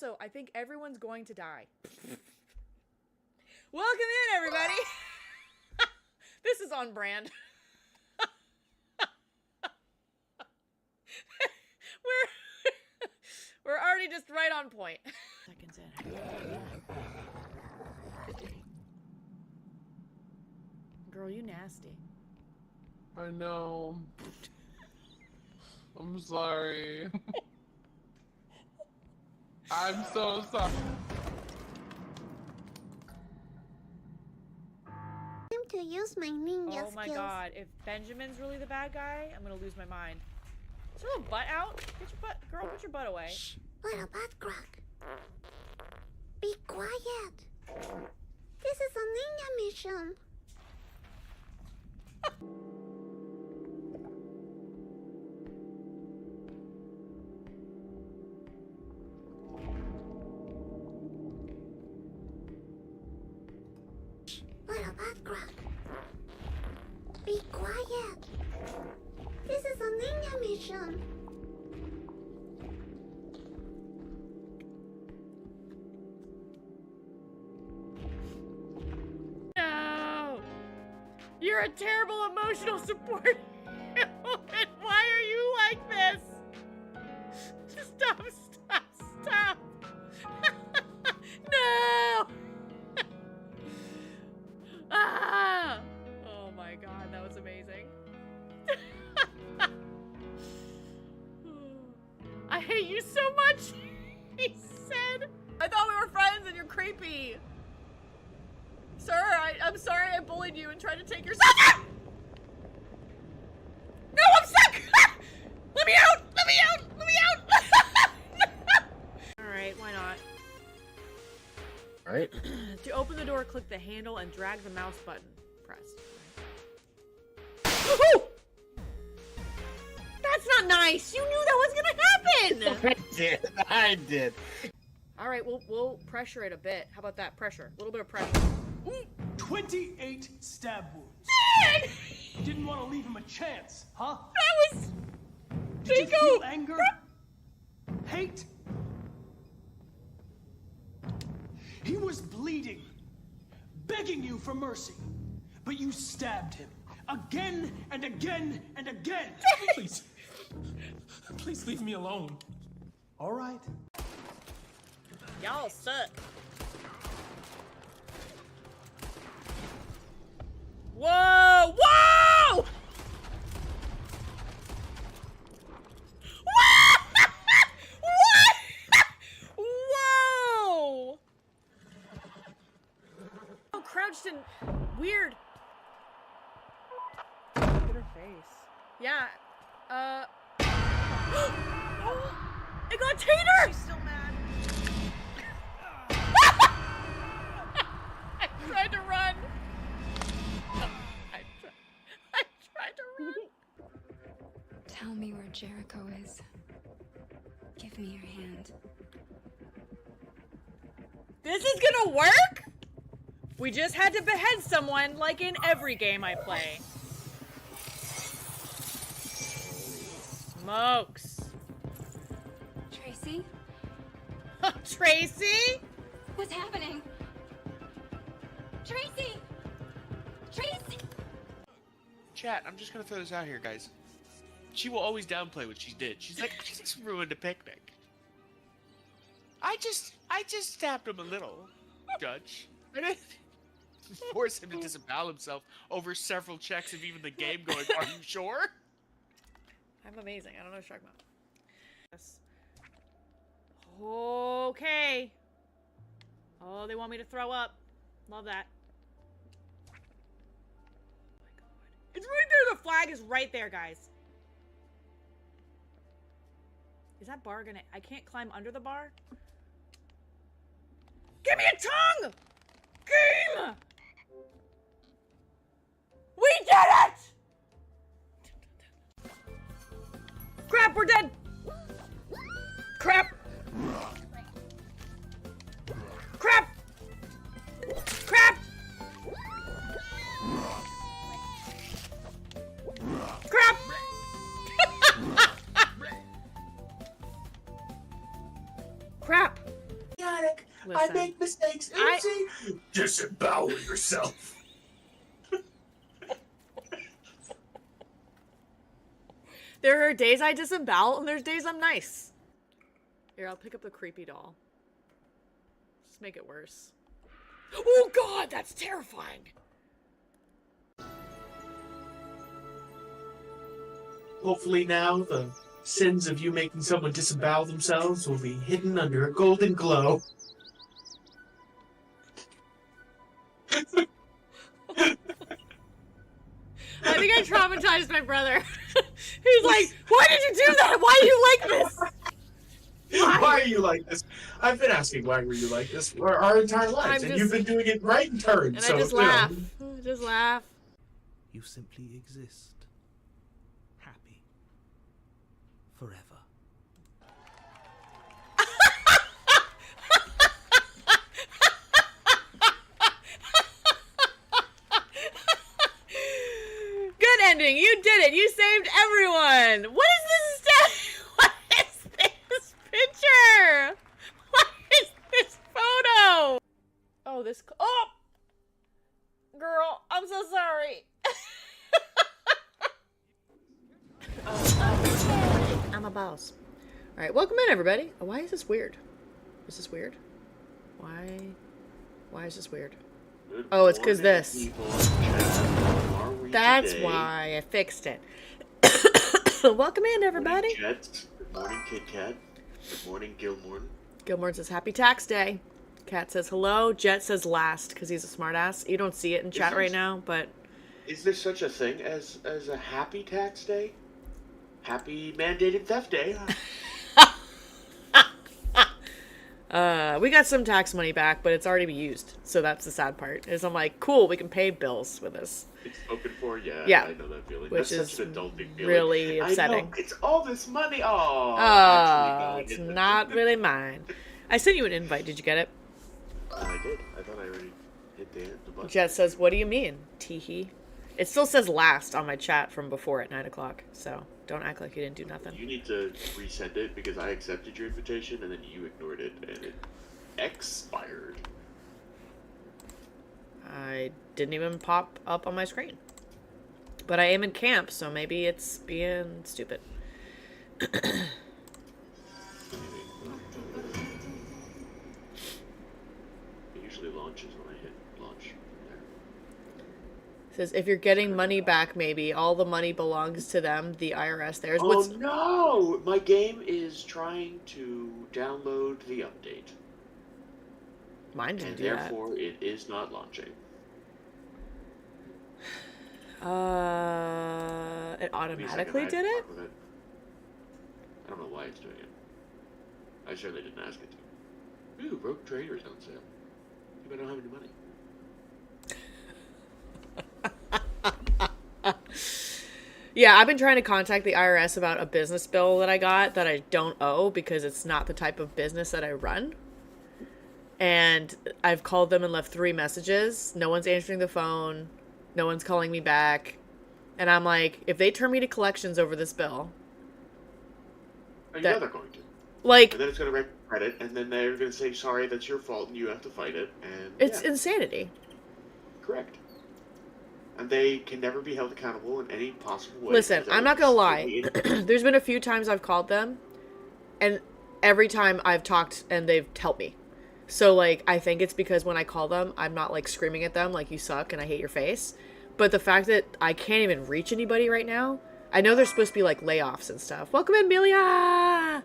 Also, I think everyone's going to die. Welcome in, everybody. This is on brand. We're already just right on point. Seconds in. Girl, you nasty. I know. I'm sorry. I'm so sorry. To use my ninja skills. Oh my god, if Benjamin's really the bad guy, I'm gonna lose my mind. Is your little butt out? Get your butt, girl, put your butt away. Shh, what a butt crack. Be quiet. This is a ninja mission. What a butt crack. Be quiet. This is a ninja mission. No! You're a terrible emotional support human. Why are you like this? Stop, stop, stop. No! Ah! Oh my god, that was amazing. I hate you so much, he said. I thought we were friends and you're creepy. Sir, I'm sorry I bullied you and tried to take your son. No, I'm stuck! Let me out! Let me out! Let me out! Alright, why not? Right? To open the door, click the handle and drag the mouse button pressed. Woohoo! That's not nice! You knew that was gonna happen! I did. Alright, we'll pressure it a bit. How about that? Pressure. A little bit of pressure. 28 stab wounds. Man! Didn't want to leave him a chance, huh? That was... Did you Jacob! feel anger? Hate? He was bleeding, begging you for mercy, but you stabbed him again and again and again. Please. Please leave me alone. All right. Y'all suck. Whoa! Whoa! Whoa! Oh, crouched and weird. Look at her face. Yeah. It got Tater! She's still mad. I tried to run. I tried to run. Tell me where Jericho is. Give me your hand. This is gonna work? We just had to behead someone like in every game I play. Smokes. Tracy? Tracy? What's happening? Tracy! Tracy! Chat, I'm just gonna throw this out here, guys. She will always downplay what she did. She's like, I just ruined a picnic. I just stabbed him a little, Judge. I didn't force him to disembowel himself over several checks of even the game going, are you sure? I'm amazing. I don't know what you're talking about. Yes. Okay. Oh, they want me to throw up. Love that. Oh my god. It's right there. The flag is right there, guys. Is that bar gonna... I can't climb under the bar? Give me a tongue! Game! We did it! Crap, we're dead! Crap! Crap! Crap! Crap! Crap! mechanic. I Listen, make mistakes. Oopsie. Disembowel yourself. There are days I disembowel, and there's days I'm nice. Here, I'll pick up the creepy doll. Just make it worse. Oh god, that's terrifying! Hopefully now the sins of you making someone disembowel themselves will be hidden under a golden glow. I think I traumatized my brother. He's like, why did you do that? Why do you like this? Why are you like this? I've been asking why were you like this for our entire lives, and you've been doing it right in turn. And so, I just laugh. Just laugh. You simply exist. Happy. Forever. Good ending. You did it. You saved everyone. What is this What is this picture? What is this photo? Oh, this. Oh! Girl, I'm so sorry. I'm a boss. Alright, welcome in, everybody. Oh, why is this weird? Is this weird? Why is this weird? Oh, it's because this. That's why I fixed it. Welcome in, everybody. Good morning, Jet. Good morning, Kit Kat. Good morning, Gilmore. Gilmore says, happy tax day. Cat says, hello. Jet says last, because he's a smartass. You don't see it in chat right now, but... Is there such a thing as a happy tax day? Happy mandated theft day? We got some tax money back, but it's already been used. So that's the sad part. Is I'm like, cool, we can pay bills with this. It's spoken for, yeah. Yeah. I know that feeling. Which That's is such an adulting feeling. really upsetting. I know, it's all this money. Oh, It's not really mine. I sent you an invite. Did you get it? I did. I thought I already hit the button. Jet says, what do you mean? Teehee. It still says last on my chat from before at 9 o'clock. So don't act like you didn't do nothing. You need to resend it because I accepted your invitation and then you ignored it and it expired. I didn't even pop up on my screen. But I am in camp, so maybe it's being stupid. It usually launches when I hit launch. Says, if you're getting money back, maybe. All the money belongs to them, the IRS. There's Oh what's... no! My game is trying to download the update. Mine didn't and do therefore it is not launching. It automatically I did it? I don't know why it's doing it. I certainly didn't ask it to. Ooh, Rogue Trader's on sale. You don't have any money. Yeah, I've been trying to contact the IRS about a business bill that I got that I don't owe because it's not the type of business that I run. And I've called them and left 3 messages. No one's answering the phone. No one's calling me back. And I'm like, if they turn me to collections over this bill... You know they're going to. Like... And then it's going to write credit, and then they're going to say, sorry, that's your fault, and you have to fight it. And it's insanity. Correct. And they can never be held accountable in any possible way. Listen, I'm not going to lie. There's been a few times I've called them, and every time I've talked and they've helped me. So, like, I think it's because when I call them, I'm not, like, screaming at them like, you suck and I hate your face. But the fact that I can't even reach anybody right now, I know there's supposed to be, like, layoffs and stuff. Welcome in, Amelia!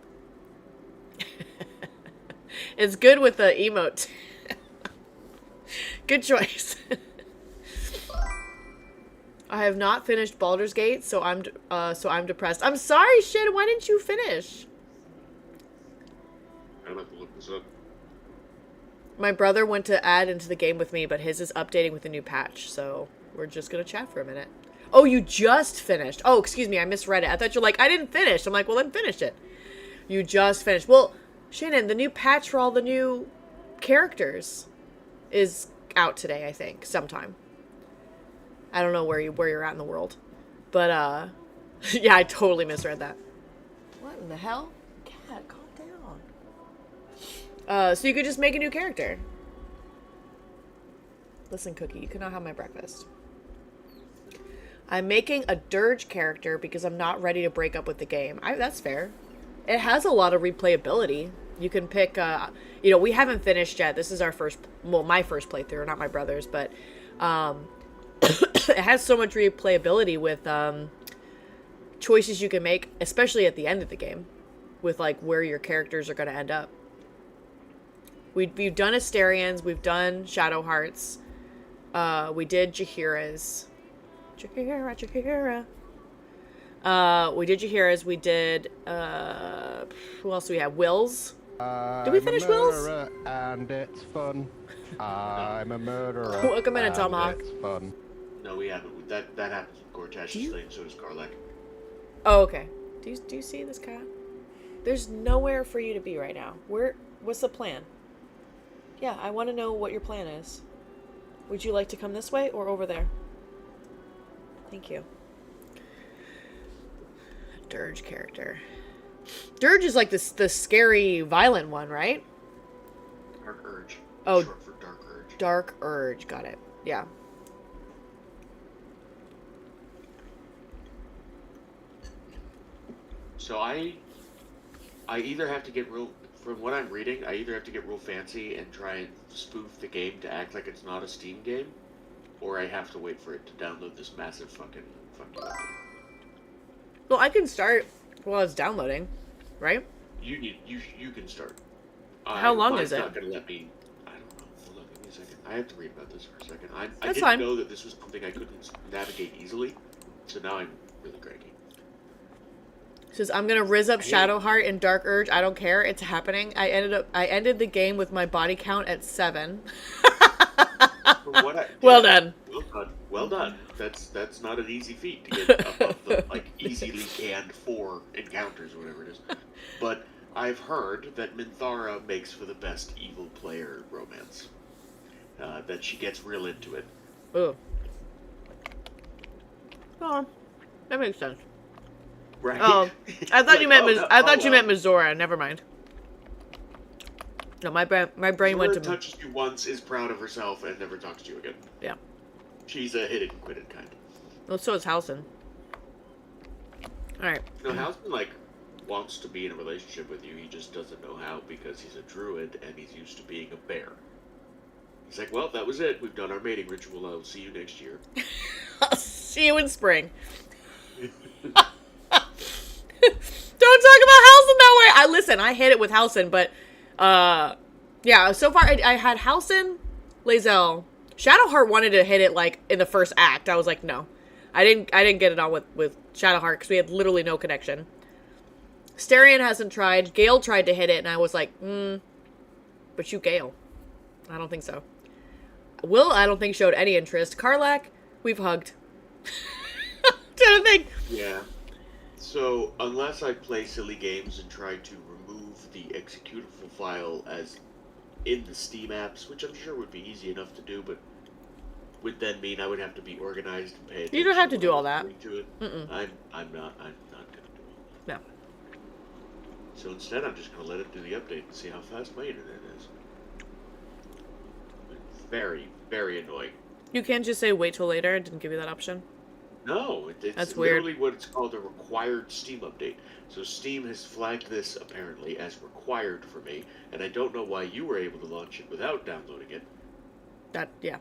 It's good with the emote. Good choice. I have not finished Baldur's Gate, so I'm depressed. I'm sorry, Shin. Why didn't you finish? I'm about to look this up. My brother went to add into the game with me, but his is updating with a new patch, so we're just gonna chat for a minute. Oh, you just finished. Oh, excuse me, I misread it. I thought you're like, I didn't finish. I'm like, well, then finish it. You just finished. Well, Shannon, the new patch for all the new characters is out today, I think, sometime. I don't know where you're at in the world. But, yeah, I totally misread that. What in the hell? Cat, calm down. So you could just make a new character. Listen, Cookie, you cannot have my breakfast. I'm making a dirge character because I'm not ready to break up with the game. That's fair. It has a lot of replayability. You can pick, you know, we haven't finished yet. This is our first, well, my first playthrough, not my brother's, but it has so much replayability with choices you can make, especially at the end of the game, with like where your characters are going to end up. We've done Asterians, we've done Shadow Hearts, we did Jahira's. Jahira. We did Jahira's, we did, who else do we have? Will's. Did we finish Will's? And it's fun. I'm a murderer. Welcome in, Tomahawk. It's fun. No, we haven't. That happens with Gortash's thing, so does Karlak. Oh, okay. Do you see this cat? There's nowhere for you to be right now. What's the plan? Yeah, I want to know what your plan is. Would you like to come this way or over there? Thank you. Dirge character. Dirge is like the scary, violent one, right? Dark Urge. Oh, short for Dark Urge. Dark Urge. Got it. Yeah. So I either have to get real, from what I'm reading, I either have to get real fancy and try and spoof the game to act like it's not a Steam game, or I have to wait for it to download this massive fucking update. Well, I can start while it's downloading, right? You can start. How long is it? Not gonna let me. I don't know. Hold on, give me a second. I have to read about this for a second. I That's didn't fine. know that this was something I couldn't navigate easily, so now I'm really cranky. Says I'm gonna riz up Shadowheart and Dark Urge. I don't care. It's happening. I ended the game with my body count at 7. Well done. Well done. Well done. That's not an easy feat to get above the like easily canned 4 encounters or whatever it is. But I've heard that Minthara makes for the best evil player romance. That she gets real into it. Ooh. Oh, that makes sense. Right. Oh, I thought Like, you meant oh, no, I thought oh, you well. meant Mizora. Never mind. No, my brain went to. Whoever touches you once is proud of herself and never talks to you again. Yeah. She's a hit it and quit it kind. Well, so is Halson. All right. No, Halson like wants to be in a relationship with you. He just doesn't know how because he's a druid and he's used to being a bear. He's like, well, that was it. We've done our mating ritual. I'll see you next year. I'll see you in spring. Don't talk about Halson that way. Listen, I hit it with Halson, but yeah, so far I had Halson, Lae'zel. Shadowheart wanted to hit it like in the first act. I was like, no. I didn't get it on with Shadowheart because we had literally no connection. Starion hasn't tried. Gale tried to hit it and I was like, but you Gale. I don't think so. Will, I don't think showed any interest. Karlak, we've hugged. Didn't think. Yeah. So, unless I play silly games and try to remove the executable file as in the Steam apps, which I'm sure would be easy enough to do, but would then mean I would have to be organized and pay attention. You don't have to do all that. To it. Mm-mm. I'm not gonna do all that. No. So instead, I'm just gonna let it do the update and see how fast my internet is. It's very, very annoying. You can't just say wait till later. It didn't give you that option. No, it's That's weird. literally what it's called, a required Steam update. So Steam has flagged this, apparently, as required for me, and I don't know why you were able to launch it without downloading it. Yeah.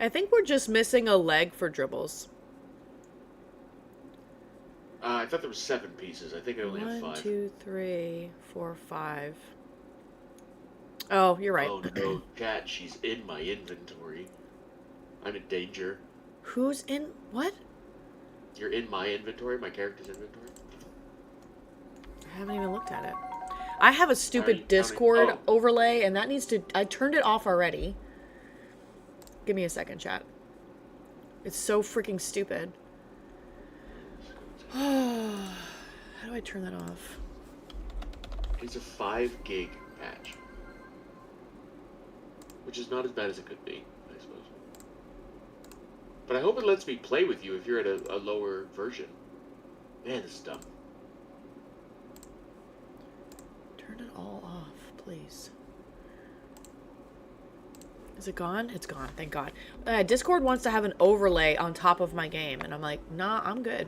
I think we're just missing a leg for dribbles. I thought there were 7 pieces. I think I only have 5. 1, 2, 3, 4, 5. Oh, you're right. Oh no, chat, she's in my inventory. I'm in danger. Who's in what? You're in my inventory, my character's inventory. I haven't even looked at it. I have a stupid Discord overlay, and that needs to... I turned it off already. Give me a second, chat. It's so freaking stupid. How do I turn that off? It's a 5 gig patch. Which is not as bad as it could be, I suppose. But I hope it lets me play with you if you're at a lower version. Man, this is dumb. all off, please. Is it gone? It's gone, thank God. Discord wants to have an overlay on top of my game, and I'm like, nah, I'm good.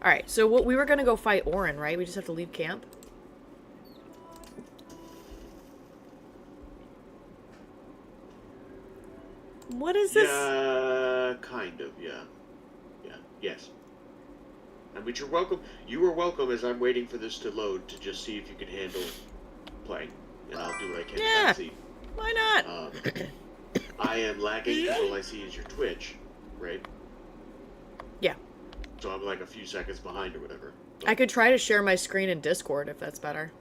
Alright, so we were gonna go fight Orin, right? We just have to leave camp? What is this? Yeah, kind of, yeah. Yeah, yes. I mean, you're welcome. You are welcome as I'm waiting for this to load to just see if you can handle playing. And I'll do what I can to see. Why not? I am lagging, all I see is your Twitch, right? Yeah. So I'm like a few seconds behind or whatever. I could try to share my screen in Discord if that's better.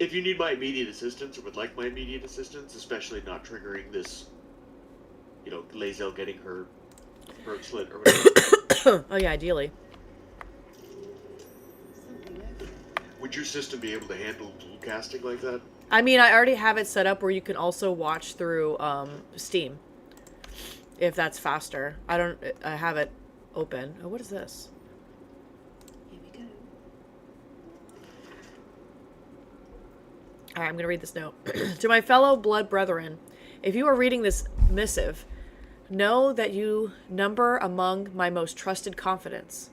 If you need my immediate assistance or would like my immediate assistance, especially not triggering this, you know, Lae'zel getting her throat slit or whatever. Oh yeah, ideally. Would your system be able to handle dual casting like that? I mean, I already have it set up where you can also watch through Steam. If that's faster. I have it open. Oh, what is this? Here we go. Alright, I'm going to read this note. To my fellow blood brethren, if you are reading this missive, know that you number among my most trusted confidants.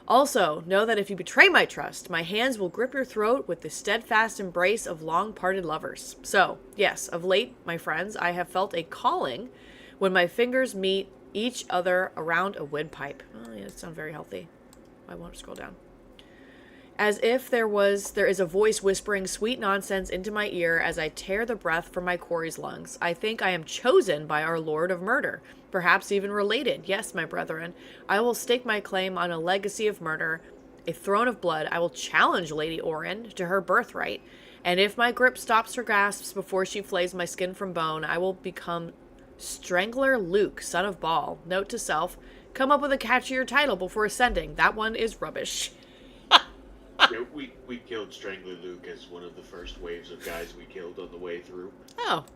Also, know that if you betray my trust, my hands will grip your throat with the steadfast embrace of long-parted lovers. So, yes, of late, my friends, I have felt a calling when my fingers meet each other around a windpipe. Oh, yeah, that sounds very healthy. I won't scroll down. As if there is a voice whispering sweet nonsense into my ear as I tear the breath from my quarry's lungs. I think I am chosen by our Lord of Murder, perhaps even related. Yes, my brethren, I will stake my claim on a legacy of murder, a throne of blood. I will challenge Lady Orin to her birthright, and if my grip stops her grasps before she flays my skin from bone, I will become Strangler Luke, son of Baal. Note to self, come up with a catchier title before ascending. That one is rubbish. Yeah, we killed Strangler Luke as one of the first waves of guys we killed on the way through. Oh.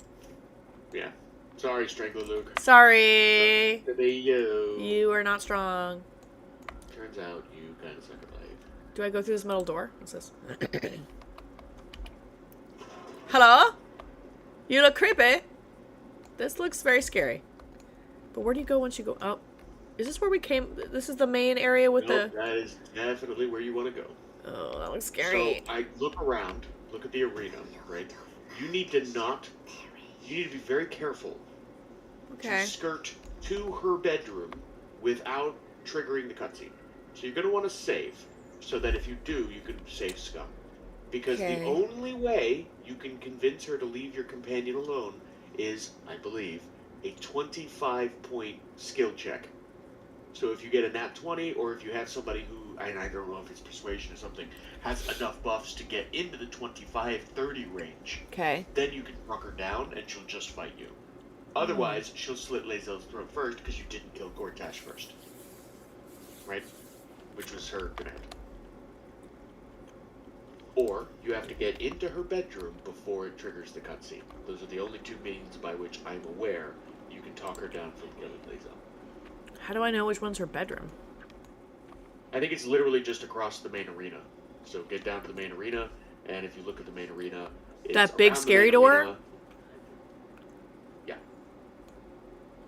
Yeah. Sorry, Strangler Luke. Sorry. You. You are not strong. Turns out you kind of suck at life. Do I go through this metal door? What's this? Hello? You look creepy. This looks very scary. But where do you go once you go? Oh. Is this where we came? This is the main area with That is definitely where you want to go. Oh, that looks scary. So I look around, look at the arena, right? You need to be very careful to skirt to her bedroom without triggering the cutscene. So you're going to want to save, so that if you do, you can save scum. Because the only way you can convince her to leave your companion alone is, I believe, a 25-point skill check. So if you get a nat 20, or if you have somebody who, and I don't know if it's persuasion or something, has enough buffs to get into the 25-30 range, then you can knock her down and she'll just fight you. Otherwise, she'll slit Lae'zel's throat first because you didn't kill Gortash first. Right? Which was her command. Or, you have to get into her bedroom before it triggers the cutscene. Those are the only two means by which I'm aware you can talk her down from killing Lae'zel. How do I know which one's her bedroom? I think it's literally just across the main arena. So get down to the main arena, and if you look at the main arena, it's that big scary door? Arena. Yeah.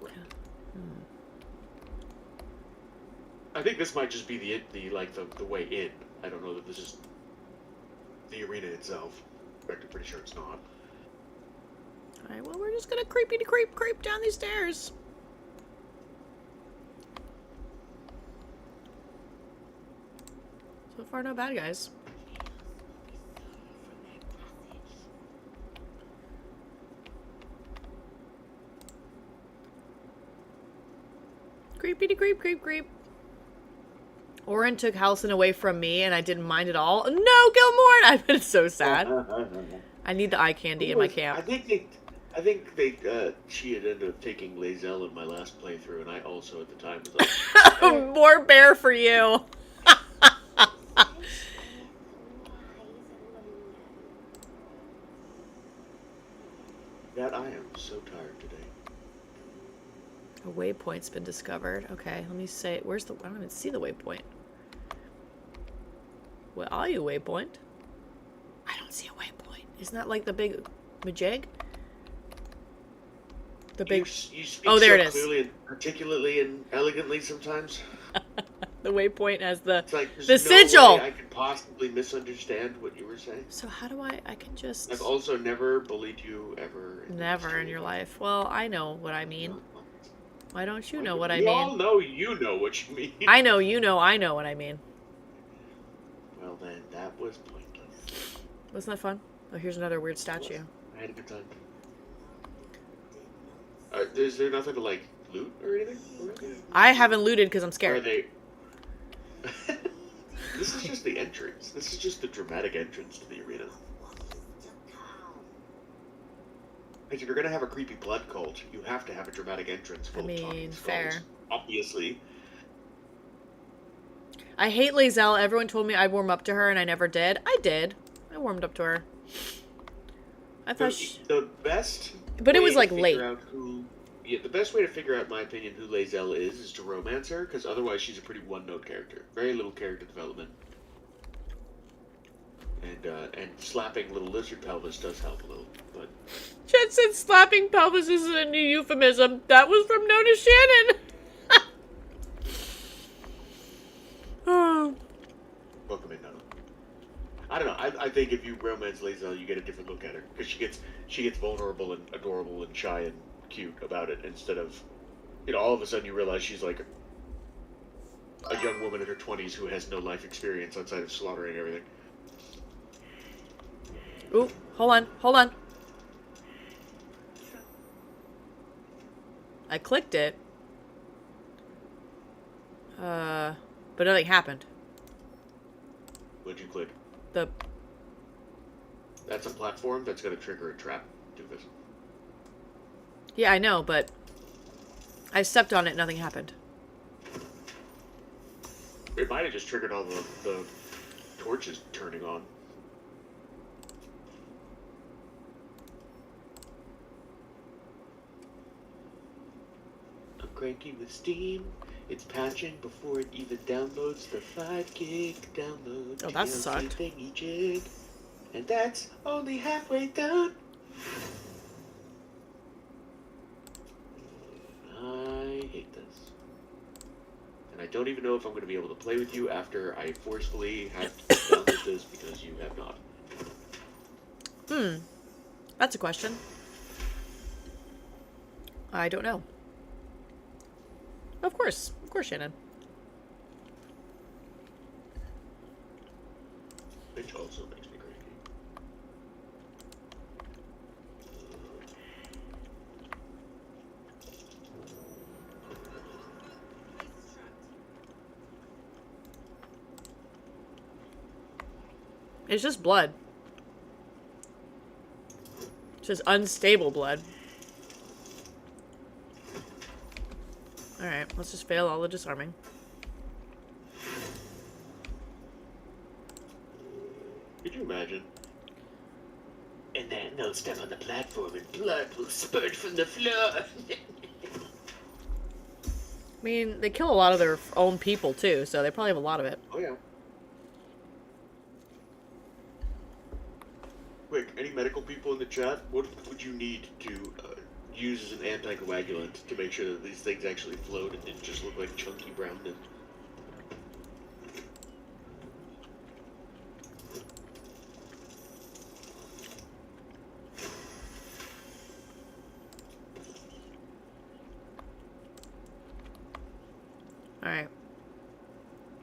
Right. I think this might just be the way in. I don't know that this is the arena itself. In fact, I'm pretty sure it's not. Alright, well, we're just gonna creep down these stairs. So far, no bad guys. Creepy to creep. Orin took Halcyon away from me, and I didn't mind at all. No, Gilmore! I've been so sad. I need the eye candy in my camp. I think she had ended up taking Lae'zel in my last playthrough, and I also at the time was like, more bear for you. that I am so tired today. A waypoint's been discovered. Okay, let me say, I don't even see the waypoint. Where are you, waypoint? I don't see a waypoint. Isn't that like the big majig? The big. You speak Oh, there so it is. clearly and articulately and elegantly sometimes. The waypoint as the It's like there's the no sigil. way I could possibly misunderstand what you were saying. So how do I can just. I've also never bullied you ever. Never in your life. Well, I know what I mean. Why don't you know what I We mean? all know you know what you mean. I know you know I know what I mean. Well then, that was pointless. Wasn't that fun? Oh, here's another weird statue. I had a good time. Is there nothing to like loot or anything? I haven't looted because I'm Or are scared. they? This is just the entrance. This is just the dramatic entrance to the arena. Because if you're gonna have a creepy blood cult, you have to have a dramatic entrance full of talking skulls. Fair. Obviously. I hate Lazelle. Everyone told me I'd warm up to her, and I never did. I did. I warmed up to her. I thought The best. But it was, way to like, late. figure out the best way to figure out, in my opinion, who Lazelle is to romance her, because otherwise she's a pretty one-note character. Very little character development. And slapping little lizard pelvis does help a little, but... Chet said slapping pelvis isn't a new euphemism. That was from Nona Shannon. Oh. Welcome in, Nona. I don't know. I think if you romance Lazelle, you get a different look at her, because she gets vulnerable and adorable and shy and cute about it, instead of, all of a sudden you realize she's like a young woman in her 20s who has no life experience outside of slaughtering everything. Ooh, hold on. I clicked it. But nothing happened. What'd you click? That's a platform that's gonna trigger a trap, Doofus. Yeah, I know, but I stepped on it, nothing happened. It might have just triggered all the torches turning on. I'm cranky with Steam. It's patching before it even downloads the 5 gig download. Oh, that sucked. Thingy jig. And that's only halfway done. I hate this. And I don't even know if I'm going to be able to play with you after I forcefully have to download this because you have not. That's a question. I don't know. Of course, Shannon. Which also makes me cranky. It's just blood. It's just unstable blood. Alright, let's just fail all the disarming. Could you imagine? And then they'll step on the platform and blood will spurt from the floor. I mean, they kill a lot of their own people too, so they probably have a lot of it. Oh yeah. Quick, any medical people in the chat? What would you need to use as an anticoagulant to make sure that these things actually float and didn't just look like chunky brownness? Alright.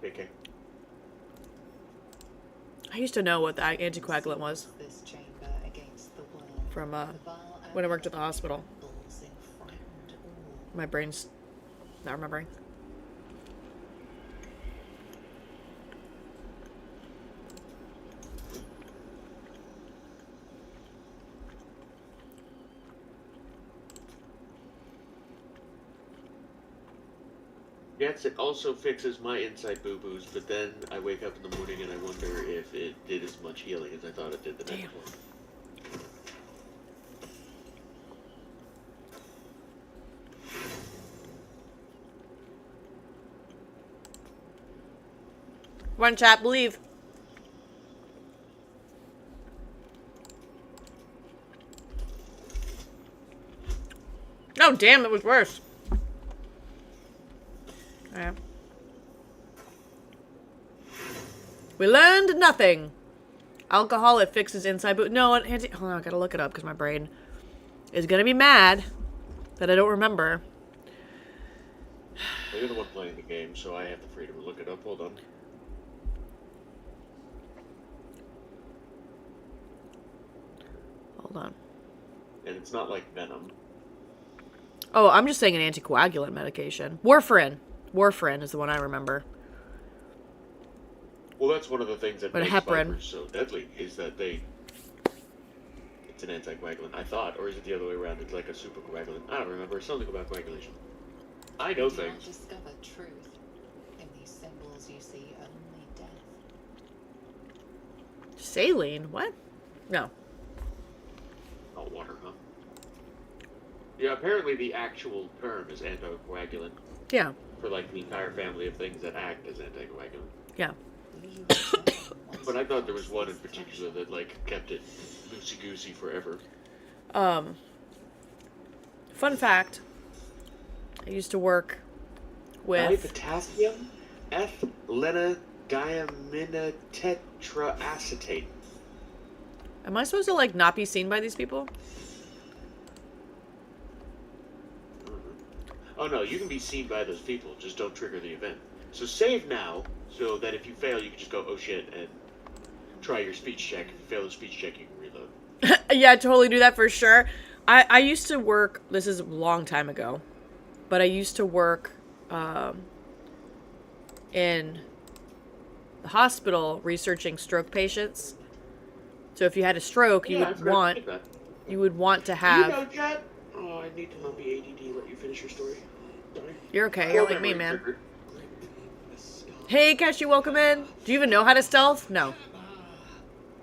Okay. I used to know what the anticoagulant was. This chamber against the wall. From, when I worked at the hospital. My brain's not remembering. Yes, it also fixes my inside boo-boos, but then I wake up in the morning and I wonder if it did as much healing as I thought it did the night before. One chat, believe. Oh, damn, it was worse. Alright. We learned nothing. Alcohol, it fixes inside boot. No, hold on, I gotta look it up because my brain is gonna be mad that I don't remember. Well, you're the one playing the game, so I have the freedom to look it up. Hold on. Hold on. And it's not like Venom. Oh, I'm just saying an anticoagulant medication. Warfarin. Warfarin is the one I remember. Well, that's one of the things that But makes heparin. Vipers so deadly, is that it's an anticoagulant, I thought. Or is it the other way around? It's like a supercoagulant. I don't remember. Something about coagulation. I know Do not things. discover truth. In these symbols you see only death. Saline? What? No. Oh, water, huh? Yeah, apparently the actual term is anticoagulant. Yeah. For, like, the entire family of things that act as anticoagulant. Yeah. But I thought there was one in particular that, like, kept it loosey-goosey forever. Fun fact. I used to work with... Dipotassium ethylene-diaminotetraacetate. Am I supposed to, like, not be seen by these people? Oh no, you can be seen by those people, just don't trigger the event. So save now, so that if you fail, you can just go, oh shit, and try your speech check. If you fail the speech check, you can reload. Yeah, totally do that for sure. I used to work, this is a long time ago, but I used to work in the hospital researching stroke patients. So if you had a stroke, you would want to have... Do you know, Chad? Oh, I need to not be ADD. Let you finish your story. Sorry. You're okay. You're like me, man. Hey, Cashy, welcome in. Do you even know how to stealth? No.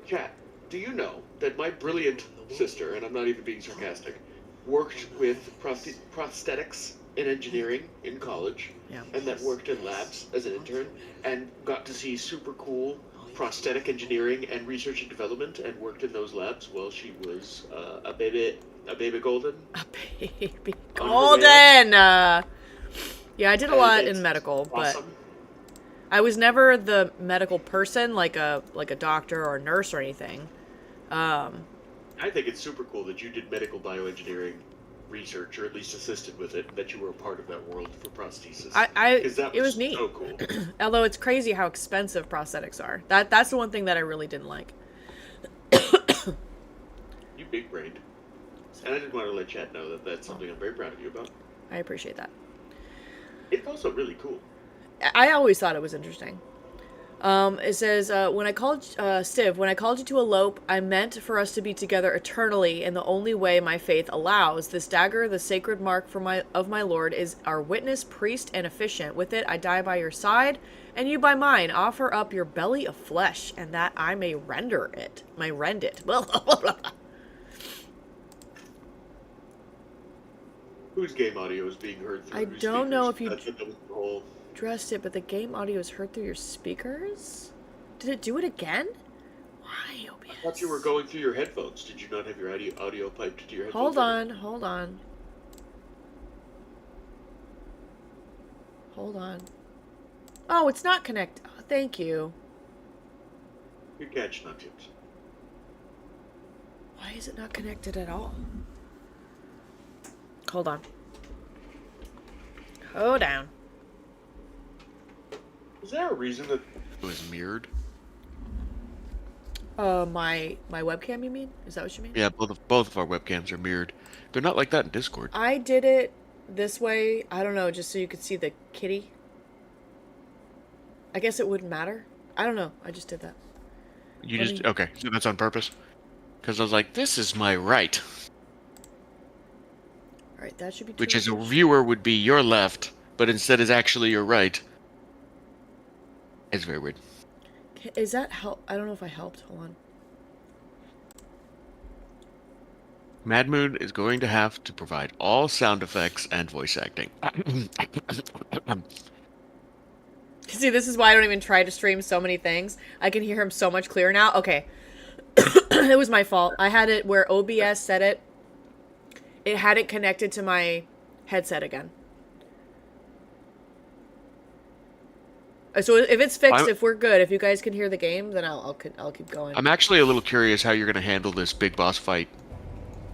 Chad, do you know that my brilliant sister, and I'm not even being sarcastic, worked with prosthetics in engineering in college, and that worked in labs as an intern, and got to see super cool prosthetic engineering and research and development, and worked in those labs while she was a baby golden. A baby golden. Yeah, I did a lot in medical, but I was never the medical person, like a doctor or a nurse or anything. I think it's super cool that you did medical bioengineering research, or at least assisted with it, that you were a part of that world for prosthesis. It was neat. So cool. Although it's crazy how expensive prosthetics are. That's the one thing that I really didn't like. You big brained. And I just wanted to let Chad know that that's something I'm very proud of you about. I appreciate that. It's also really cool. I always thought it was interesting. It says, when I called, Stiv, when I called you to elope, I meant for us to be together eternally in the only way my faith allows. This dagger, the sacred mark of my Lord, is our witness, priest, and efficient. With it, I die by your side, and you by mine. Offer up your belly of flesh, and that I may rend it. Blah, blah, blah, blah. Whose game audio is being heard through? I don't know if you whole... addressed it, but the game audio is heard through your speakers? Did it do it again? Why, OBS? I thought you were going through your headphones. Did you not have your audio piped to your headphones? Hold on. Oh, it's not connected. Oh, thank you. You're catching on, Tips. Why is it not connected at all? Hold on. Hold down. Is there a reason that it was mirrored? My webcam, you mean? Is that what you mean? Yeah, both of our webcams are mirrored. They're not like that in Discord. I did it this way, I don't know, just so you could see the kitty. I guess it wouldn't matter. I don't know. I just did that. Okay, so that's on purpose? Because I was like, this is my right. Alright, that should be Which as a viewer would be your left, but instead is actually your right. It's very weird. Is that help? I don't know if I helped. Hold on. Mad Moon is going to have to provide all sound effects and voice acting. See, this is why I don't even try to stream so many things. I can hear him so much clearer now. Okay. It was my fault. I had it where OBS set it it hadn't connected to my headset again. So if it's fixed, if we're good, if you guys can hear the game, then I'll keep going. I'm actually a little curious how you're going to handle this big boss fight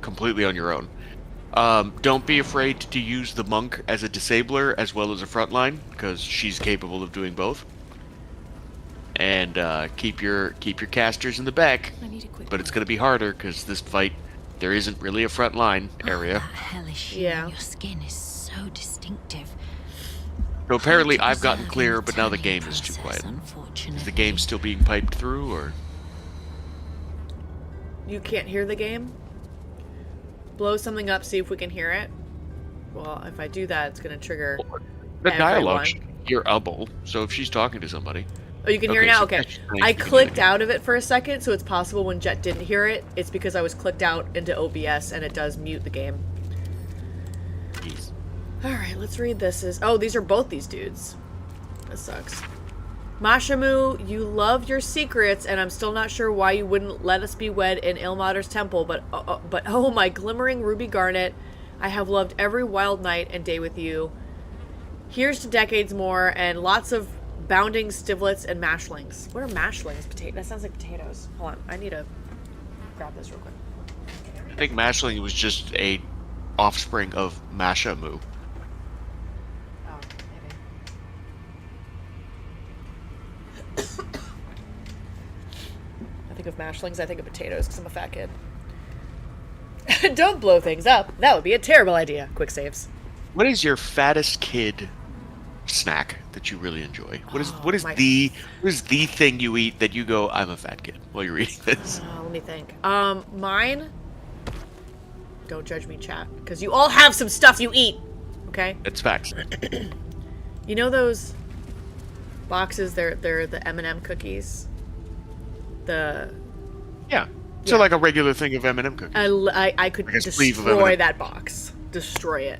completely on your own. Don't be afraid to use the monk as a disabler as well as a frontline, because she's capable of doing both. And keep your casters in the back, but it's going to be harder because this fight, there isn't really a frontline area. Yeah. Your skin is so distinctive. So apparently I've gotten clear, but now the game is too quiet. Is the game still being piped through, or? You can't hear the game? Blow something up, see if we can hear it. Well, if I do that, it's going to trigger The dialogue everyone. should hear audible, so if she's talking to somebody. Oh, you can hear it now? so Okay. that's nice I to clicked hear. out of it for a second, so it's possible when Jet didn't hear it, it's because I was clicked out into OBS, and it does mute the game. Jeez. Alright, let's read this. Oh, these are both these dudes. That sucks. Mashamu, you love your secrets, and I'm still not sure why you wouldn't let us be wed in Ilmater's temple, but oh, my glimmering ruby garnet, I have loved every wild night and day with you. Here's to decades more, and lots of bounding stivlets and mashlings. What are mashlings? That sounds like potatoes. Hold on, I need to grab this real quick. I think Mashling was just a offspring of Mashamu. Oh, maybe. I think of mashlings, I think of potatoes because I'm a fat kid. Don't blow things up. That would be a terrible idea. Quick saves. What is your fattest kid snack that you really enjoy? What is my- the thing you eat that you go, I'm a fat kid while you're eating this? Let me think. Mine. Don't judge me, chat, because you all have some stuff you eat. Okay. It's facts. You know those boxes? They're the M&M cookies. Yeah. So Yeah. like a regular thing of M&M cookies. I could Like a sleeve of destroy M&M. that box. Destroy it.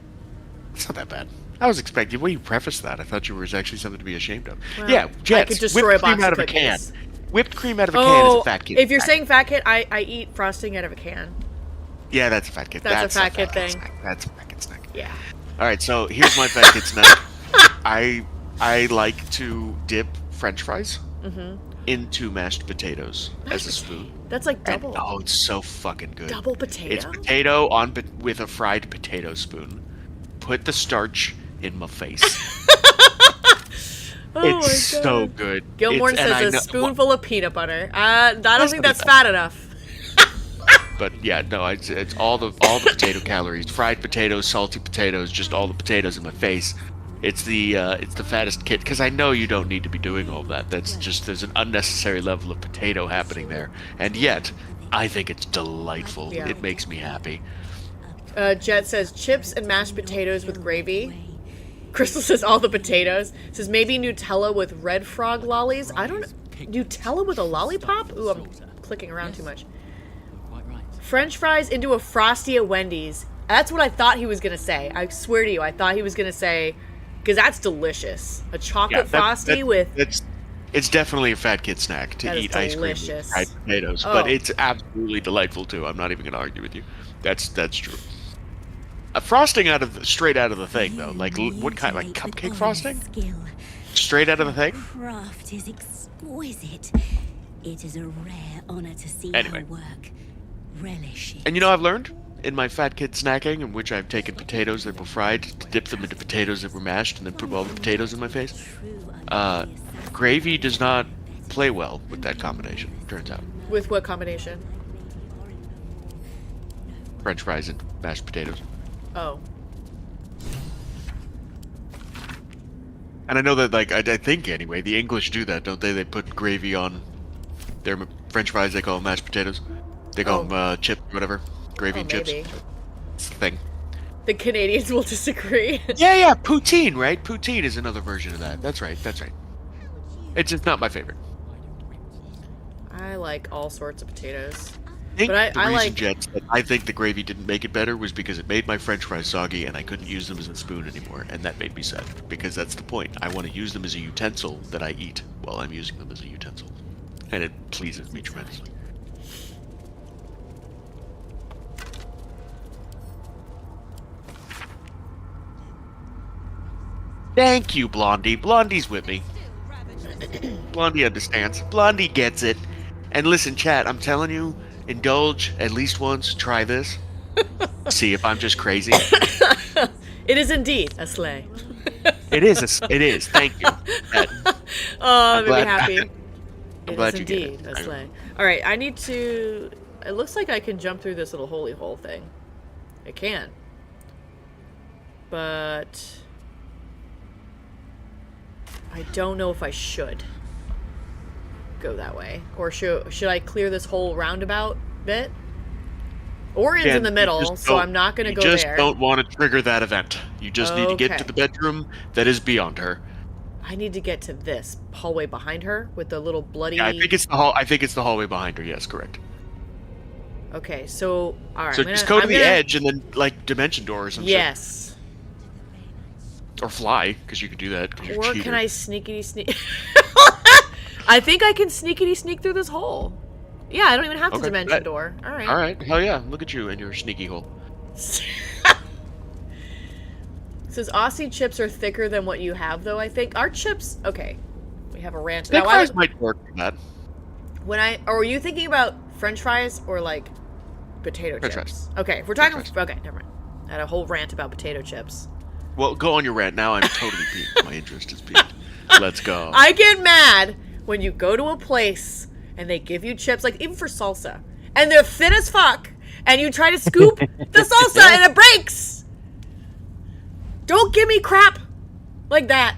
It's not that bad. I was expecting. Well, you prefaced that. I thought you was actually something to be ashamed of. Well, yeah, Jets, I could destroy whipped a box cream out of of a can. cookies. Whipped cream out of a can is a fat kid. If you're snack. saying fat kid, I eat frosting out of a can. Yeah, that's a fat kid. That's a fat kid thing. Snack. That's a fat kid snack. Yeah. All right, so here's my fat kid snack. I like to dip French fries into mashed potatoes as a spoon. That's like And, double. oh, it's so fucking good. Double potato? It's potato on with a fried potato spoon. Put the starch in my face. Oh It's my God. so good. Gilmore It's- and I says a know- spoonful of peanut butter. I don't think not that's fat enough. But yeah, no, it's all the potato calories, fried potatoes, salty potatoes, just all the potatoes in my face. It's the fattest kid because I know you don't need to be doing all that. That's just there's an unnecessary level of potato happening there, and yet I think it's delightful. Yeah. It makes me happy. Jet says chips and mashed potatoes with gravy. Crystal says all the potatoes. Says maybe Nutella with red frog lollies. I don't. Nutella with a lollipop? Ooh, I'm clicking around too much. French fries into a Frosty at Wendy's. That's what I thought he was gonna say. I swear to you, I thought he was gonna say, because that's delicious. A chocolate Frosty with. It's definitely a fat kid snack to That is eat ice cream delicious. with fried potatoes, Oh. but it's absolutely delightful too. I'm not even going to argue with you. That's true. Frosting straight out of the thing though, like what kind? Like cupcake frosting? Straight out of the thing? Craft is exquisite. It is a rare honor to see Anyway. her work. Relish it. And you know, I've learned in my fat kid snacking, in which I've taken potatoes that were fried, to dip them into potatoes that were mashed, and then put all the potatoes in my face. Gravy does not play well with that combination. Turns out, With what combination? French fries and mashed potatoes. Oh. And I know that, like, I think anyway, the English do that, don't they? They put gravy on their French fries. They call them mashed potatoes. They call them chips, whatever. Gravy and chips. Maybe. It's the thing. The Canadians will disagree. Yeah, poutine, right? Poutine is another version of that. That's right. It's just not my favorite. I like all sorts of potatoes. I think But the I reason, like- Jets, that I think the gravy didn't make it better was because it made my French fries soggy and I couldn't use them as a spoon anymore, and that made me sad. Because that's the point. I want to use them as a utensil that I eat while I'm using them as a utensil, and it pleases me tremendously. Thank you, Blondie. Blondie's with me. Blondie understands. Blondie gets it. And listen, chat, I'm telling you, indulge at least once. Try this. See if I'm just crazy. It is indeed a sleigh. It is. It is. Thank you. Oh, that made me glad- happy. I'm It glad is you get it. indeed a sleigh. Alright, I need to... It looks like I can jump through this little holy hole thing. I can. But... I don't know if I should go that way. Or should I clear this whole roundabout bit? Orin's in the middle, so I'm not going to go there. You just don't want to trigger that event. You just need to get to the bedroom that is beyond her. I need to get to this hallway behind her with the little bloody... Yeah, I think it's the hall. I think it's the hallway behind her. Yes, correct. Okay, so... Alright, So just go to the edge and then, like, dimension door or some shit. Yes. Or fly, because you can do that. Or can I sneakity sneak... I think I can sneakity sneak through this hole. Yeah, I don't even have to dimension door. Alright. Alright, hell yeah. Look at you and your sneaky hole. Says Aussie chips are thicker than what you have, though, I think. Our chips... Okay. We have a ranch. French fries might work for that. Or were you thinking about French fries or, like, potato French chips? fries. Okay, if we're talking... Okay, never mind. I had a whole rant about potato chips. Well, go on your rant. Now I'm totally piqued. My interest is piqued. Let's go. I get mad when you go to a place and they give you chips, like, even for salsa, and they're thin as fuck, and you try to scoop the salsa and it breaks! Don't give me crap like that.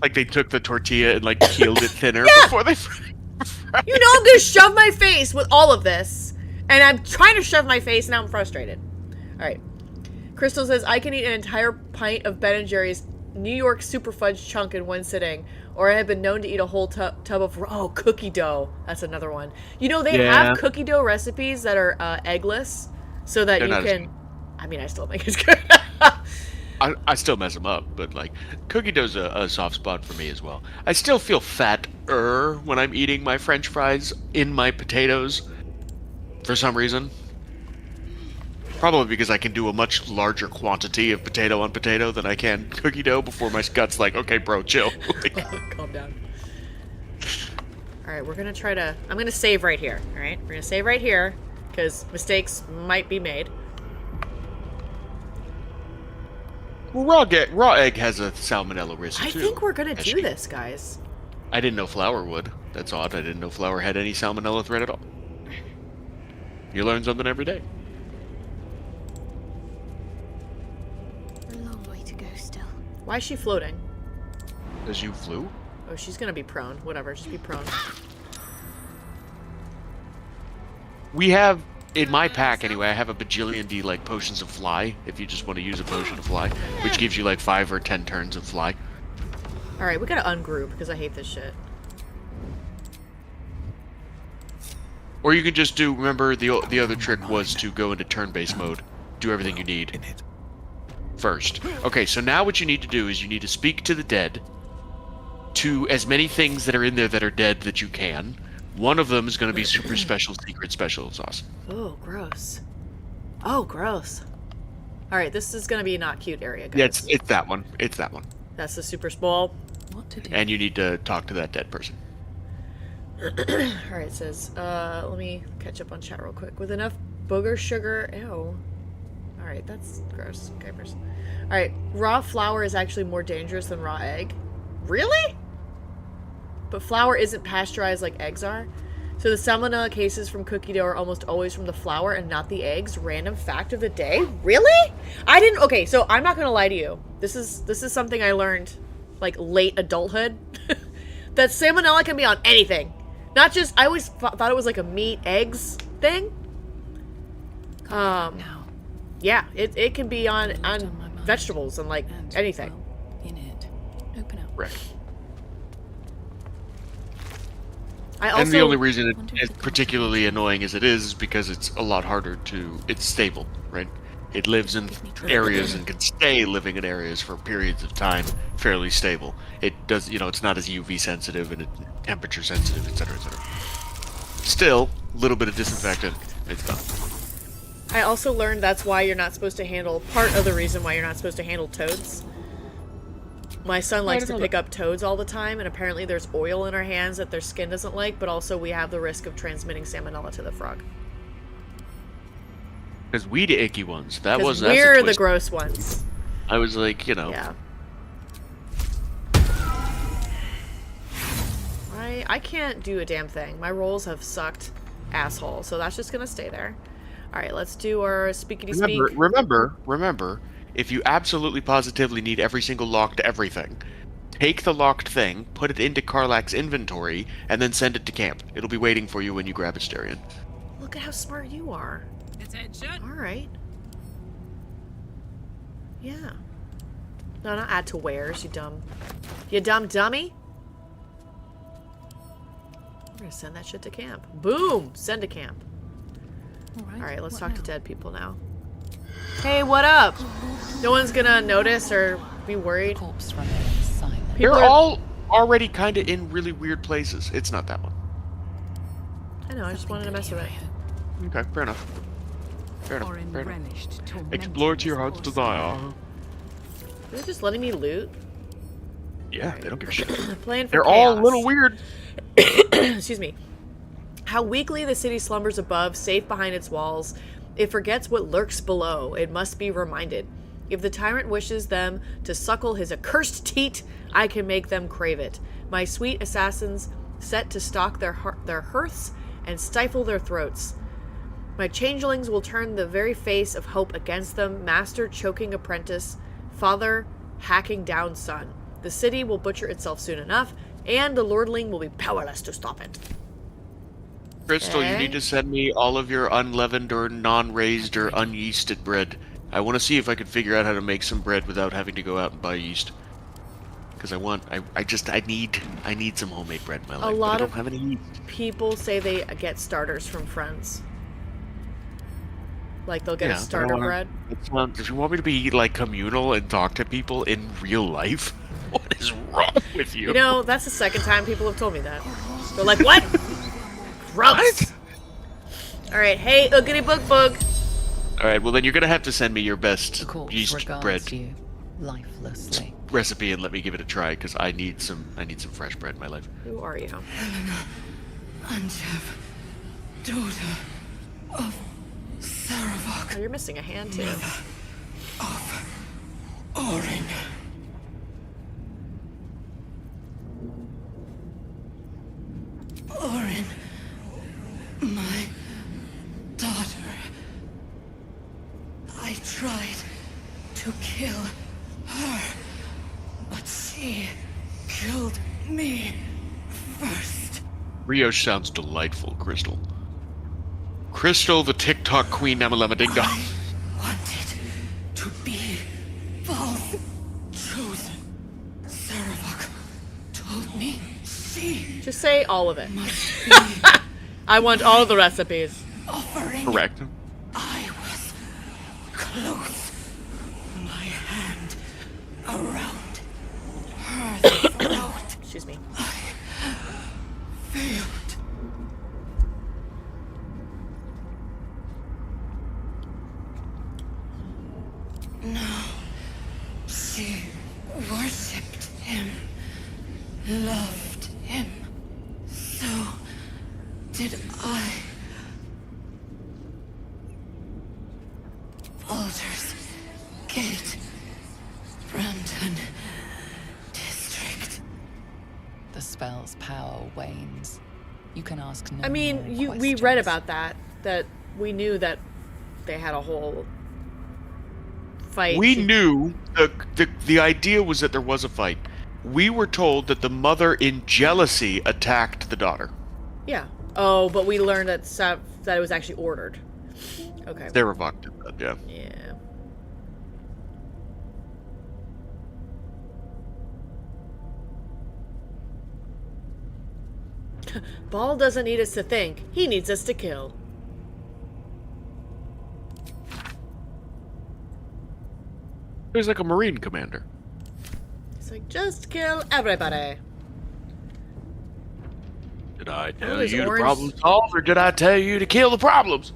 Like they took the tortilla and, like, peeled it thinner before they fried. You know I'm gonna shove my face with all of this, and I'm trying to shove my face, and now I'm frustrated. Alright. Crystal says, I can eat an entire pint of Ben & Jerry's New York Super Fudge chunk in one sitting, or I have been known to eat a whole tub of... cookie dough. That's another one. You know, they have cookie dough recipes that are eggless, so that you can... I mean, I still think it's good. I still mess them up, but, like, cookie dough's a soft spot for me as well. I still feel fatter when I'm eating my French fries in my potatoes, for some reason. Probably because I can do a much larger quantity of potato on potato than I can cookie dough before my gut's like, okay, bro, chill. Calm down. Alright, we're gonna try to... I'm gonna save right here, alright? We're gonna save right here, because mistakes might be made. Well, raw egg has a salmonella risk, too. I think we're gonna do this, guys. I didn't know flour would. That's odd. I didn't know flour had any salmonella threat at all. You learn something every day. A long way to go still. Why is she floating? Because you flew? Oh, she's gonna be prone. Whatever, just be prone. We have, in my pack anyway, I have a bajillion D, like, potions of fly, if you just want to use a potion of fly, which gives you, like, 5 or 10 turns of fly. Alright, we gotta ungroup, because I hate this shit. Or you can just do, remember, the other trick was to go into turn-based mode. Do everything you need first. Okay, so now what you need to do is you need to speak to the dead, to as many things that are in there that are dead that you can. One of them is going to be super special secret special sauce. Oh, gross. Oh, gross. Alright, this is gonna be a not cute area, guys. Yeah, it's that one. It's that one. That's the super small. What to do? And you need to talk to that dead person. Alright, it says, let me catch up on chat real quick. With enough booger sugar, ew. Alright, that's gross. Capers. Alright, raw flour is actually more dangerous than raw egg. Really? But flour isn't pasteurized like eggs are. So the salmonella cases from cookie dough are almost always from the flour and not the eggs. Random fact of the day? Really? I didn't... Okay, so I'm not gonna lie to you. This is something I learned, like, late adulthood. That salmonella can be on anything. Not just... I always thought it was like a meat, eggs thing. Yeah, it can be on vegetables and, like, anything. In it. Open up. Right. And the only reason it's particularly annoying as it is because it's a lot harder to... It's stable, right? It lives in areas and can stay living in areas for periods of time fairly stable. It does, you know, it's not as UV sensitive and temperature sensitive, etc., etc. Still, a little bit of disinfectant, it's done. I also learned that's why you're not supposed to handle... Part of the reason why you're not supposed to handle toads. My son likes to pick up toads all the time, and apparently there's oil in our hands that their skin doesn't like, but also we have the risk of transmitting salmonella to the frog. Because we the icky ones. That Because was we're the gross ones. I was like, you know. Yeah. I can't do a damn thing. My rolls have sucked asshole, so that's just gonna stay there. Alright, let's do our speakity speak. Remember, if you absolutely positively need every single locked everything, take the locked thing, put it into Karlak's inventory, and then send it to camp. It'll be waiting for you when you grab Asterion. Look at how smart you are. Alright. Yeah. No, not add to wares, you dumb dummy. We're gonna send that shit to camp. Boom! Send to camp. Alright, let's talk to dead people now. Hey, what up? No one's gonna notice or be worried. They're all already kind of in really weird places. It's not that one. I know, I just wanted to mess with it. Okay, fair enough. Fair enough. Explore to your heart's desire. They're just letting me loot. Yeah, they don't give a shit. Playing for They're chaos. all a little weird. Excuse me. How weakly the city slumbers above, safe behind its walls. It forgets what lurks below. It must be reminded. If the tyrant wishes them to suckle his accursed teat, I can make them crave it. My sweet assassins set to stalk their hearths and stifle their throats. My changelings will turn the very face of hope against them, master choking apprentice, father hacking down son. The city will butcher itself soon enough, and the lordling will be powerless to stop it. Crystal, you need to send me all of your unleavened or non-raised or unyeasted bread. I want to see if I can figure out how to make some bread without having to go out and buy yeast. Because I need some homemade bread in my life. A lot but I don't of have any yeast. people say they get starters from friends. Like they'll get a starter bread. If you want me to be like communal and talk to people in real life, what is wrong with you? You know, that's the second time people have told me that. They're like, what? Gross. Alright, hey, oogity book book. Alright, well then you're gonna have to send me your best yeast bread you lifelessly. recipe and let me give it a try, because I need some fresh bread in my life. Who are you? Anjev, daughter of Saravok. Oh, you're missing a hand too. Of Orin. Orin, my daughter. I tried to kill her, but she killed me first. Brioche sounds delightful, Crystal. Crystal, the TikTok queen, Namalama-Dinga. Wanted to be false chosen. Saravok told me she Just say all of it. I want all the recipes. offering. Correct. I was close. My hand around her throat. Excuse me. I failed. No. She worshipped him, loved him. So did I. Baldur's Gate, Brandon District. The spell's power wanes. You can ask no I mean, more we questions. read about that we knew that they had a whole fight. We knew the idea was that there was a fight. We were told that the mother, in jealousy, attacked the daughter. Yeah. Oh, but we learned that that it was actually ordered. Okay. Saravok did that, yeah. Yeah. Ball doesn't need us to think. He needs us to kill. He's like a Marine commander. It's like, just kill everybody. Did I tell there's you orange- to problem solve, or did I tell you to kill the problems?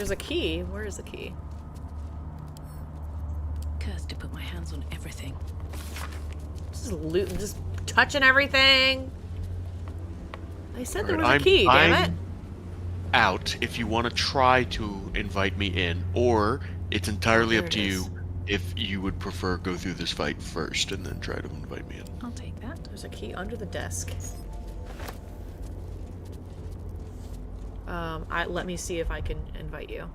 There's a key. Where is the key? Cursed to put my hands on everything. Just looting, just touching everything. I said there was a I'm- key, damn I'm it. Out if you want to try to invite me in, or it's entirely There up it to is. you if you would prefer go through this fight first and then try to invite me in. I'll take that. There's a key under the desk. Let me see if I can invite you.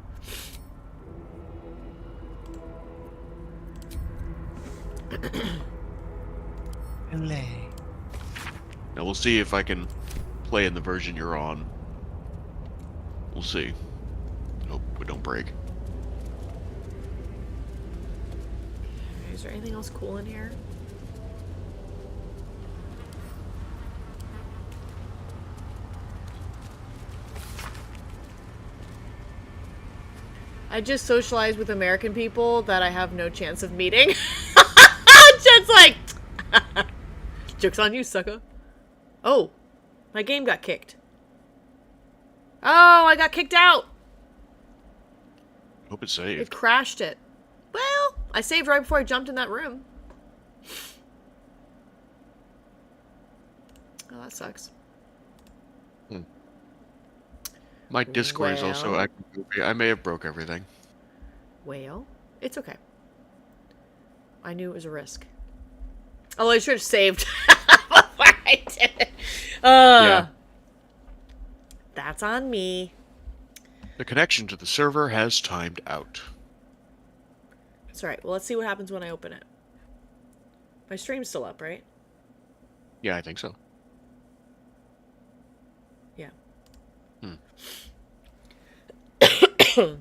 Hello. Now we'll see if I can play in the version you're on. We'll see. Hope we don't break. Is there anything else cool in here? I just socialized with American people that I have no chance of meeting. Just like... Joke's on you, sucker. Oh, my game got kicked. Oh, I got kicked out. Hope it's saved. It crashed it. Well, I saved right before I jumped in that room. Oh, that sucks. My Discord is also Well. acting goofy. I may have broke everything. Well, it's okay. I knew it was a risk. Oh, I should have saved before I did it. Yeah. That's on me. The connection to the server has timed out. It's alright. Well, let's see what happens when I open it. My stream's still up, right? Yeah, I think so. Yeah. Hmm. It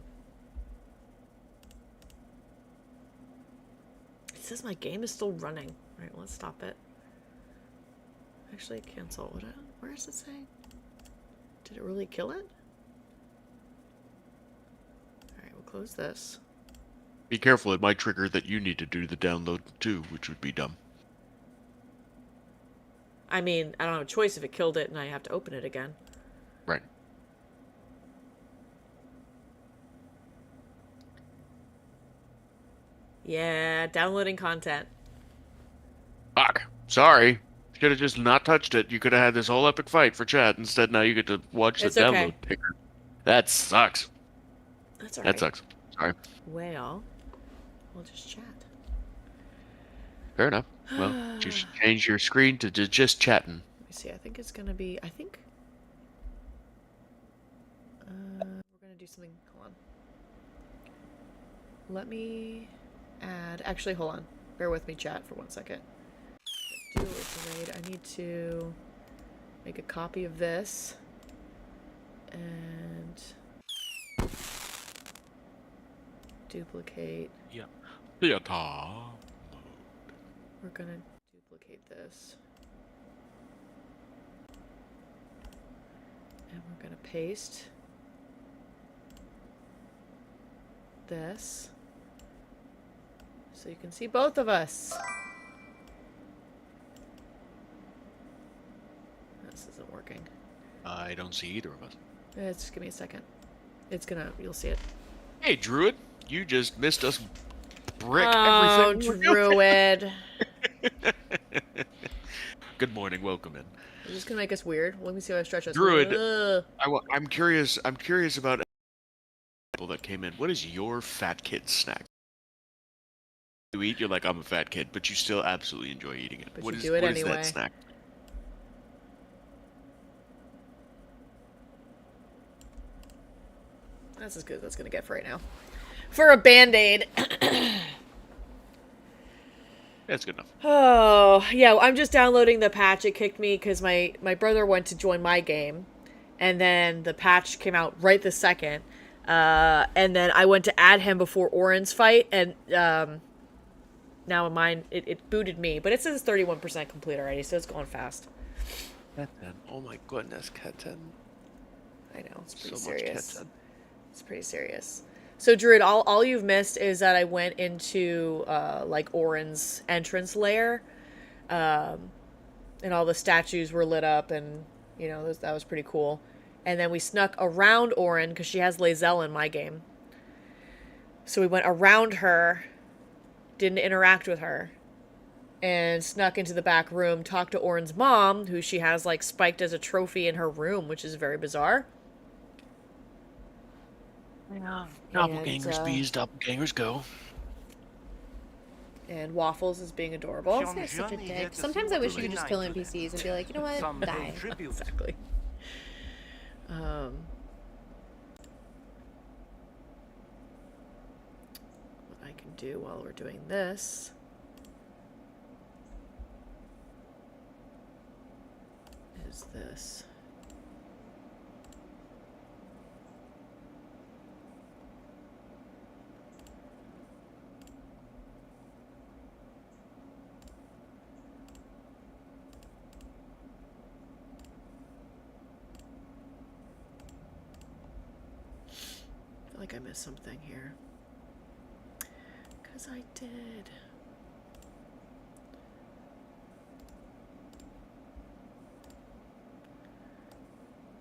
says my game is still running. Alright, let's stop it. Actually, cancel. Where is it saying? Did it really kill it? Alright, we'll close this. Be careful, it might trigger that you need to do the download too, which would be dumb. I mean, I don't have a choice if it killed it and I have to open it again. Right. Yeah, downloading content. Fuck. Sorry. Should have just not touched it. You could have had this whole epic fight for chat. Instead, now you get to watch the It's okay. download ticker. That sucks. That's alright. That sucks. Sorry. Well, we'll just chat. Fair enough. Well, you should change your screen to just chatting. Let me see. I think it's gonna be. I think. We're gonna do something. Hold on. Let me add. Actually, hold on. Bear with me, chat, for 1 second. Do a raid. I need to make a copy of this and duplicate. Yeah. Yeah. We're gonna duplicate this. And we're gonna paste this so you can see both of us. This isn't working. I don't see either of us. Just give me a second. It's gonna, you'll see it. Hey, Druid. You just missed us brick Oh, everything. Druid. Good morning. Welcome in. Is this gonna make us weird? Let me see how I stretch us. Druid. Ugh. I'm curious about people that came in. What is your fat kid snack? You eat, you're like, I'm a fat kid, but you still absolutely enjoy eating it. But What you is do it what is anyway. that snack? That's as good as that's gonna get for right now. For a band-aid. That's good enough. Oh, yeah, I'm just downloading the patch. It kicked me because my brother went to join my game, and then the patch came out right this second. And then I went to add him before Orin's fight, and now mine, it booted me. But it says 31% complete already, so it's going fast. Keten. Oh my goodness, Keten. I know, it's pretty So much serious. Keten. It's pretty serious. So, Druid, all you've missed is that I went into, like, Orin's entrance lair, and all the statues were lit up, and, you know, that was pretty cool. And then we snuck around Orin, because she has Lae'zel in my game. So we went around her, didn't interact with her, and snuck into the back room, talked to Orin's mom, who she has, like, spiked as a trophy in her room, which is very bizarre. Yeah. Doppelgangers bees, doppelgangers go. And Waffles is being adorable. This guy's such a dick. Sometimes I wish you could just kill NPCs and be like, you know what, die. Exactly. What I can do while we're doing this is this. I feel like I missed something here. 'Cause I did.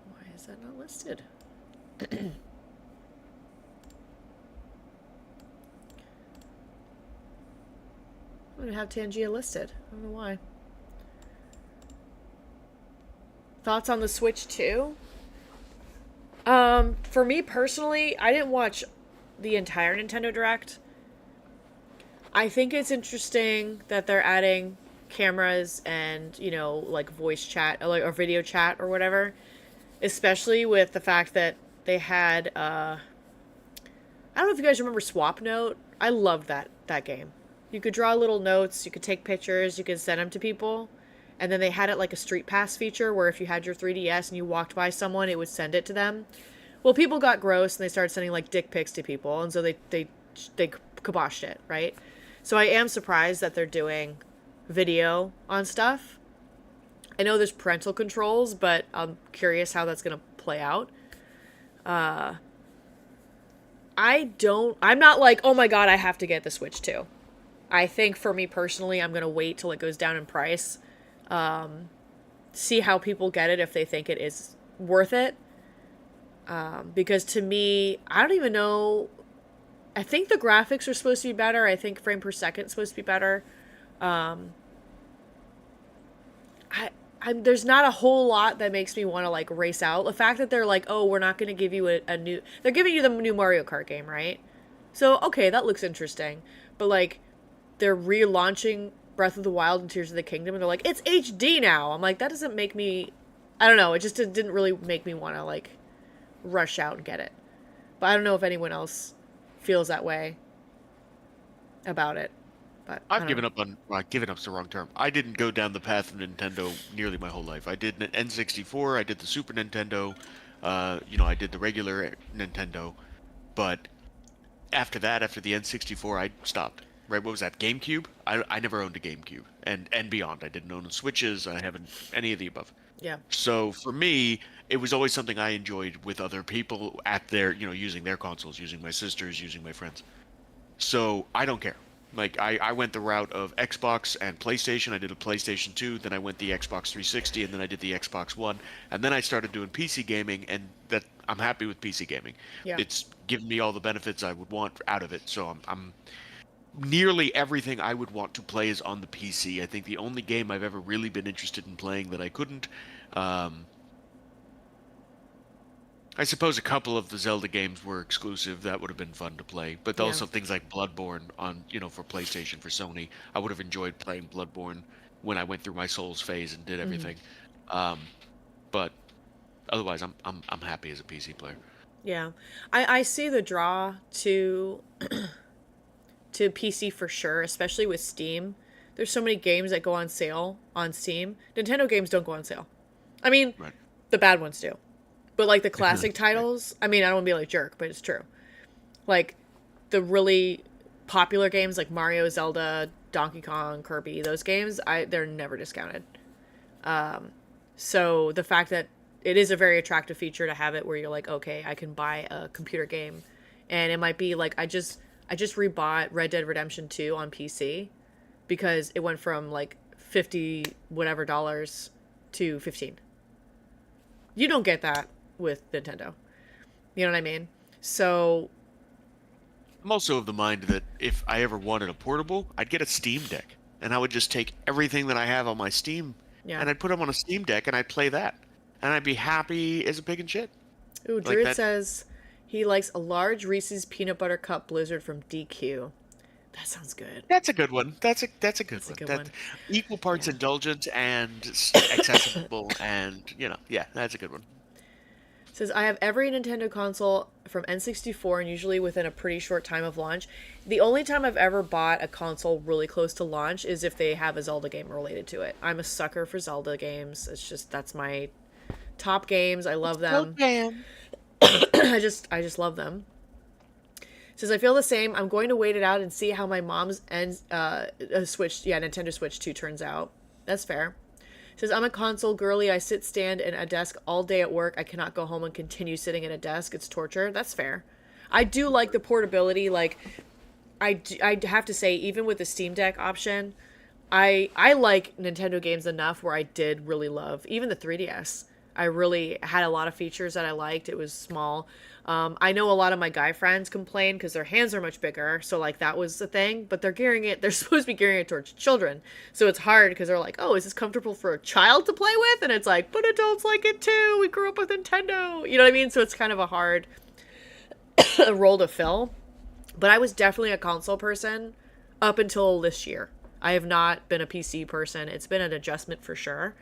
Why is that not listed? I'm gonna have Tangia listed. I don't know why. Thoughts on the Switch 2? For me personally, I didn't watch the entire Nintendo Direct. I think it's interesting that they're adding cameras and, you know, like voice chat or video chat or whatever. Especially with the fact that they had, I don't know if you guys remember Swap Note. I loved that game. You could draw little notes, you could take pictures, you could send them to people. And then they had it like a Street Pass feature where if you had your 3DS and you walked by someone, it would send it to them. Well, people got gross and they started sending like dick pics to people. And so they kiboshed it, right? So I am surprised that they're doing video on stuff. I know there's parental controls, but I'm curious how that's going to play out. I'm not like, oh my god, I have to get the Switch 2. I think for me personally, I'm going to wait till it goes down in price. See how people get it if they think it is worth it. Because to me, I don't even know. I think the graphics are supposed to be better. I think frame per second is supposed to be better. There's not a whole lot that makes me want to like race out. The fact that they're like, oh, we're not going to give you a new, they're giving you the new Mario Kart game, right? So, okay, that looks interesting. But like, they're relaunching Breath of the Wild and Tears of the Kingdom, and they're like, it's HD now. I'm like, that doesn't make me, I don't know, it just didn't really make me want to like rush out and get it. But I don't know if anyone else feels that way about it. But I've given up on, well, given up's the wrong term. I didn't go down the path of Nintendo nearly my whole life. I did an N64, I did the Super Nintendo, I did the regular Nintendo, but after that, after the N64, I stopped. Right, what was that, GameCube? I never owned a GameCube, and beyond. I didn't own Switches, I haven't any of the above. Yeah. So for me, it was always something I enjoyed with other people at their, using their consoles, using my sisters, using my friends. So I don't care. Like, I went the route of Xbox and PlayStation. I did a PlayStation 2, then I went the Xbox 360, and then I did the Xbox One. And then I started doing PC gaming, and that I'm happy with PC gaming. Yeah. It's given me all the benefits I would want out of it. So I'm nearly everything I would want to play is on the PC. I think the only game I've ever really been interested in playing that I couldn't, I suppose a couple of the Zelda games were exclusive. That would have been fun to play. But also things like Bloodborne on, for PlayStation, for Sony. I would have enjoyed playing Bloodborne when I went through my Souls phase and did everything. But otherwise, I'm happy as a PC player. Yeah, I see the draw to to PC for sure, especially with Steam. There's so many games that go on sale on Steam. Nintendo games don't go on sale. I mean, the bad ones do. But, like, the classic titles, I mean, I don't want to be like a jerk, but it's true. Like, the really popular games like Mario, Zelda, Donkey Kong, Kirby, those games, they're never discounted. So the fact that it is a very attractive feature to have it where you're like, okay, I can buy a computer game. And it might be like, I just rebought Red Dead Redemption 2 on PC because it went from, like, $50 whatever to $15. You don't get that Nintendo. You know what I mean? So I'm also of the mind that if I ever wanted a portable, I'd get a Steam Deck, and I would just take everything that I have on my Steam, yeah. and I'd put them on a Steam Deck, and I'd play that, and I'd be happy as a pig in shit. Ooh, Like Druid that. says he likes a large Reese's peanut butter cup Blizzard from DQ. That sounds good. That's a good one. That's a good That's one. a good That's one. equal parts indulgent and accessible, and yeah, that's a good one. Says, I have every Nintendo console from N64 and usually within a pretty short time of launch. The only time I've ever bought a console really close to launch is if they have a Zelda game related to it. I'm a sucker for Zelda games. It's just, that's my top games. I love them. I just love them. Says, I feel the same. I'm going to wait it out and see how my mom's Nintendo Switch 2 turns out. That's fair. Says, I'm a console girly. I sit, stand in a desk all day at work. I cannot go home and continue sitting at a desk. It's torture. That's fair. I do like the portability. Like, I have to say, even with the Steam Deck option, I like Nintendo games enough where I did really love, even the 3DS. I really had a lot of features that I liked. It was small. I know a lot of my guy friends complain because their hands are much bigger. So like that was the thing, but they're supposed to be gearing it towards children. So it's hard because they're like, oh, is this comfortable for a child to play with? And it's like, but adults like it too. We grew up with Nintendo. You know what I mean? So it's kind of a hard role to fill. But I was definitely a console person up until this year. I have not been a PC person. It's been an adjustment for sure.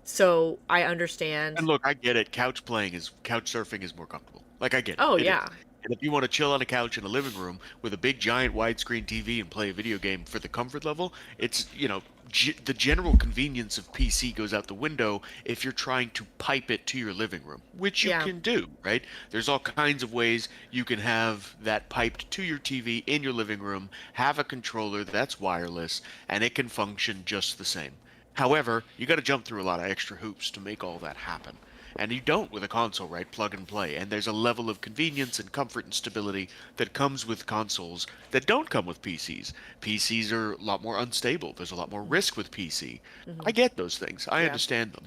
So I understand. And look, I get it. Couch surfing is more comfortable. Like, I get it. Oh, It yeah. is. And if you want to chill on a couch in a living room with a big giant widescreen TV and play a video game for the comfort level, it's, the general convenience of PC goes out the window if you're trying to pipe it to your living room, which you can do, right? There's all kinds of ways you can have that piped to your TV in your living room, have a controller that's wireless, and it can function just the same. However, you got to jump through a lot of extra hoops to make all that happen. And you don't with a console, right? Plug and play. And there's a level of convenience and comfort and stability that comes with consoles that don't come with PCs. PCs are a lot more unstable. There's a lot more risk with PC. Mm-hmm. I get those things. I understand them.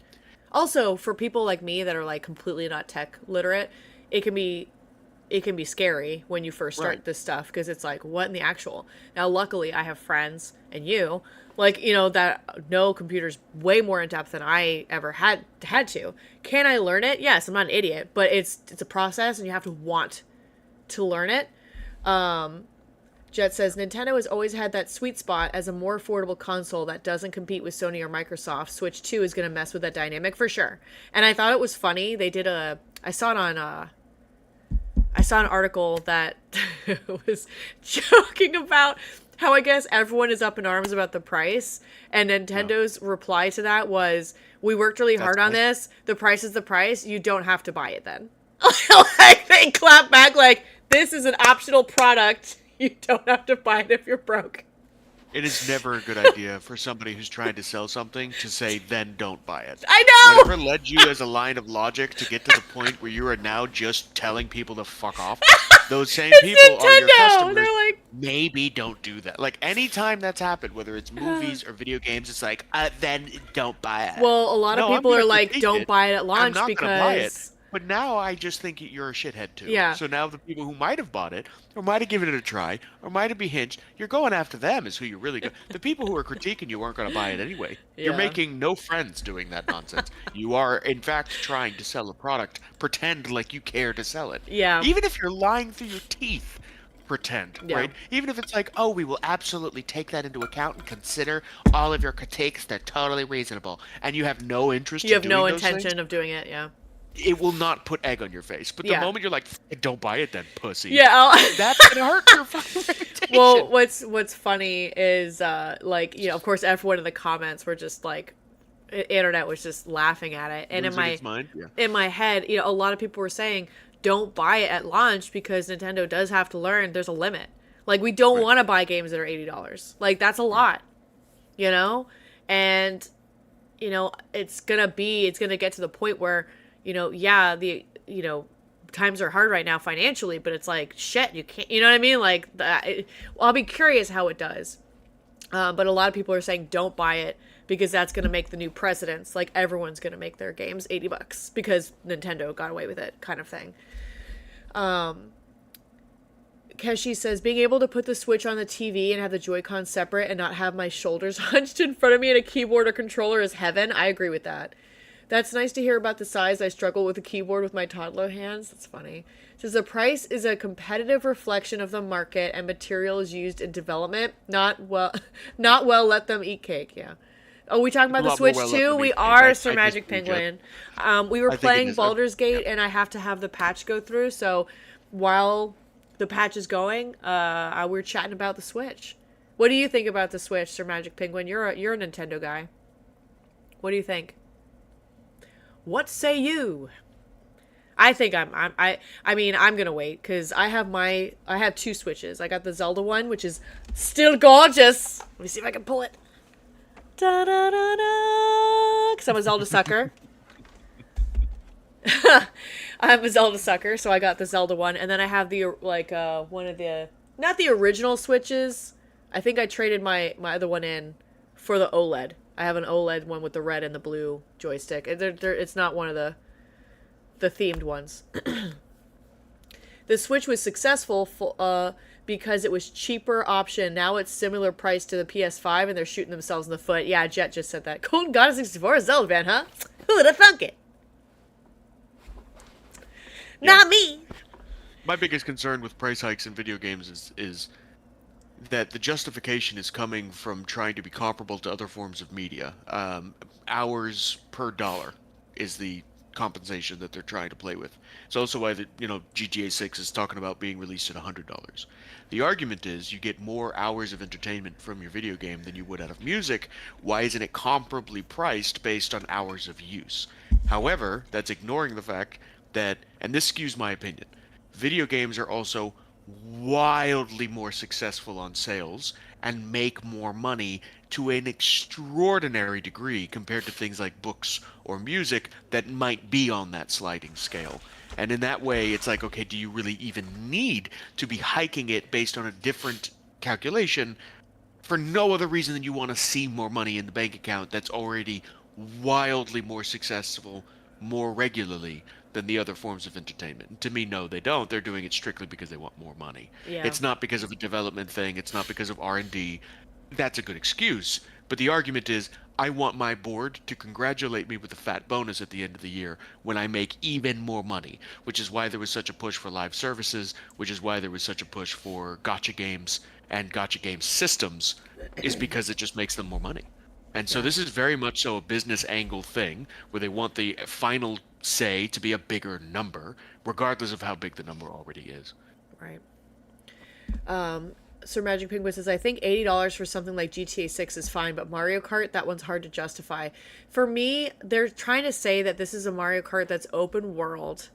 Also, for people like me that are like completely not tech literate, it can be scary when you first start this stuff because it's like, what in the actual? Now, luckily, I have friends and you, that know computers way more in depth than I ever had to. Can I learn it? Yes, I'm not an idiot, but it's a process and you have to want to learn it. Jet says, Nintendo has always had that sweet spot as a more affordable console that doesn't compete with Sony or Microsoft. Switch 2 is going to mess with that dynamic for sure. And I thought it was funny. I saw an article that was joking about how I guess everyone is up in arms about the price. And Nintendo's reply to that was, we worked really hard on this. The price is the price. You don't have to buy it then. Like, they clap back like, this is an optional product. You don't have to buy it if you're broke. It is never a good idea for somebody who's trying to sell something to say, then don't buy it. I know! Whatever led you as a line of logic to get to the point where you are now just telling people to fuck off, those same people are your customers. They're like, maybe don't do that. Like, anytime that's happened, whether it's movies or video games, it's like, then don't buy it. well, a lot of people are like, don't it. buy it at I'm launch not gonna buy it. because... But now I just think you're a shithead too. Yeah. So now the people who might have bought it, or might have given it a try, or might have been hinged, you're going after them is who you really go. The people who are critiquing you aren't going to buy it anyway. You're Yeah. making no friends doing that nonsense. You are, in fact, trying to sell a product. Pretend like you care to sell it. Yeah. Even if you're lying through your teeth, pretend, Yeah. right? Even if it's like, oh, we will absolutely take that into account and consider all of your critiques. They're totally reasonable. And you have no interest You in have no doing those intention things, of doing it, yeah. it will not put egg on your face. But the Yeah. moment you're like, don't buy it then, pussy. Yeah, that's gonna hurt your fucking reputation. Well, what's funny is, of course, everyone in the comments were just like, internet was just laughing at it. And Losing its mind? Yeah. in my head, a lot of people were saying, don't buy it at launch because Nintendo does have to learn there's a limit. Like, we don't want to buy games that are $80. Like, that's a lot, And, it's gonna get to the point where, times are hard right now financially, but it's like, shit, you can't, you know what I mean? Like, I'll be curious how it does. But a lot of people are saying don't buy it because that's going to make the new precedents. Like, everyone's going to make their games $80 because Nintendo got away with it, kind of thing. Keshi says, being able to put the Switch on the TV and have the Joy-Con separate and not have my shoulders hunched in front of me and a keyboard or controller is heaven. I agree with that. That's nice to hear about the size. I struggle with a keyboard with my toddler hands. That's funny. It says the price is a competitive reflection of the market and materials used in development. Not well, let them eat cake. Yeah. Oh, we talking about the Switch too? We are, Sir Magic Penguin. We were playing Baldur's Gate, and I have to have the patch go through. So while the patch is going, we're chatting about the Switch. What do you think about the Switch, Sir Magic Penguin? You're a Nintendo guy. What do you think? What say you? I think I'm gonna wait because I have 2 Switches. I got the Zelda one, which is still gorgeous. Let me see if I can pull it. Da da da da. Because I'm a Zelda sucker. I'm a Zelda sucker, so I got the Zelda one, and then I have the one of the not the original Switches. I think I traded my other one in for the OLED. I have an OLED one with the red and the blue joystick. It's not one of the themed ones. The Switch was successful because it was cheaper option. Now it's similar price to the PS5, and they're shooting themselves in the foot. Yeah, Jet just said that. Golden God of 64 Zelda fan, huh? Who would have thunk it? Yeah. Not me. My biggest concern with price hikes in video games is that the justification is coming from trying to be comparable to other forms of media. Hours per dollar is the compensation that they're trying to play with. It's also why GTA 6 is talking about being released at $100. The argument is you get more hours of entertainment from your video game than you would out of music. Why isn't it comparably priced based on hours of use? However, that's ignoring the fact that, and this skews my opinion, video games are also wildly more successful on sales and make more money to an extraordinary degree compared to things like books or music that might be on that sliding scale. And in that way, it's like, okay, do you really even need to be hiking it based on a different calculation for no other reason than you want to see more money in the bank account that's already wildly more successful more regularly than the other forms of entertainment? To me, no, they don't. They're doing it strictly because they want more money. Yeah. It's not because of a development thing. It's not because of R&D. That's a good excuse. But the argument is, I want my board to congratulate me with a fat bonus at the end of the year when I make even more money, which is why there was such a push for live services, which is why there was such a push for gacha games and gacha game systems, is because it just makes them more money. And so this is very much so a business angle thing where they want the final say to be a bigger number, regardless of how big the number already is. Right. Sir Magic Penguin says, I think $80 for something like GTA 6 is fine, but Mario Kart, that one's hard to justify. For me, they're trying to say that this is a Mario Kart that's open world.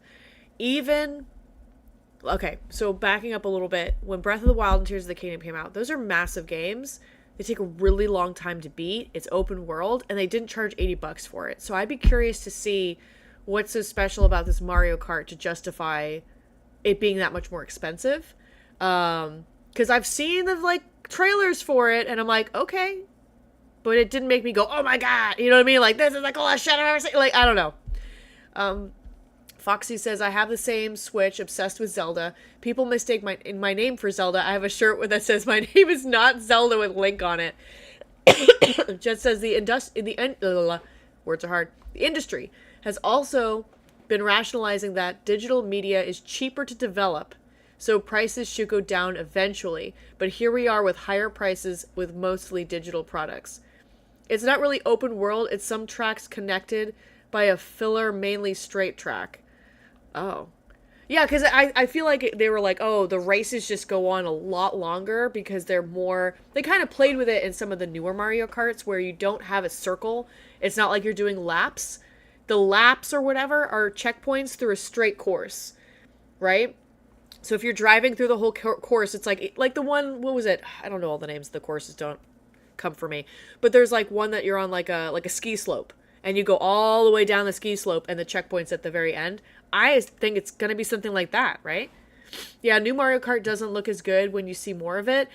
Okay, so backing up a little bit, when Breath of the Wild and Tears of the Kingdom came out, those are massive games. They take a really long time to beat. It's open world, and they didn't charge $80 for it. So I'd be curious to see what's so special about this Mario Kart to justify it being that much more expensive. Because I've seen the trailers for it, and I'm like, okay, but it didn't make me go, oh my god, you know what I mean? Like, this is the coolest shit I've ever seen. Like, I don't know. Foxy says, I have the same Switch, obsessed with Zelda. People mistake my name for Zelda. I have a shirt that says my name is not Zelda with Link on it. Just says words are hard. The industry has also been rationalizing that digital media is cheaper to develop, so prices should go down eventually. But here we are with higher prices with mostly digital products. It's not really open world. It's some tracks connected by a filler, mainly straight track. Oh. Yeah, because I feel like they were like, oh, the races just go on a lot longer because they're more... They kind of played with it in some of the newer Mario Karts where you don't have a circle. It's not like you're doing laps. The laps or whatever are checkpoints through a straight course, right? So if you're driving through the whole course, it's like the one... What was it? I don't know all the names of the courses. Don't come for me. But there's one that you're on like a ski slope. And you go all the way down the ski slope and the checkpoint's at the very end. I think it's going to be something like that, right? Yeah, new Mario Kart doesn't look as good when you see more of it.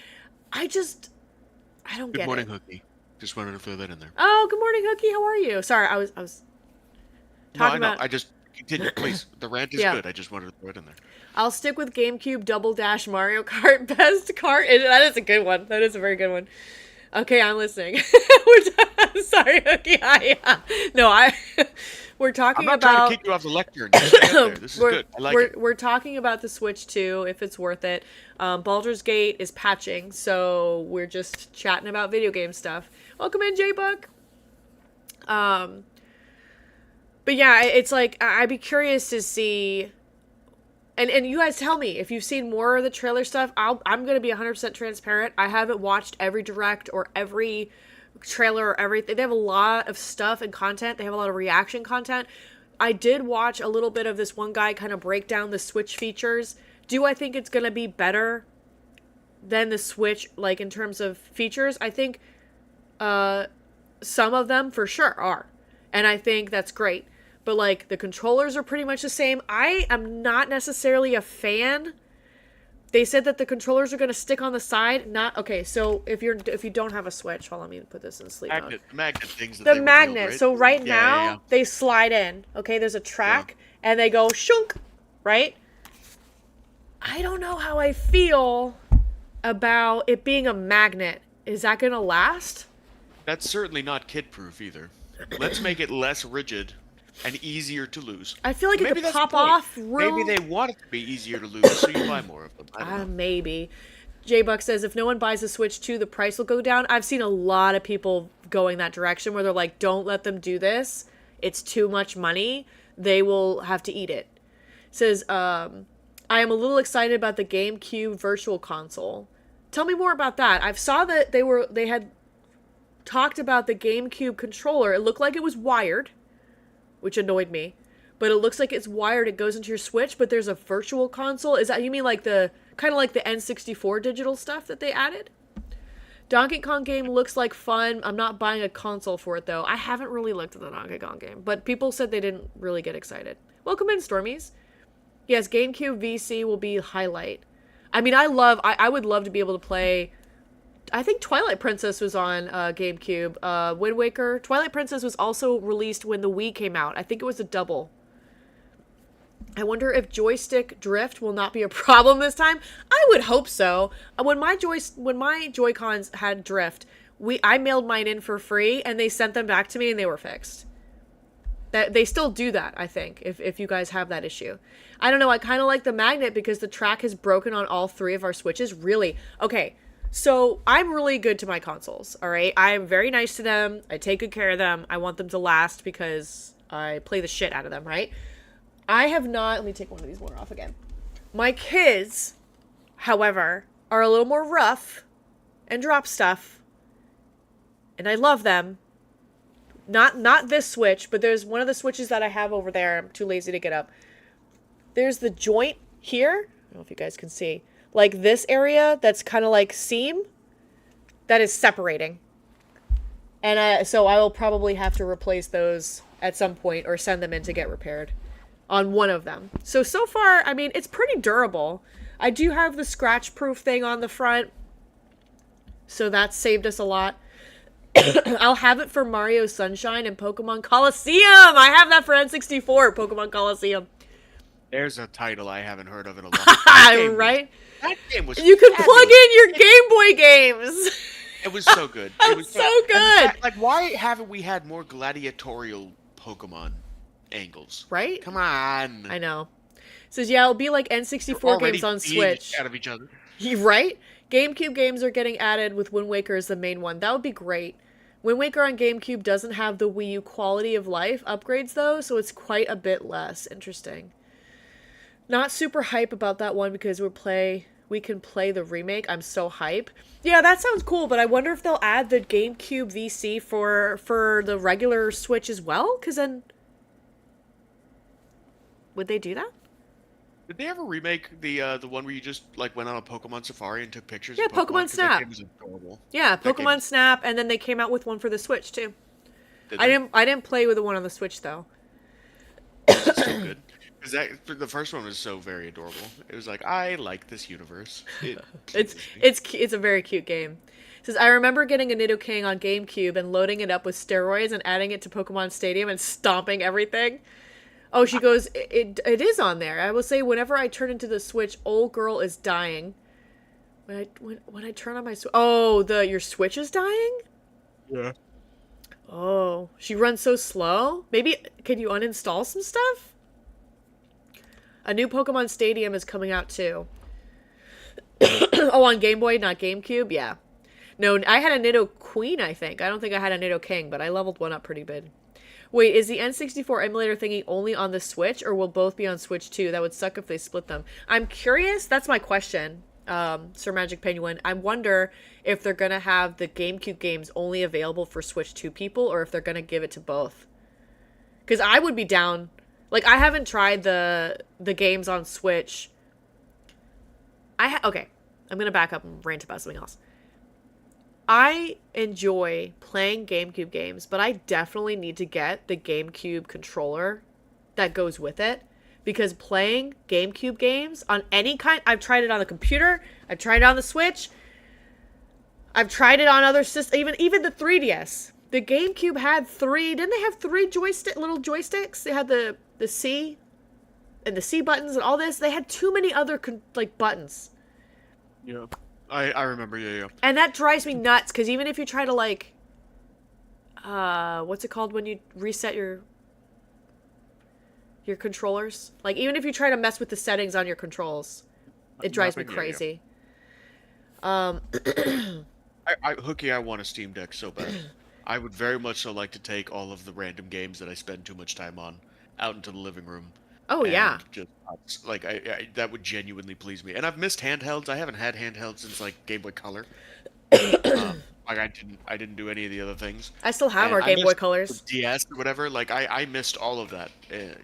I don't Good get morning, it. Hookie. Just wanted to throw that in there. Oh, good morning, Hookie. How are you? Sorry, I was No, talking I know. about. I just continue, please. The rant is Yeah. good. I just wanted to throw it in there. I'll stick with GameCube Double Dash Mario Kart Best Kart. That is a good one. That is a very good one. Okay, I'm listening. Sorry, Hookie. We're talking I'm not about. trying to kick you off the lectern. Just get there. This is good. I like it. We're talking about the Switch 2, if it's worth it. Baldur's Gate is patching, so we're just chatting about video game stuff. Welcome in, J-Buck. But yeah, it's like, I'd be curious to see, and you guys tell me, if you've seen more of the trailer stuff, I'm going to be 100% transparent. I haven't watched every direct or every trailer or everything. They have a lot of stuff and content. They have a lot of reaction content. I did watch a little bit of this one guy kind of break down the Switch features. Do I think it's going to be better than the Switch, like in terms of features? I think some of them for sure are. And I think that's great. But like the controllers are pretty much the same. I am not necessarily a fan. They said that the controllers are going to stick on the side. Okay, so if you don't have a Switch, hold on, let me put this in sleep mode. Magnet things. The magnet. Right? So right now they slide in. Okay, there's a track and they go shunk, right? I don't know how I feel about it being a magnet. Is that going to last? That's certainly not kid-proof either. Let's make it less rigid and easier to lose. I feel like it could pop off real... Maybe they want it to be easier to lose, so you buy more of them. I don't know. Maybe. J-Buck says, if no one buys the Switch 2, the price will go down. I've seen a lot of people going that direction where they're like, don't let them do this. It's too much money. They will have to eat it. Says, I am a little excited about the GameCube Virtual Console. Tell me more about that. I've saw that they had talked about the GameCube controller. It looked like it was wired, which annoyed me. But it looks like it's wired. It goes into your Switch, but there's a virtual console. Is that, you mean like the, kind of like the N64 digital stuff that they added? Donkey Kong game looks like fun. I'm not buying a console for it, though. I haven't really looked at the Donkey Kong game, but people said they didn't really get excited. Welcome in, Stormies. Yes, GameCube VC will be highlight. I mean, I would love to be able to play... I think Twilight Princess was on GameCube. Wind Waker. Twilight Princess was also released when the Wii came out. I think it was a double. I wonder if joystick drift will not be a problem this time. I would hope so. When my Joy-Cons had drift, I mailed mine in for free, and they sent them back to me, and they were fixed. They still do that, I think, if you guys have that issue. I don't know. I kind of like the magnet because the track is broken on all three of our Switches. Really. Okay. So I'm really good to my consoles, all right? I'm very nice to them. I take good care of them. I want them to last because I play the shit out of them, right? I have not... Let me take one of these more off again. My kids, however, are a little more rough and drop stuff. And I love them. Not this Switch, but there's one of the Switches that I have over there. I'm too lazy to get up. There's the joint here. I don't know if you guys can see. Like this area that's kind of like seam that is separating. And so I will probably have to replace those at some point or send them in to get repaired on one of them. So far, I mean, it's pretty durable. I do have the scratch-proof thing on the front, so that saved us a lot. I'll have it for Mario Sunshine and Pokemon Coliseum. I have that for N64, Pokemon Coliseum. There's a title I haven't heard of in a long time. Right? That game was You can plug in your Game Boy games. It was so good. It was so good. Fact, like, why haven't we had more gladiatorial Pokemon angles? Right? Come on. I know. It says, yeah, it'll be like N64 games on Switch. Out of each other. Right? GameCube games are getting added with Wind Waker as the main one. That would be great. Wind Waker on GameCube doesn't have the Wii U quality of life upgrades, though, so it's quite a bit less. Interesting. Not super hype about that one because we can play the remake. I'm so hype. Yeah, that sounds cool, but I wonder if they'll add the GameCube VC for the regular Switch as well, because then... Would they do that? Did they ever remake the one where you just like went on a Pokemon safari and took pictures? Yeah, of Pokemon Snap. That game was adorable. Yeah, Pokemon Snap, and then they came out with one for the Switch too. Did I didn't play with the one on the Switch though. It's still good. Because the first one was so very adorable. It was like, I like this universe. It's a very cute game. It says, I remember getting a Nidoking on GameCube and loading it up with steroids and adding it to Pokemon Stadium and stomping everything. Oh, she goes, it is on there. I will say, whenever I turn into the Switch, old girl is dying. When I turn on my Switch, your Switch is dying? Yeah. Oh, she runs so slow? Maybe, can you uninstall some stuff? A new Pokemon Stadium is coming out too. Oh, on Game Boy, not GameCube? Yeah. No, I had a Nido Queen, I think. I don't think I had a Nido King, but I leveled one up pretty big. Wait, is the N64 emulator thingy only on the Switch, or will both be on Switch too? That would suck if they split them. I'm curious. That's my question, Sir Magic Penguin. I wonder if they're going to have the GameCube games only available for Switch 2 people, or if they're going to give it to both. Because I would be down. Like, I haven't tried the games on Switch. Okay, I'm going to back up and rant about something else. I enjoy playing GameCube games, but I definitely need to get the GameCube controller that goes with it. Because playing GameCube games on any kind... I've tried it on the computer. I've tried it on the Switch. I've tried it on other systems. Even the 3DS. The GameCube had three... Didn't they have three little joysticks? They had the C and the C buttons and all this. They had too many other buttons. Yeah. I remember, yeah. And that drives me nuts, because even if you try to, what's it called when you reset your controllers? Like, even if you try to mess with the settings on your controls, it drives me crazy. Hooky, I want a Steam Deck so bad. I would very much so like to take all of the random games that I spend too much time on out into the living room. Oh, yeah. Just, that would genuinely please me. And I've missed handhelds. I haven't had handhelds since, Game Boy Color. I didn't do any of the other things. I still have our Game Boy Colors. DS or whatever. I missed all of that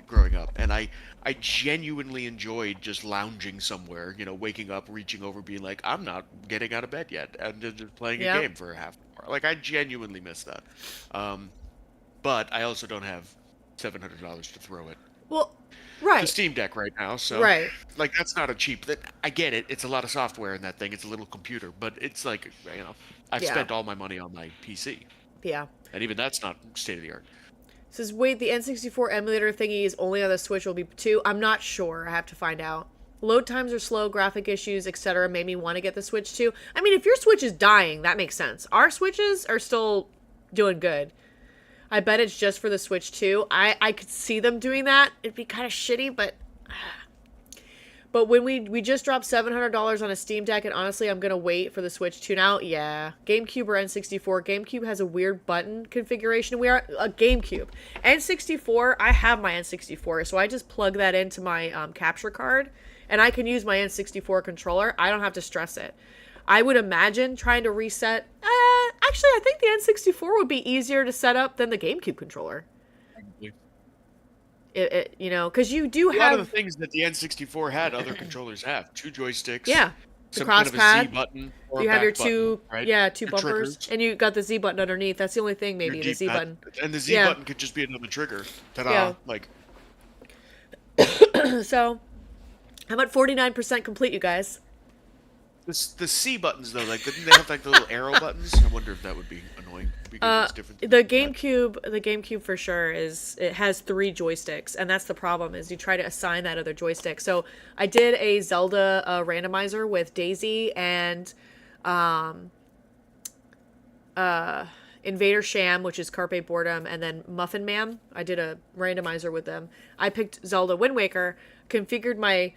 growing up. And I genuinely enjoyed just lounging somewhere, waking up, reaching over, being like, I'm not getting out of bed yet. And just playing a game for a half hour. I genuinely miss that. But I also don't have $700 to throw it. Well, right. The Steam Deck right now, so right. That's not a cheap. I get it. It's a lot of software in that thing. It's a little computer, but it's I've spent all my money on my PC. Yeah. And even that's not state of the art. It says, wait, the N64 emulator thingy is only on the Switch. Will be too. I'm not sure. I have to find out. Load times are slow, graphic issues, etc. made me want to get the Switch too. I mean, if your Switch is dying, that makes sense. Our Switches are still doing good. I bet it's just for the Switch too. I could see them doing that. It'd be kind of shitty, but when we just dropped $700 on a Steam Deck, and honestly, I'm going to wait for the Switch 2 now. Yeah. GameCube or N64. GameCube has a weird button configuration. We are a GameCube. N64, I have my N64, so I just plug that into my capture card, and I can use my N64 controller. I don't have to stress it. I would imagine trying to reset... actually, I think the N64 would be easier to set up than the GameCube controller. Because you do have... A lot of the things that the N64 had, other controllers have. 2 joysticks. Yeah. The some cross kind of pad. a Z button. Or you have your two, two, right? two Your bumpers. triggers. And you got the Z button underneath. That's the only thing, maybe, Your the Z D-pad. button. And the Z button could just be another trigger. Ta-da. Yeah. So, I'm at 49% complete, you guys. The C buttons though, didn't they have the little arrow buttons? I wonder if that would be annoying. Because it's different. The GameCube for sure it has 3 joysticks, and that's the problem is you try to assign that other joystick. So I did a Zelda randomizer with Daisy and Invader Sham, which is Carpe Boredom, and then Muffin Man. I did a randomizer with them. I picked Zelda Wind Waker, configured my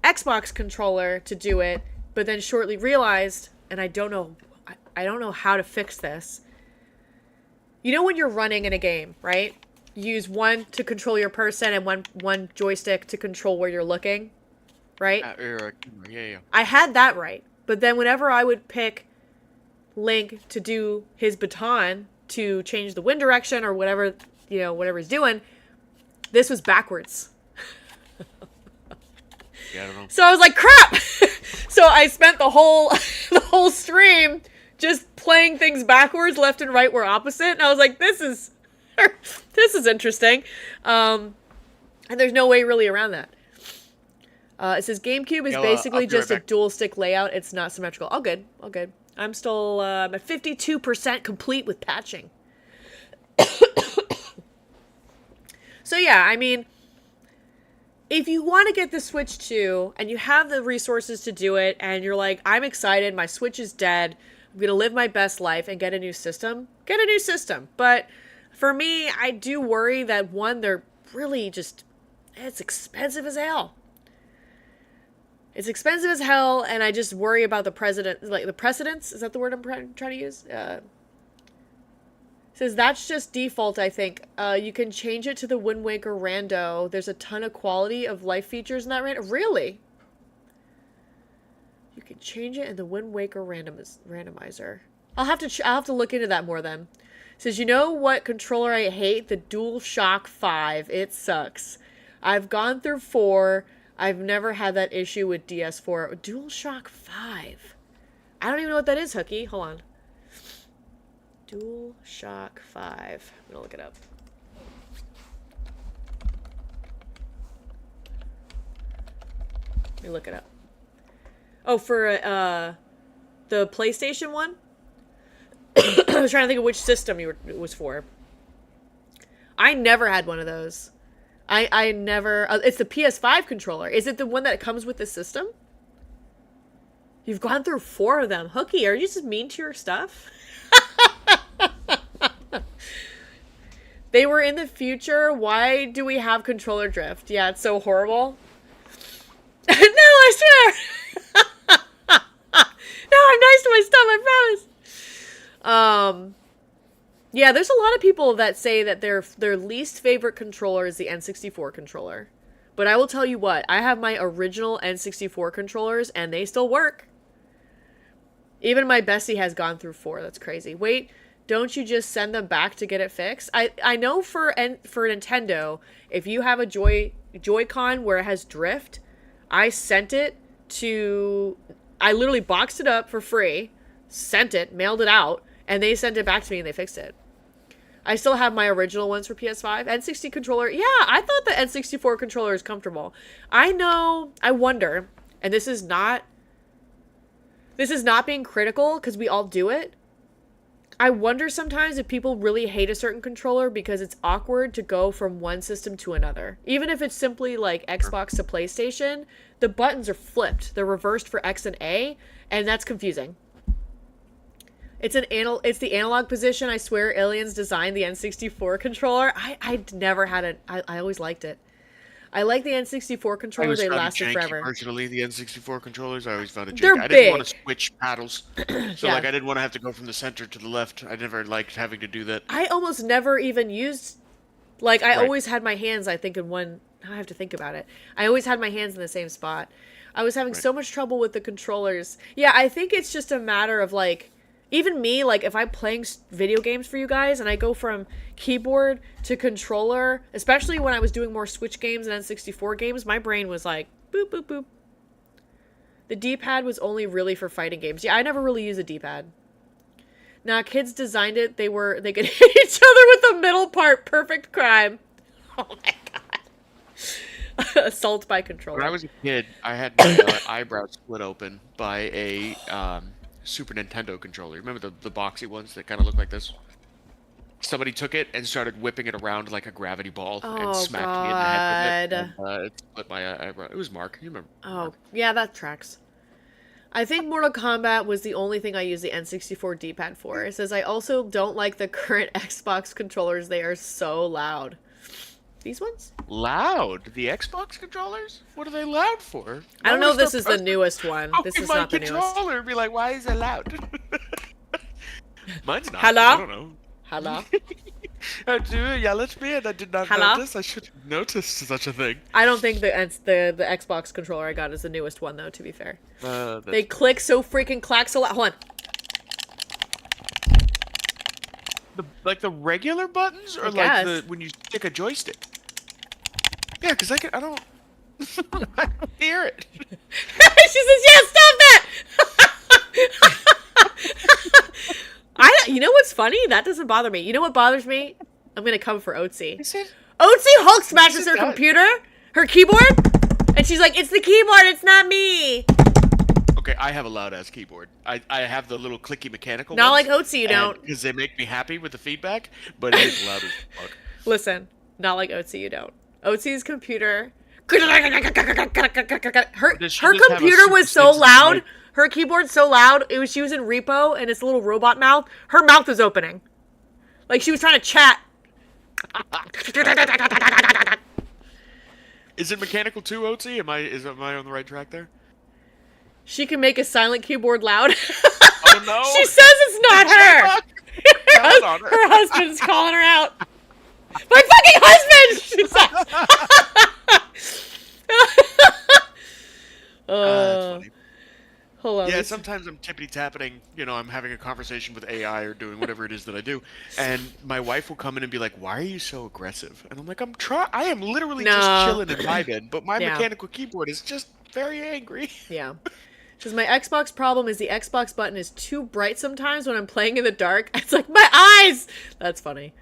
Xbox controller to do it, but then shortly realized, and I don't know how to fix this. You know when you're running in a game, right? You use one to control your person and one joystick to control where you're looking, right? Yeah. I had that right, but then whenever I would pick Link to do his baton to change the wind direction or whatever he's doing, this was backwards. Yeah, I don't know. So I was like, crap! So I spent the whole stream just playing things backwards, left and right were opposite, and I was like, this is interesting. And there's no way really around that. It says GameCube is basically just a dual stick layout. It's not symmetrical. All good. All good. I'm still I'm at 52% complete with patching. So yeah, I mean, if you want to get the Switch 2 and you have the resources to do it and you're like, I'm excited, my Switch is dead, I'm going to live my best life and get a new system, get a new system. But for me, I do worry that one, they're really just, it's expensive as hell. It's expensive as hell, and I just worry about the precedence. Is that the word I'm trying to use? It says that's just default, I think. You can change it to the Wind Waker rando. There's a ton of quality of life features in that rando. Really? You can change it in the Wind Waker randomizer. I'll have to look into that more then. It says, you know what controller I hate? The DualShock 5. It sucks. I've gone through 4. I've never had that issue with DS4. DualShock 5. I don't even know what that is, Hookie. Hold on. DualShock 5. I'm gonna look it up. Let me look it up. Oh, for the PlayStation one? I was trying to think of which system it was for. I never had one of those. I never... it's the PS5 controller. Is it the one that comes with the system? You've gone through 4 of them. Hookie, are you just mean to your stuff? They were in the future. Why do we have controller drift? Yeah, it's so horrible. No, I swear. No, I'm nice to my stuff, I promise. Yeah, there's a lot of people that say that their least favorite controller is the N64 controller. But I will tell you what, I have my original N64 controllers and they still work. Even my bestie has gone through 4. That's crazy. Wait, don't you just send them back to get it fixed? I know for Nintendo, if you have a Joy-Con where it has drift, I sent it to... I literally boxed it up for free, sent it, mailed it out, and they sent it back to me and they fixed it. I still have my original ones for PS5. N60 controller, yeah, I thought the N64 controller is comfortable. I know, I wonder, and this is not being critical because we all do it. I wonder sometimes if people really hate a certain controller because it's awkward to go from one system to another. Even if it's simply like Xbox to PlayStation, the buttons are flipped. They're reversed for X and A, and that's confusing. It's the analog position. I swear aliens designed the N64 controller. I never had it. I always liked it. I like the N64 controller. They lasted forever. Personally, the N64 controllers, I always found it janky. They're I big. didn't want to switch paddles. So, Yeah. like, I didn't want to have to go from the center to the left. I never liked having to do that. I almost never even used... Like, I Right. always had my hands, I think, in one... I have to think about it. I always had my hands in the same spot. I was having so much trouble with the controllers. Yeah, I think it's just a matter of, like... Even me, like, if I'm playing video games for you guys and I go from keyboard to controller, especially when I was doing more Switch games and N64 games, my brain was like, boop, boop, boop. The D-pad was only really for fighting games. Yeah, I never really used a D-pad. Nah, kids designed it. They could hit each other with the middle part. Perfect crime. Oh my god. Assault by controller. When I was a kid, I had my eyebrows split open by a Super Nintendo controller. Remember the boxy ones that kind of look like this? Somebody took it and started whipping it around like a gravity ball and smacked me in the head with it. And, it split my eyebrow. It was Mark. You remember? Oh, yeah, that tracks. I think Mortal Kombat was the only thing I used the N64 D-pad for. It says, I also don't like the current Xbox controllers. They are so loud. These ones? Loud? The Xbox controllers? What are they loud for? I don't know if this is the newest one. This is not the newest. My controller would be like, why is it loud? Mine's not. Hello? I don't know. Hello? Do you yell at me and I did not Hello? notice? I should have noticed such a thing. I don't think the Xbox controller I got is the newest one, though, to be fair. They They click so freaking clack so loud. Hold on. Like the regular buttons, or I like guess. when you stick a joystick? Yeah, because I don't I don't hear it. She says, "Yeah, stop that." You know what's funny? That doesn't bother me. You know what bothers me? I'm gonna come for Oatsy. Is it? Otzi Hulk smashes her computer, her keyboard, and she's like, "It's the keyboard, it's not me." Okay, I have a loud ass keyboard. I have the little clicky mechanical. Not ones, like Otzi, you don't. Because they make me happy with the feedback, but it is loud as fuck. Listen, not like Otzi, you don't. Otzi's computer. Her computer was so loud. Her keyboard's so loud. She was in repo, and it's a little robot mouth. Her mouth was opening, like she was trying to chat. Is it mechanical too, Otzi? Am I on the right track there? She can make a silent keyboard loud. Oh no! She says it's not her. Her husband's calling her out. My fucking husband! She says. That's funny. Hold on. Yeah, sometimes I'm tippity-tapping, I'm having a conversation with AI or doing whatever it is that I do, and my wife will come in and be like, "Why are you so aggressive?" And I'm like, I am literally just chilling in my bed, but my mechanical keyboard is just very angry. Yeah. Because my Xbox problem is the Xbox button is too bright sometimes when I'm playing in the dark. It's like, my eyes! That's funny.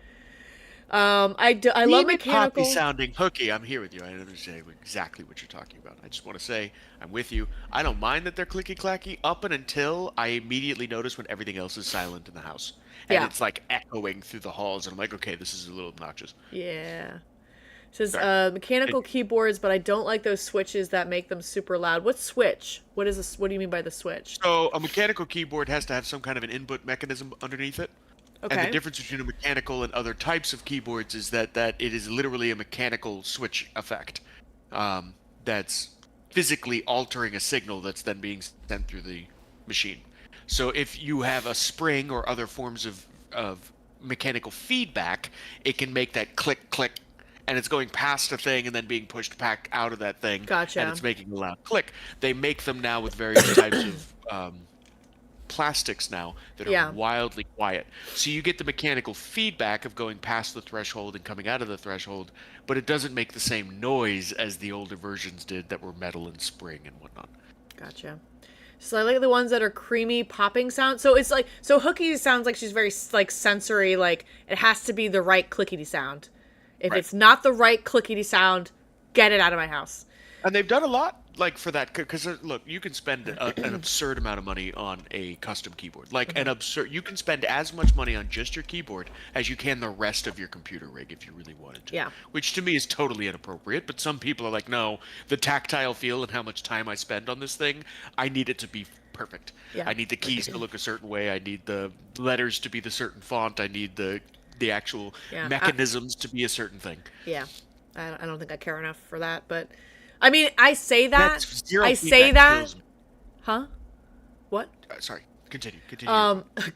I love mechanical. Poppy sounding hooky. I'm here with you. I understand exactly what you're talking about. I just want to say I'm with you. I don't mind that they're clicky clacky up and until I immediately notice when everything else is silent in the house. And it's like echoing through the halls, and I'm like, okay, this is a little obnoxious. Yeah. It says mechanical keyboards, but I don't like those switches that make them super loud. What switch? What is this? What do you mean by the switch? So a mechanical keyboard has to have some kind of an input mechanism underneath it. Okay. And the difference between a mechanical and other types of keyboards is that it is literally a mechanical switch effect that's physically altering a signal that's then being sent through the machine. So if you have a spring or other forms of mechanical feedback, it can make that click, click, and it's going past a thing and then being pushed back out of that thing. Gotcha. And it's making a loud click. They make them now with various types of plastics now that are wildly quiet. So you get the mechanical feedback of going past the threshold and coming out of the threshold, but it doesn't make the same noise as the older versions did that were metal and spring and whatnot. Gotcha. So I like the ones that are creamy popping sound. So it's like, so Hooky sounds like she's very like sensory, like it has to be the right clickety sound. If it's not the right clickety sound, get it out of my house. And they've done a lot like for that, because look, you can spend an absurd amount of money on a custom keyboard. Like you can spend as much money on just your keyboard as you can the rest of your computer rig if you really wanted to. Yeah. Which to me is totally inappropriate, but some people are like, no, the tactile feel and how much time I spend on this thing, I need it to be perfect. Yeah. I need the keys to look a certain way. I need the letters to be the certain font. I need the actual mechanisms to be a certain thing. Yeah. I don't think I care enough for that, but I mean, I say that. I say that. Huh? What? Sorry. Continue.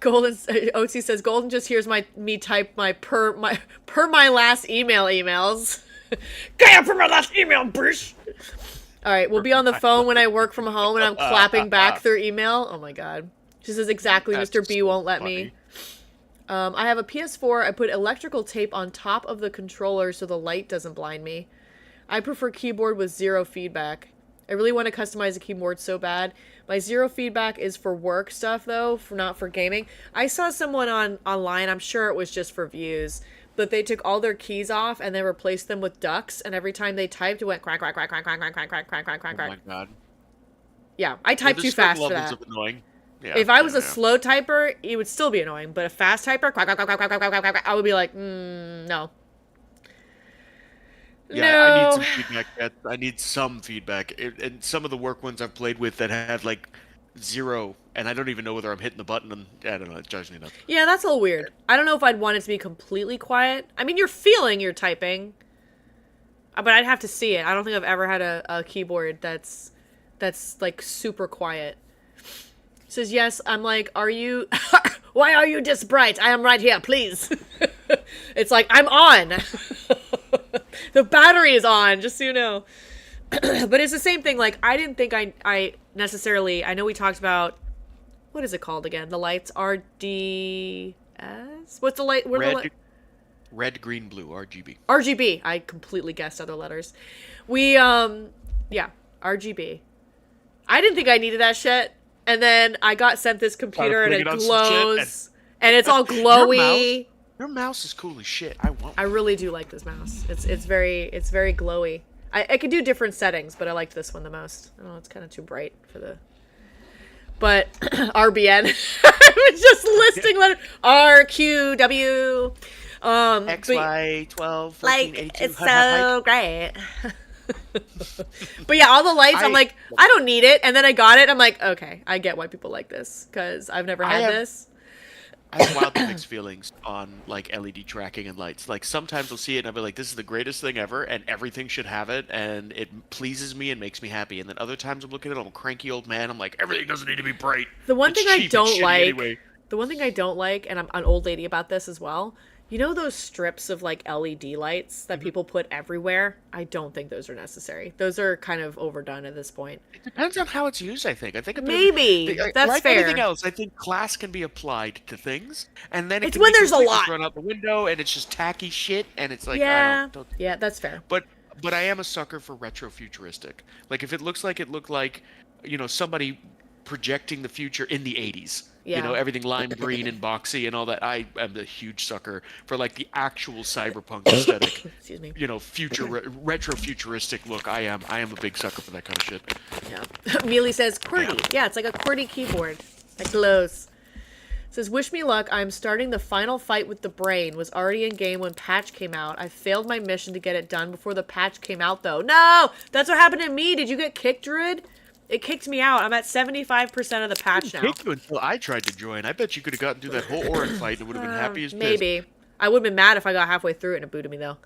Golden OT says Golden just hears me type my per my last emails. Get per my last email, Bruce. All right, we'll be on the phone when I work from home and I'm clapping back through email. Oh my god. She says exactly. That's Mr. B so won't let funny. me. I have a PS4. I put electrical tape on top of the controller so the light doesn't blind me. I prefer keyboard with zero feedback. I really want to customize a keyboard so bad. My zero feedback is for work stuff, though, not for gaming. I saw someone online, I'm sure it was just for views, but they took all their keys off and they replaced them with ducks, and every time they typed, it went crack, crack, crack, crack, crack, crack, crack, crack, crack, crack, crack. Oh my god. Yeah, I typed too fast for that. Annoying. Yeah, if I was a slow typer, it would still be annoying, but a fast typer, quack, quack, quack, quack, quack, quack, quack, I would be like, no. Yeah, no. I need some feedback. I need some feedback. And some of the work ones I've played with that had like zero, and I don't even know whether I'm hitting the button, and I don't know, it drives me nuts. Yeah, that's a little weird. I don't know if I'd want it to be completely quiet. I mean, you're feeling you're typing, but I'd have to see it. I don't think I've ever had a keyboard that's like super quiet. Says yes. I'm like, are you? Why are you this bright? I am right here, please. It's like I'm on. The battery is on, just so you know. But it's the same thing. Like I didn't think I necessarily. I know we talked about what is it called again? The lights RDS. What's the light? Red, green, blue, RGB. RGB. I completely guessed other letters. Yeah, RGB. I didn't think I needed that shit. And then I got sent this computer and it glows. And it's all glowy. Your mouse is cool as shit. I want. I really do like this mouse. It's very glowy. I could do different settings, but I like this one the most. I don't know, it's kind of too bright for the. But RBN, I was just listing letter RQW. XY 12 14 like it's so great. But yeah, all the lights, I'm like, I don't need it, and then I got it. I'm like, okay, I get why people like this because I've never had this. I have wildly mixed feelings on like LED tracking and lights. Like sometimes I'll see it and I'll be like, "This is the greatest thing ever," and everything should have it, and it pleases me and makes me happy. And then other times I'm looking at it, I'm a cranky old man. I'm like, everything doesn't need to be bright. The one It's thing I cheap and don't shitty like, anyway. the one thing I don't like, and I'm an old lady about this as well. You know those strips of like LED lights that people put everywhere? I don't think those are necessary. Those are kind of overdone at this point. It depends on how it's used, I think. Maybe. That's like fair. anything else, I think class can be applied to things, and then it It's can when be there's a completely lot. thrown out the window, and it's just tacky shit, and it's like, Yeah. I don't Yeah, that's fair. But I am a sucker for retro-futuristic. Like, if it looks like somebody projecting the future in the 80s. Yeah. You know, everything lime green and boxy and all that. I am a huge sucker for, like, the actual cyberpunk aesthetic. Excuse me. You know, retro-futuristic look. I am a big sucker for that kind of shit. Yeah. Mealy says, QWERTY. Yeah, it's like a QWERTY keyboard. That glows. Says, wish me luck. I'm starting the final fight with the brain. Was already in game when patch came out. I failed my mission to get it done before the patch came out, though. No! That's what happened to me. Did you get kicked, Druid? It kicked me out. I'm at 75% of the patch now. It kicked you until I tried to join. I bet you could have gotten through that whole Orin fight and would have been happy as piss. Maybe. I would have been mad if I got halfway through it and it booted me, though.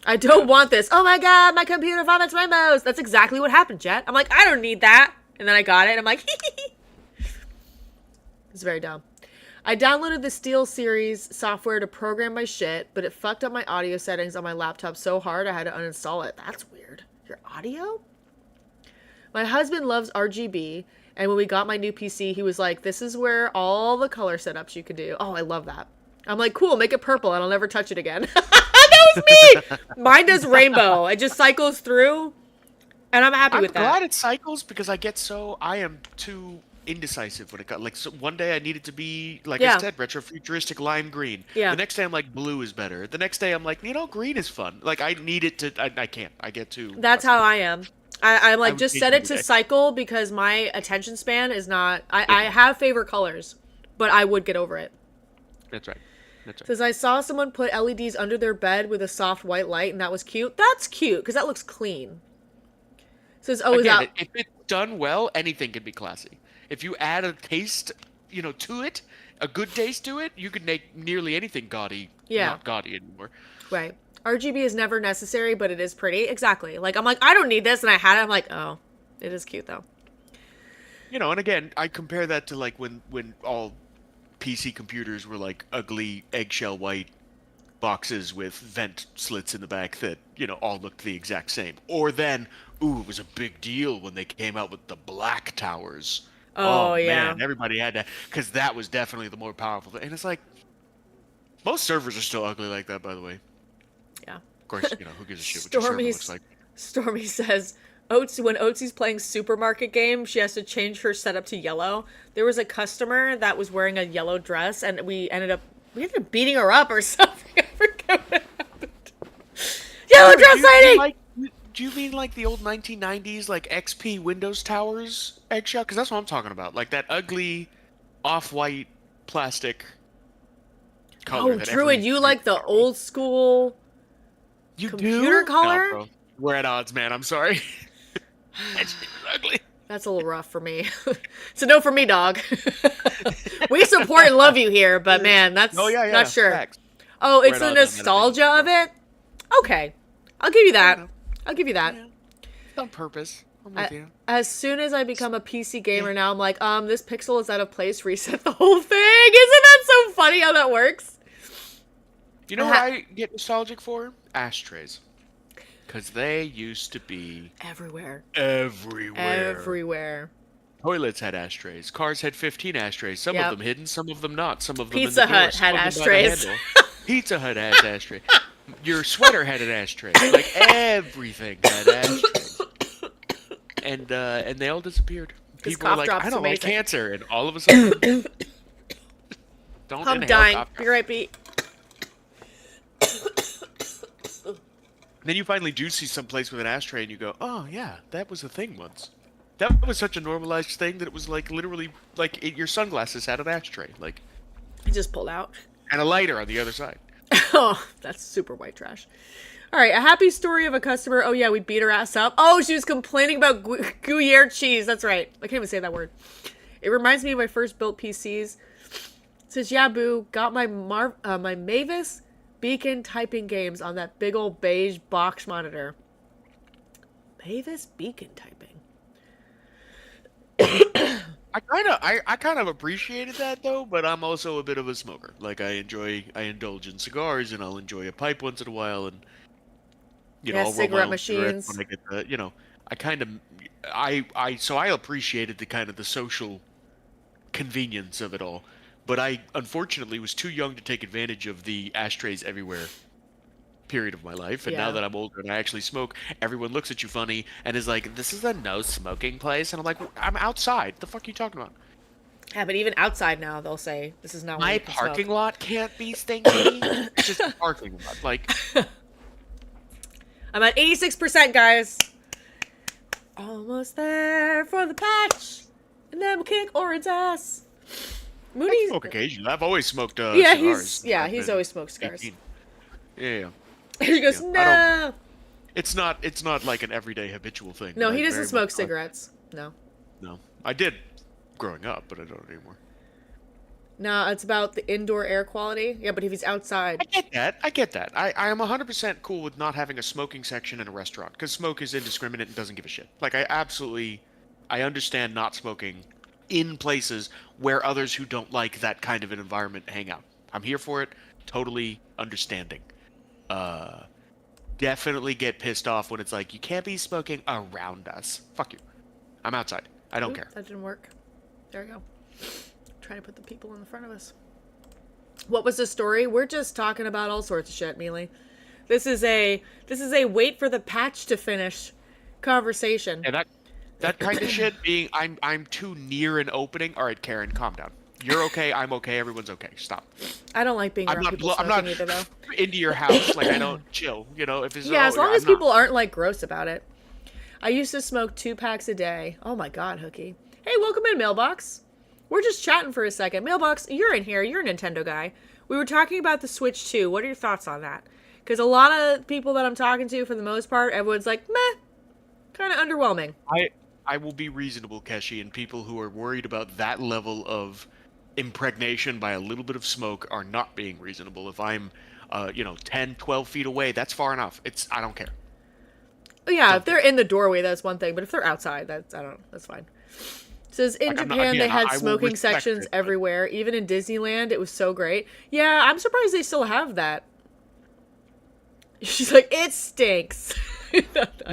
I don't want this. Oh my god, my computer vomits rainbows. That's exactly what happened, Jet. I'm like, I don't need that. And then I got it, and I'm like, It's very dumb. I downloaded the SteelSeries software to program my shit, but it fucked up my audio settings on my laptop so hard I had to uninstall it. That's weird. Your audio? My husband loves RGB, and when we got my new PC, he was like, this is where all the color setups you can do. Oh, I love that. I'm like, cool, make it purple, and I'll never touch it again. That was me! Mine does rainbow. It just cycles through, and I'm happy with that. I'm glad it cycles because I am too indecisive when it got, like, so one day I need it to be, like I said, retro-futuristic lime green. Yeah. The next day I'm like, blue is better. The next day I'm like, green is fun. Like, I need it to, I can't. I get too... That's how I am. I'm like, just set it to today. cycle because my attention span is not... I have favorite colors, but I would get over it. That's right. That's right. Says, I saw someone put LEDs under their bed with a soft white light, and that was cute. That's cute, because that looks clean. Says, oh, Again, is that... if it's done well, anything can be classy. If you add a taste, to it, a good taste to it, you could make nearly anything gaudy. Yeah. Not gaudy anymore. Right. RGB is never necessary, but it is pretty. Exactly. Like, I'm like, I don't need this, and I had it. I'm like, oh, it is cute, though. And again, I compare that to, like, when all PC computers were, like, ugly eggshell white boxes with vent slits in the back that, all looked the exact same. Or then, it was a big deal when they came out with the black towers. Oh yeah. Man, everybody had that, because that was definitely the more powerful thing. And it's like, most servers are still ugly like that, by the way. Yeah. Of course, who gives a shit what your server looks like. Stormy says, when Oatsy's playing supermarket game, she has to change her setup to yellow. There was a customer that was wearing a yellow dress, and we ended up beating her up or something. I forget what happened. Yellow dress lady! Do you mean like the old 1990s, like XP Windows towers eggshell? Because that's what I'm talking about. Like that ugly off-white plastic color. Oh, Druid, you like the old school computer color? No, bro. We're at odds, man. I'm sorry. That's ugly. That's a little rough for me. So no for me, dog. We support and love you here, but man, that's not sure. Facts. Oh, it's the nostalgia of it? Okay. I'll give you that. I'll give you that. Yeah. On purpose. I'm with you. As soon as I become a PC gamer now, I'm like, this pixel is out of place, reset the whole thing. Isn't that so funny how that works? You know what I get nostalgic for? Ashtrays. Because they used to be... Everywhere. Toilets had ashtrays. Cars had 15 ashtrays. Some of them hidden, some of them not. Some of them Pizza in the Hut door, had ashtrays. Pizza Hut has ashtray. Your sweater had an ashtray. Like, everything had ashtrays. And they all disappeared. People were like, I don't like cancer. And all of a sudden... I'm dying. Be right back. Then you finally do see some place with an ashtray, and you go, "Oh yeah, that was a thing once. That was such a normalized thing that it was like literally like your sunglasses had an ashtray, like." It just pulled out. And a lighter on the other side. Oh, that's super white trash. All right, a happy story of a customer. Oh, yeah, we beat her ass up. Oh, she was complaining about Gruyere cheese. That's right. I can't even say that word. It reminds me of my first built PCs. It says, yeah, boo, got my my Mavis Beacon typing games on that big old beige box monitor. Mavis Beacon typing. I kind of appreciated that though, but I'm also a bit of a smoker. Like I indulge in cigars, and I'll enjoy a pipe once in a while, and I'll roll my cigarette own machines. when I get the, I kind of, so I appreciated the kind of the social convenience of it all, but I unfortunately was too young to take advantage of the ashtrays everywhere period of my life, and now that I'm older and I actually smoke, everyone looks at you funny and is like, "This is a no smoking place," and I'm like, "I'm outside. The fuck are you talking about?" Yeah, but even outside now, they'll say, "This is not where My you can parking smoke." lot can't be stinky. It's just a parking lot. Like, I'm at 86%, guys. Almost there for the patch, and then we'll kick Orin's ass. I smoke occasionally. I've always smoked yeah, cigars. he's always smoked cigars. 18. Yeah. He goes, no. It's not like an everyday habitual thing. No, but he I doesn't very smoke much like- cigarettes. No. No, I did growing up, but I don't anymore. No, it's about the indoor air quality. Yeah, but if he's outside. I get that. I am 100% cool with not having a smoking section in a restaurant, because smoke is indiscriminate and doesn't give a shit. Like, I understand not smoking in places where others who don't like that kind of an environment hang out. I'm here for it. Totally understanding. Definitely get pissed off when it's like, you can't be smoking around us. Fuck you. I'm outside. I don't care. That didn't work. There we go. Trying to put the people in the front of us. What was the story? We're just talking about all sorts of shit, Mealy. This is a wait for the patch to finish conversation. And that kind of shit being I'm too near an opening. All right, Karen, calm down. You're okay. I'm okay. Everyone's okay. Stop. I don't like being around people I'm smoking not either, though. into your house. Like, I don't chill. If it's Yeah, as long as people aren't like gross about it. I used to smoke 2 packs a day. Oh my god, Hookie. Hey, welcome in, Mailbox. We're just chatting for a second. Mailbox, you're in here. You're a Nintendo guy. We were talking about the Switch 2. What are your thoughts on that? Because a lot of people that I'm talking to, for the most part, everyone's like, meh, kind of underwhelming. I will be reasonable, Keshi, and people who are worried about that level of impregnation by a little bit of smoke are not being reasonable. If I'm 10, 12 feet away, that's far enough. I don't care. Yeah, if they're in the doorway, that's one thing. But if they're outside, that's fine. It says in Japan they had smoking sections everywhere. Even in Disneyland, it was so great. Yeah, I'm surprised they still have that. She's like, it stinks. I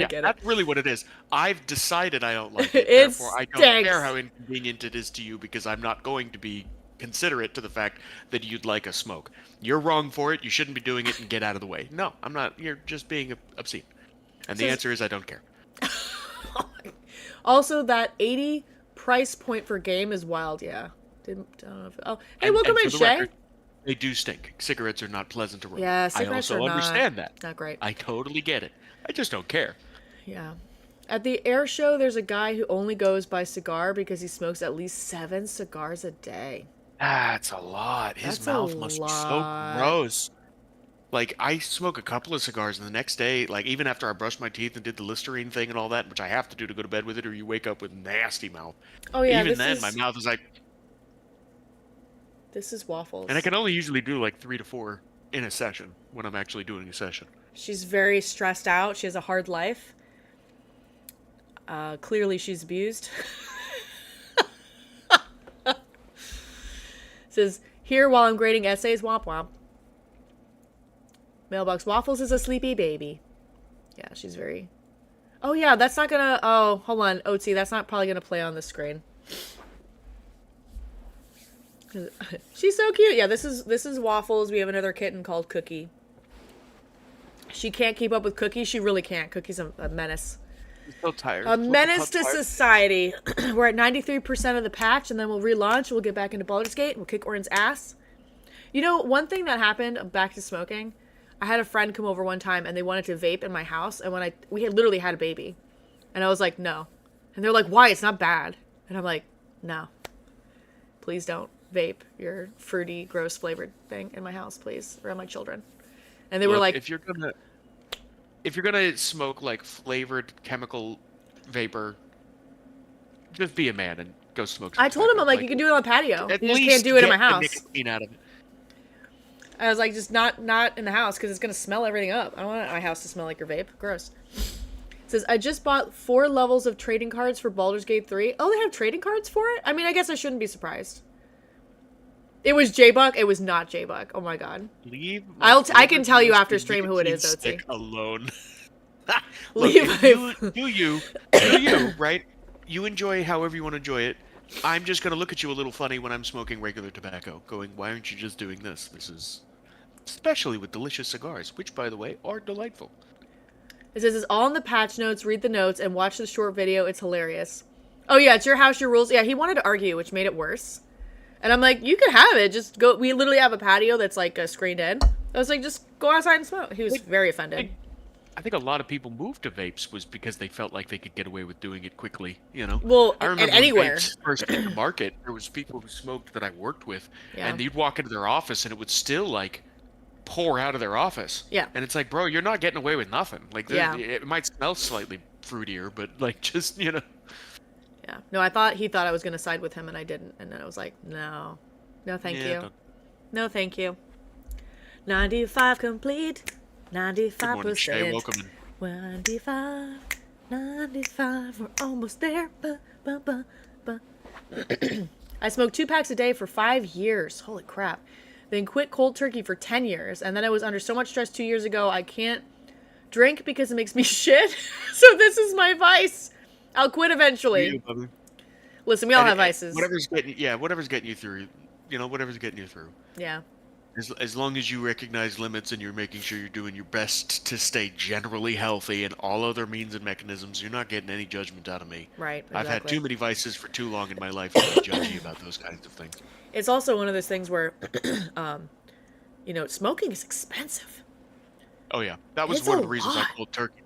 get it. That's really what it is. I've decided I don't like it. It Therefore, I don't stinks. care how inconvenient it is to you, because I'm not going to be considerate to the fact that you'd like a smoke. You're wrong for it. You shouldn't be doing it, and get out of the way. No, I'm not. You're just being obscene. And the answer is I don't care. Also, that 80 price point for game is wild. Yeah. Don't know if, hey, welcome in, for the Shay. record, they do stink. Cigarettes are not pleasant to roll. Yeah, cigarettes I also are understand that. Not great. I totally get it. I just don't care. Yeah. At the air show, there's a guy who only goes by cigar because he smokes at least 7 cigars a day. That's a lot. His mouth must be so gross. Like, I smoke a couple of cigars, and the next day, like, even after I brushed my teeth and did the Listerine thing and all that, which I have to do to go to bed with it, or you wake up with nasty mouth. Oh, yeah. Even then, my mouth is like... This is waffles. And I can only usually do, like, 3 to 4 in a session when I'm actually doing a session. She's very stressed out. She has a hard life. Clearly, she's abused. Says, here while I'm grading essays, womp womp. Mailbox Waffles is a sleepy baby. Yeah, she's very... Oh, yeah, that's not gonna... Oh, hold on, OT, that's not probably gonna play on the screen. She's so cute. Yeah, this is Waffles. We have another kitten called Cookie. She can't keep up with Cookie. She really can't. Cookie's a menace. I'm so tired. A menace to society. We're at 93% of the patch, and then we'll relaunch. We'll get back into Baldur's Gate. We'll kick Orin's ass. You know, one thing that happened, back to smoking, I had a friend come over one time and they wanted to vape in my house, and we had literally had a baby, and I was like, no, and they're like, why? It's not bad, and I'm like, no, please don't vape your fruity, gross flavored thing in my house, please, around my children. And they were like, if you're gonna smoke like flavored chemical vapor, just be a man and go smoke some I told him, tobacco. I'm like, you can do it on the patio. At You just least can't do it in my get the house. nicotine out of it. I was like, just not in the house, because it's going to smell everything up. I don't want my house to smell like your vape. Gross. It says, I just bought 4 levels of trading cards for Baldur's Gate 3. Oh, they have trading cards for it? I mean, I guess I shouldn't be surprised. It was J-Buck. It was not J-Buck. Oh my god. Leave. I can tell you after stream who it is, Stick OT. alone. Look, do you, right? You enjoy however you want to enjoy it. I'm just gonna look at you a little funny when I'm smoking regular tobacco, going, why aren't you just doing this? This is... Especially with delicious cigars, which, by the way, are delightful. It says, it's all in the patch notes. Read the notes and watch the short video. It's hilarious. Oh yeah, it's your house, your rules. Yeah, he wanted to argue, which made it worse. And I'm like, you can have it. Just go. We literally have a patio that's like screened in. I was like, just go outside and smoke. He was very offended. I think a lot of people moved to vapes was because they felt like they could get away with doing it quickly, you know? Well, I remember and anywhere. When vapes first hit the market, there was people who smoked that I worked with, Yeah. and you'd walk into their office and it would still, like, pour out of their office. Yeah. And it's like, bro, you're not getting away with nothing. Like, Yeah. it might smell slightly fruitier, but, like, just, you know. Yeah. No, he thought I was going to side with him, and I didn't. And then I was like, no. No, thank you. Don't. No, thank you. 95 complete. 95%. Good morning, Shay. Welcome in. 95, we're almost there. I smoked 2 packs a day for 5 years. Holy crap. Then quit cold turkey for 10 years. And then I was under so much stress 2 years ago, I can't drink because it makes me shit. So this is my vice. I'll quit eventually. Listen, we all have vices. Whatever's getting you through. You know, whatever's getting you through. Yeah. As long as you recognize limits and you're making sure you're doing your best to stay generally healthy and all other means and mechanisms, you're not getting any judgment out of me. Right, I've had exactly. too many vices for too long in my life to be judgy about those kinds of things. It's also one of those things where, you know, smoking is expensive. Oh yeah, that was It's one a of the reasons I lot. cold turkey.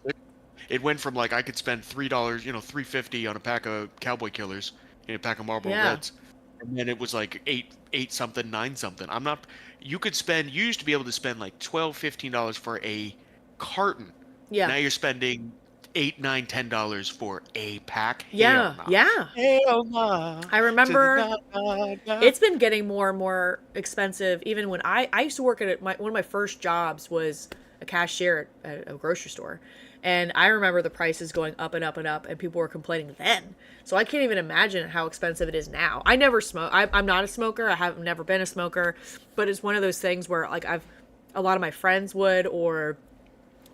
It went from like I could spend $3, you know, $3.50 on a pack of Cowboy Killers, a pack of Marlboro Yeah. Reds, and then it was like eight something, 9 something. I'm not. You used to be able to spend like $12, $15 for a carton. Yeah. Now you're spending $8, $9, $10 for a pack. Yeah, Hell no. yeah. Hell no. I remember No. it's been getting more and more expensive. Even when I used to work at one of my first jobs was a cashier at a grocery store. And I remember the prices going up and up and up, and people were complaining then. So I can't even imagine how expensive it is now. I never smoke. I'm not a smoker. I have never been a smoker, but it's one of those things where like a lot of my friends would, or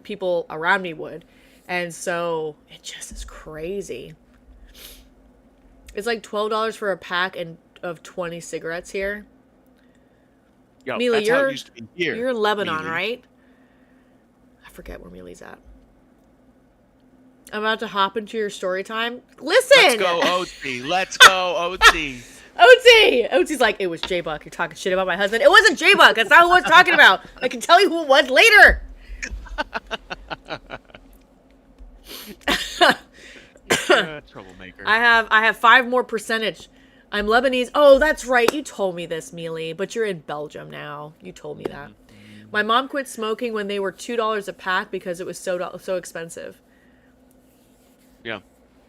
people around me would. And so it just is crazy. It's like $12 for a pack of 20 cigarettes here. Yo, Mealy, that's how it used to be here. You're in Lebanon, Mealy. right? I forget where Mealy's at. I'm about to hop into your story time. Listen! Let's go, OT. Let's go, OT. OT! OT's like, it was J-Buck. You're talking shit about my husband. It wasn't J-Buck. That's not who I was talking about. I can tell you who it was later. Troublemaker. I have 5 more percentage. I'm Lebanese. Oh, that's right. You told me this, Mealy, but you're in Belgium now. You told me that. My mom quit smoking when they were $2 a pack because it was so expensive. Yeah,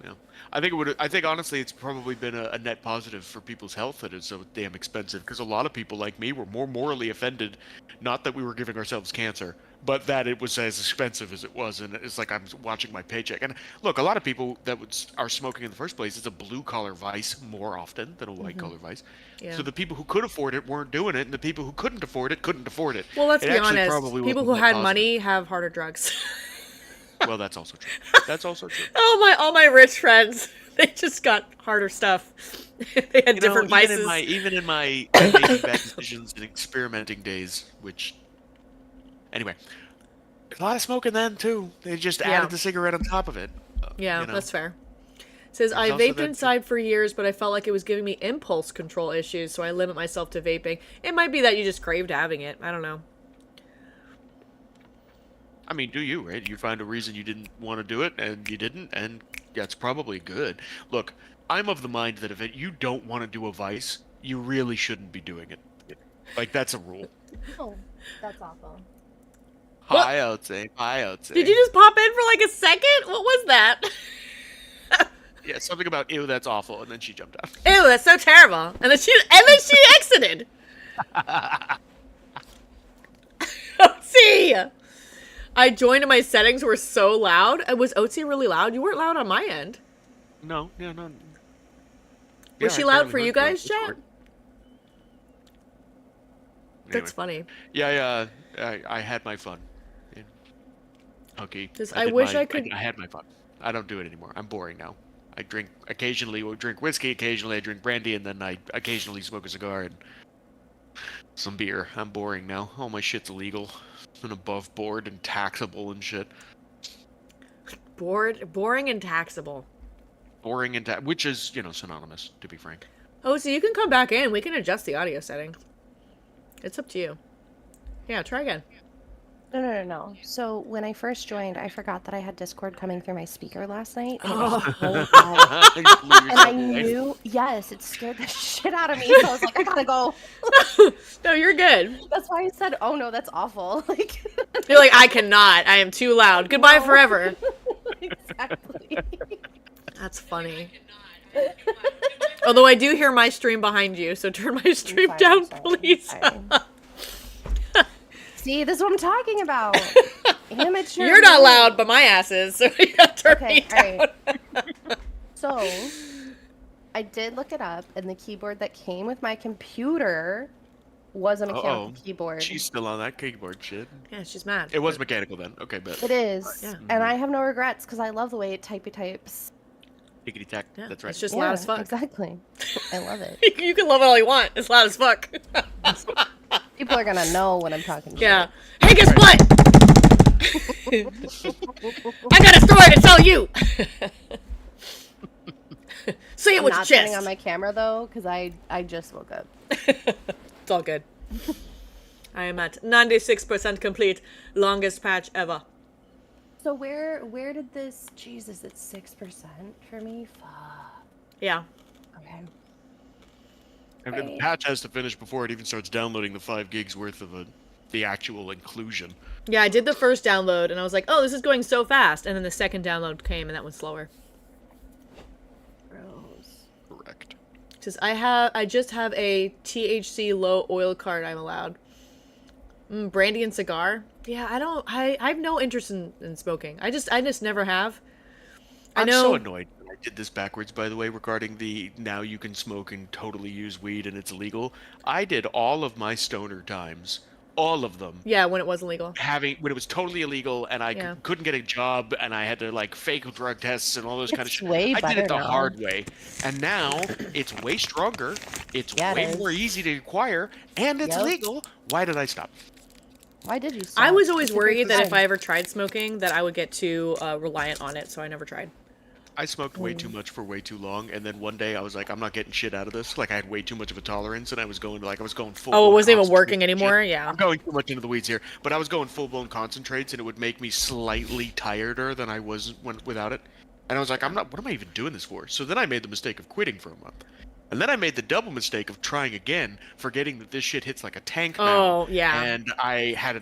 yeah. I think honestly, it's probably been a net positive for people's health that it's so damn expensive. Because a lot of people like me were more morally offended, not that we were giving ourselves cancer, but that it was as expensive as it was, and it's like I'm watching my paycheck. And look, a lot of people that are smoking in the first place, it's a blue collar vice more often than a white collar vice. Yeah. So the people who could afford it weren't doing it, and the people who couldn't afford it couldn't afford it. Well, let's It be actually honest. probably People wasn't who net had positive. money have harder drugs. Well, that's also true. That's also true. all my rich friends, they just got harder stuff. They had different vices. Even in my making bad decisions and experimenting days, which, anyway, a lot of smoking then too. They just added the cigarette on top of it. Yeah, you know. that's fair. It says, I also vaped that- inside for years, but I felt like it was giving me impulse control issues, so I limit myself to vaping. It might be that you just craved having it. I don't know. I mean, do you, right? You find a reason you didn't want to do it, and you didn't, and that's probably good. Look, I'm of the mind that if you don't want to do a vice, you really shouldn't be doing it. Like, that's a rule. Oh, that's awful. Hi, outside. Hi, outside. Did you just pop in for like a second? What was that? Yeah, something about ew, that's awful, and then she jumped out. Ew, that's so terrible. And then she exited. OT! I joined and my settings were so loud. Was OT really loud? You weren't loud on my end. No, yeah, no. Was she loud for you guys, chat? That's funny. Yeah, I had my fun. Yeah. Okay. I wish I could. I had my fun. I don't do it anymore. I'm boring now. I drink occasionally. Or drink whiskey occasionally. I drink brandy, and then I occasionally smoke a cigar and some beer. I'm boring now. All my shit's illegal and above board and taxable and shit. Boring and taxable. Boring and which is, synonymous, to be frank. Oh, so you can come back in. We can adjust the audio settings. It's up to you. Yeah, try again. No. So when I first joined, I forgot that I had Discord coming through my speaker last night. And, and I knew, yes, it scared the shit out of me. So I was like, I gotta go. No, you're good. That's why I said, oh no, that's awful. Like, you're like, I cannot. I am too loud. Goodbye forever. Exactly. That's funny. Although I do hear my stream behind you, so turn my stream down, please. See, this is what I'm talking about. Amateur. You're not loud, but my ass is, so you gotta turn me down. Right. So, I did look it up, and the keyboard that came with my computer was a mechanical keyboard. She's still on that keyboard shit. Yeah, she's mad. It was mechanical then. Okay, but it is. Yeah. And I have no regrets because I love the way it types. Tickety tack. Yeah, that's right. It's just loud as fuck. Exactly. I love it. You can love it all you want. It's loud as fuck. People are gonna know when I'm talking to Yeah. Hey, guess what? I got a story to tell you. Say it with your not chest. turning on my camera though, because I just woke up. It's all good. I am at 96% complete. Longest patch ever. So where did this? Jesus, it's 6% for me. Fuck. Yeah. Okay. And the patch has to finish before it even starts downloading the 5 gigs worth of the actual inclusion. Yeah, I did the first download and I was like, oh, this is going so fast. And then the second download came and that went slower. Gross. Correct. Because I just have a THC low oil card I'm allowed. Brandy and cigar. Yeah, I have no interest in smoking. I just never have. I'm so annoyed. I did this backwards, by the way, regarding the now you can smoke and totally use weed and it's illegal. I did all of my stoner times, all of them. Yeah, when it wasn't legal. When it was totally illegal and I couldn't get a job and I had to like fake drug tests and all those kind of shit. I did it the hard way. And now it's way stronger. It's way more easy to acquire and it's legal. Why did I stop? Why did you stop? I was always worried that if I ever tried smoking that I would get too reliant on it, so I never tried. I smoked way too much for way too long, and then one day I was like, I'm not getting shit out of this. Like, I had way too much of a tolerance, and I was going full. Oh, it wasn't even working anymore? Shit. Yeah. I'm going too much into the weeds here, but I was going full-blown concentrates, and it would make me slightly tireder than I was without it. And I was like, what am I even doing this for? So then I made the mistake of quitting for a month. And then I made the double mistake of trying again, forgetting that this shit hits like a tank now. Oh, yeah. And I had,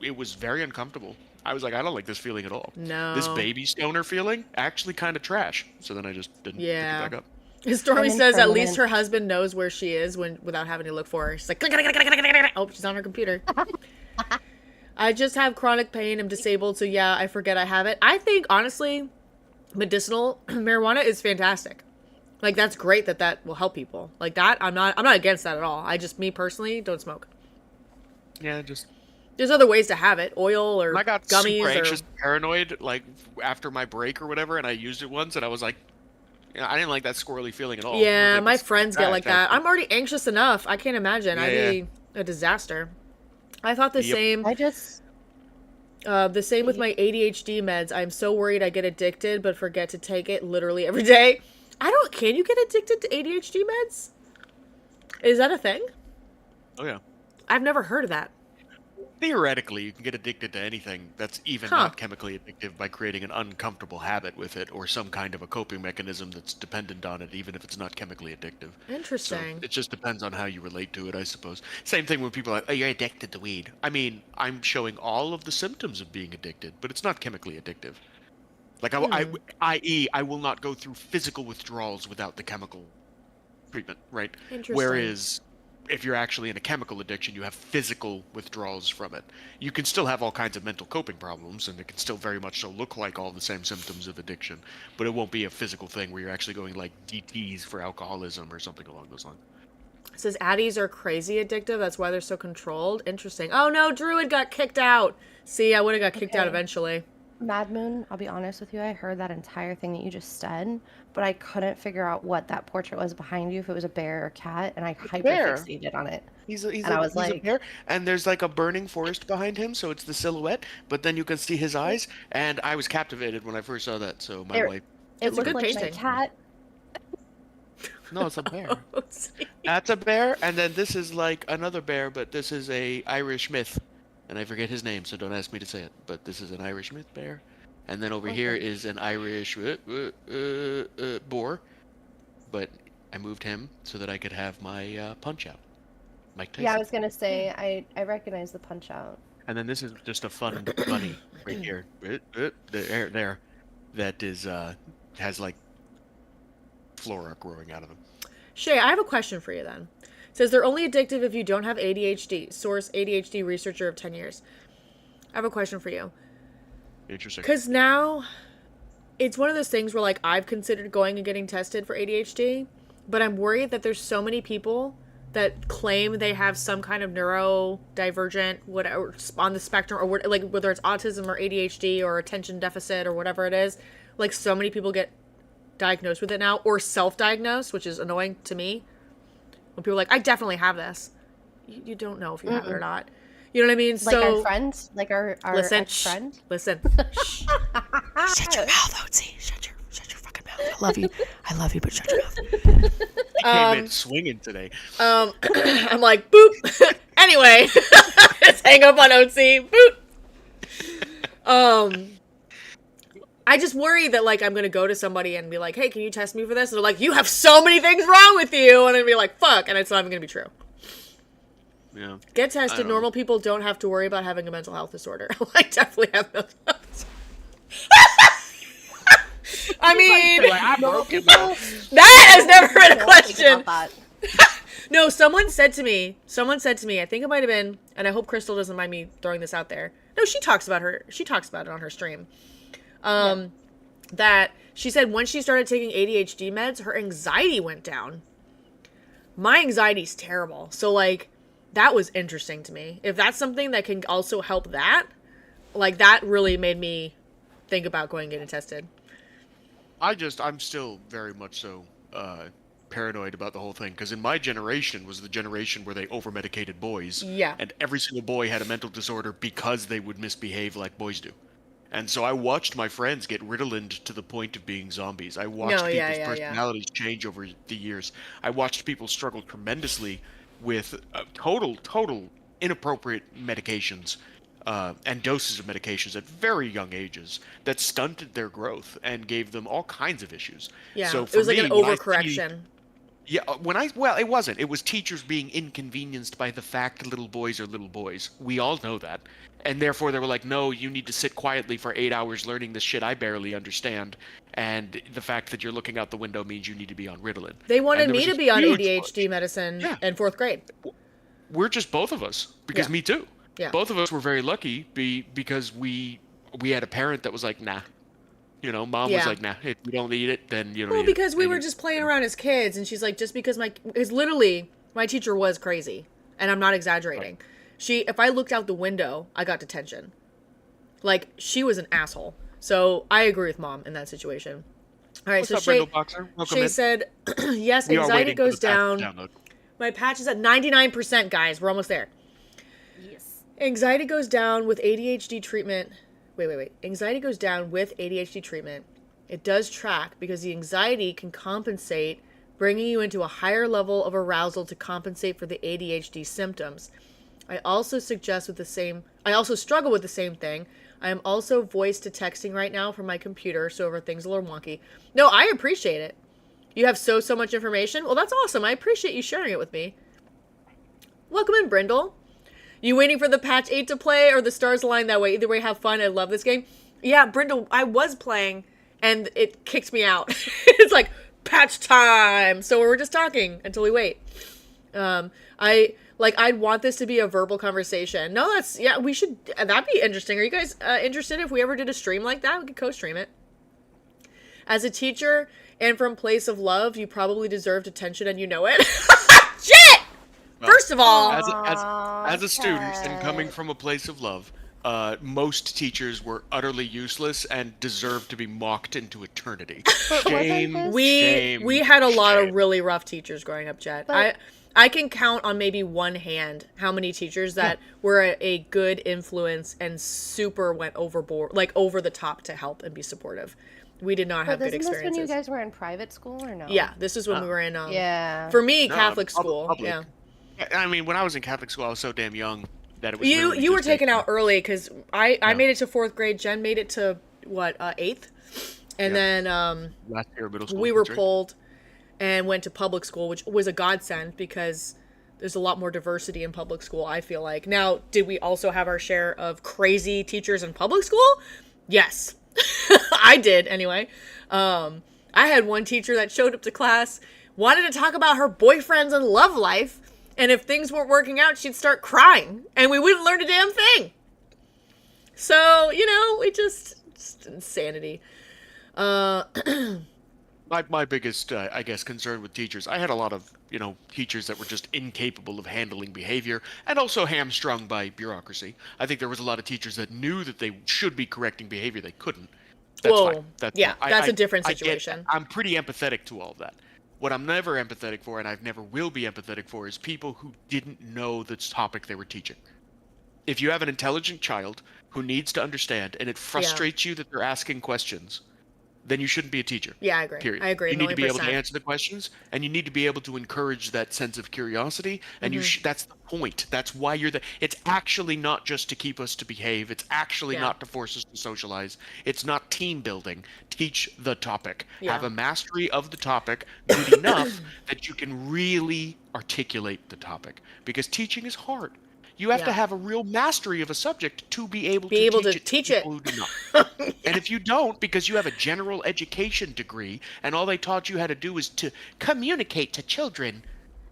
it was very uncomfortable. I was like, I don't like this feeling at all. No. This baby stoner feeling, actually kind of trash. So then I just didn't pick it back up. Stormy says at least her husband knows where she is without having to look for her. She's like, oh, she's on her computer. I just have chronic pain. I'm disabled, so yeah, I forget I have it. I think, honestly, medicinal marijuana is fantastic. Like, that's great that will help people. Like, that, I'm not against that at all. Me personally, don't smoke. Yeah, just... There's other ways to have it. Oil or I got gummies super or... anxious, paranoid, like, after my break or whatever, and I used it once, and I was like... I didn't like that squirrely feeling at all. Yeah, like, my friends get like that. I'm already anxious enough. I can't imagine. I'd be a disaster. I thought the same... the same with my ADHD meds. I'm so worried I get addicted, but forget to take it literally every day. Can you get addicted to ADHD meds? Is that a thing? Oh, yeah. I've never heard of that. theoretically, you can get addicted to anything that's even Huh. not chemically addictive by creating an uncomfortable habit with it or some kind of a coping mechanism that's dependent on it, even if it's not chemically addictive. Interesting. So it just depends on how you relate to it, I suppose. Same thing when people are like, oh, you're addicted to weed. I mean, I'm showing all of the symptoms of being addicted, but it's not chemically addictive. Like, i.e., I will not go through physical withdrawals without the chemical treatment, right? Interesting. Whereas if you're actually in a chemical addiction, you have physical withdrawals from it. You can still have all kinds of mental coping problems, and it can still very much so look like all the same symptoms of addiction, but it won't be a physical thing where you're actually going like DTs for alcoholism or something along those lines. It says Addies are crazy addictive. That's why they're so controlled. Interesting. Oh no, Druid got kicked out. See, I would have got kicked out eventually. Mad Moon, I'll be honest with you, I heard that entire thing that you just said, but I couldn't figure out what that portrait was behind you, if it was a bear or cat, and I hyper-fixated on it. He's and a, I was he's like, a bear, and there's like a burning forest behind him, so it's the silhouette, but then you can see his eyes, and I was captivated when I first saw that, so my wife... It looked like my cat. No, it's a bear. That's a bear, and then this is like another bear, but this is a Irish myth. And I forget his name, so don't ask me to say it. But this is an Irish myth bear. And then over here is an Irish boar. But I moved him so that I could have my Punch-Out. Mike Tyson. Yeah, I was going to say, I recognize the Punch-Out. And then this is just a fun bunny right here. There. That is, has like flora growing out of him. Shay, I have a question for you then. It says they're only addictive if you don't have ADHD. Source ADHD researcher of 10 years. I have a question for you. Interesting. Because now it's one of those things where like I've considered going and getting tested for ADHD, but I'm worried that there's so many people that claim they have some kind of neurodivergent whatever on the spectrum or what, like whether it's autism or ADHD or attention deficit or whatever it is. Like so many people get diagnosed with it now or self-diagnosed, which is annoying to me. When people are like, I definitely have this. You don't know if you have it or not. You know what I mean? Like our friend? Like our ex-friend? Listen. Shh. Shut your mouth, Otzi. Shut your fucking mouth. I love you, but shut your mouth. He came in swinging today. I'm like, boop. Anyway, let's hang up on Otzi. Boop. I just worry that, like, I'm going to go to somebody and be like, hey, can you test me for this? And they're like, you have so many things wrong with you. And I'd be like, fuck. And it's not even going to be true. Yeah. Get tested. Normal people don't have to worry about having a mental health disorder. I definitely have mental health disorder. I mean, that has never been a question. No, someone said to me, I think it might have been, and I hope Crystal doesn't mind me throwing this out there. No, she talks about it on her stream. That she said when she started taking ADHD meds, her anxiety went down. My anxiety's terrible. So, like, that was interesting to me. If that's something that can also help that, like, that really made me think about going and getting tested. I'm still very much so paranoid about the whole thing, because in my generation was the generation where they over-medicated boys. Yeah. And every single boy had a mental disorder because they would misbehave like boys do. And so I watched my friends get Ritalin to the point of being zombies. I watched people's personalities change over the years. I watched people struggle tremendously with total inappropriate medications and doses of medications at very young ages that stunted their growth and gave them all kinds of issues. Yeah, so it was like an overcorrection. It wasn't. It was teachers being inconvenienced by the fact that little boys are little boys. We all know that. And therefore they were like, no, you need to sit quietly for 8 hours learning this shit I barely understand. And the fact that you're looking out the window means you need to be on Ritalin. They wanted me to be on ADHD medicine in 4th grade. We're just both of us, because me too. Yeah. Both of us were very lucky because we had a parent that was like, nah. You know, mom was like, nah, if you don't need it, then you don't need it. Well, because we were just playing around as kids, and she's like, just because because literally, my teacher was crazy, and I'm not exaggerating. Right. If I looked out the window, I got detention. Like, she was an asshole. So, I agree with mom in that situation. All right, What's so up, Shay said, yes, anxiety goes down. My patch is at 99%, guys. We're almost there. Yes. Anxiety goes down with ADHD treatment. Wait. Anxiety goes down with ADHD treatment. It does track because the anxiety can compensate, bringing you into a higher level of arousal to compensate for the ADHD symptoms. I also struggle with the same thing. I am also voice to texting right now from my computer, so everything's a little wonky. No, I appreciate it. You have so much information. Well, that's awesome. I appreciate you sharing it with me. Welcome in, Brindle. You waiting for the patch 8 to play or the stars align that way? Either way, have fun. I love this game. Yeah, Brindle, I was playing and it kicked me out. It's like, patch time. So we're just talking until we wait. I'd want this to be a verbal conversation. No, we should, that'd be interesting. Are you guys interested if we ever did a stream like that? We could co-stream it. As a teacher and from place of love, you probably deserved attention and you know it. Shit! First of all, as a student and coming from a place of love, most teachers were utterly useless and deserved to be mocked into eternity. Shame. We had a lot of really rough teachers growing up, Jet. I can count on maybe one hand how many teachers that were a good influence and super went overboard, like over the top to help and be supportive. We did not have good experiences. Isn't this when you guys were in private school or no? Yeah, this is when we were in, for me, Catholic school. Public. Yeah. I mean, when I was in Catholic school, I was so damn young that it was. You were taken out early because I made it to 4th grade. Jen made it to what 8th, and then last year of middle school. We were pulled and went to public school, which was a godsend because there's a lot more diversity in public school. I feel like now, did we also have our share of crazy teachers in public school? Yes, I did anyway. I had one teacher that showed up to class, wanted to talk about her boyfriends and love life. And if things weren't working out, she'd start crying. And we wouldn't learn a damn thing. So, we just insanity. My biggest, I guess, concern with teachers, I had a lot of, teachers that were just incapable of handling behavior and also hamstrung by bureaucracy. I think there was a lot of teachers that knew that they should be correcting behavior. They couldn't. That's fine. That's a different situation. I'm pretty empathetic to all of that. What I'm never empathetic for, and I've never will be empathetic for, is people who didn't know the topic they were teaching. If you have an intelligent child who needs to understand, and it frustrates you that they're asking questions, then you shouldn't be a teacher. Yeah, I agree. Period. I agree. You need to be able to 1,000,000%. answer the questions, and you need to be able to encourage that sense of curiosity. And that's the point. That's why you're the. It's actually not just to keep us to behave. It's actually not to force us to socialize. It's not team building. Teach the topic. Have a mastery of the topic good enough that you can really articulate the topic. Because teaching is hard. You have to have a real mastery of a subject to be able to teach it. Who do not. And if you don't, because you have a general education degree and all they taught you how to do is to communicate to children,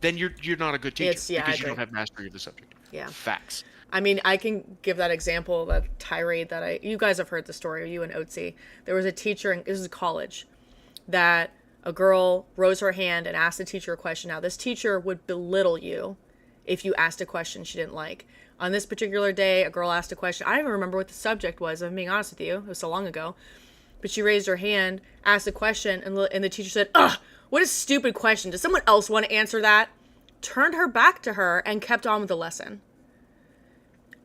then you're not a good teacher because you don't have mastery of the subject. Yeah. Facts. I mean, I can give that example, that tirade that you guys have heard the story, you and Otzi. There was a teacher, this is college, that a girl rose her hand and asked the teacher a question. Now, this teacher would belittle you if you asked a question she didn't like. On this particular day, a girl asked a question. I don't even remember what the subject was, if I'm being honest with you. It was so long ago. But she raised her hand, asked a question, and the teacher said, "Ugh, what a stupid question. Does someone else want to answer that?" Turned her back to her and kept on with the lesson.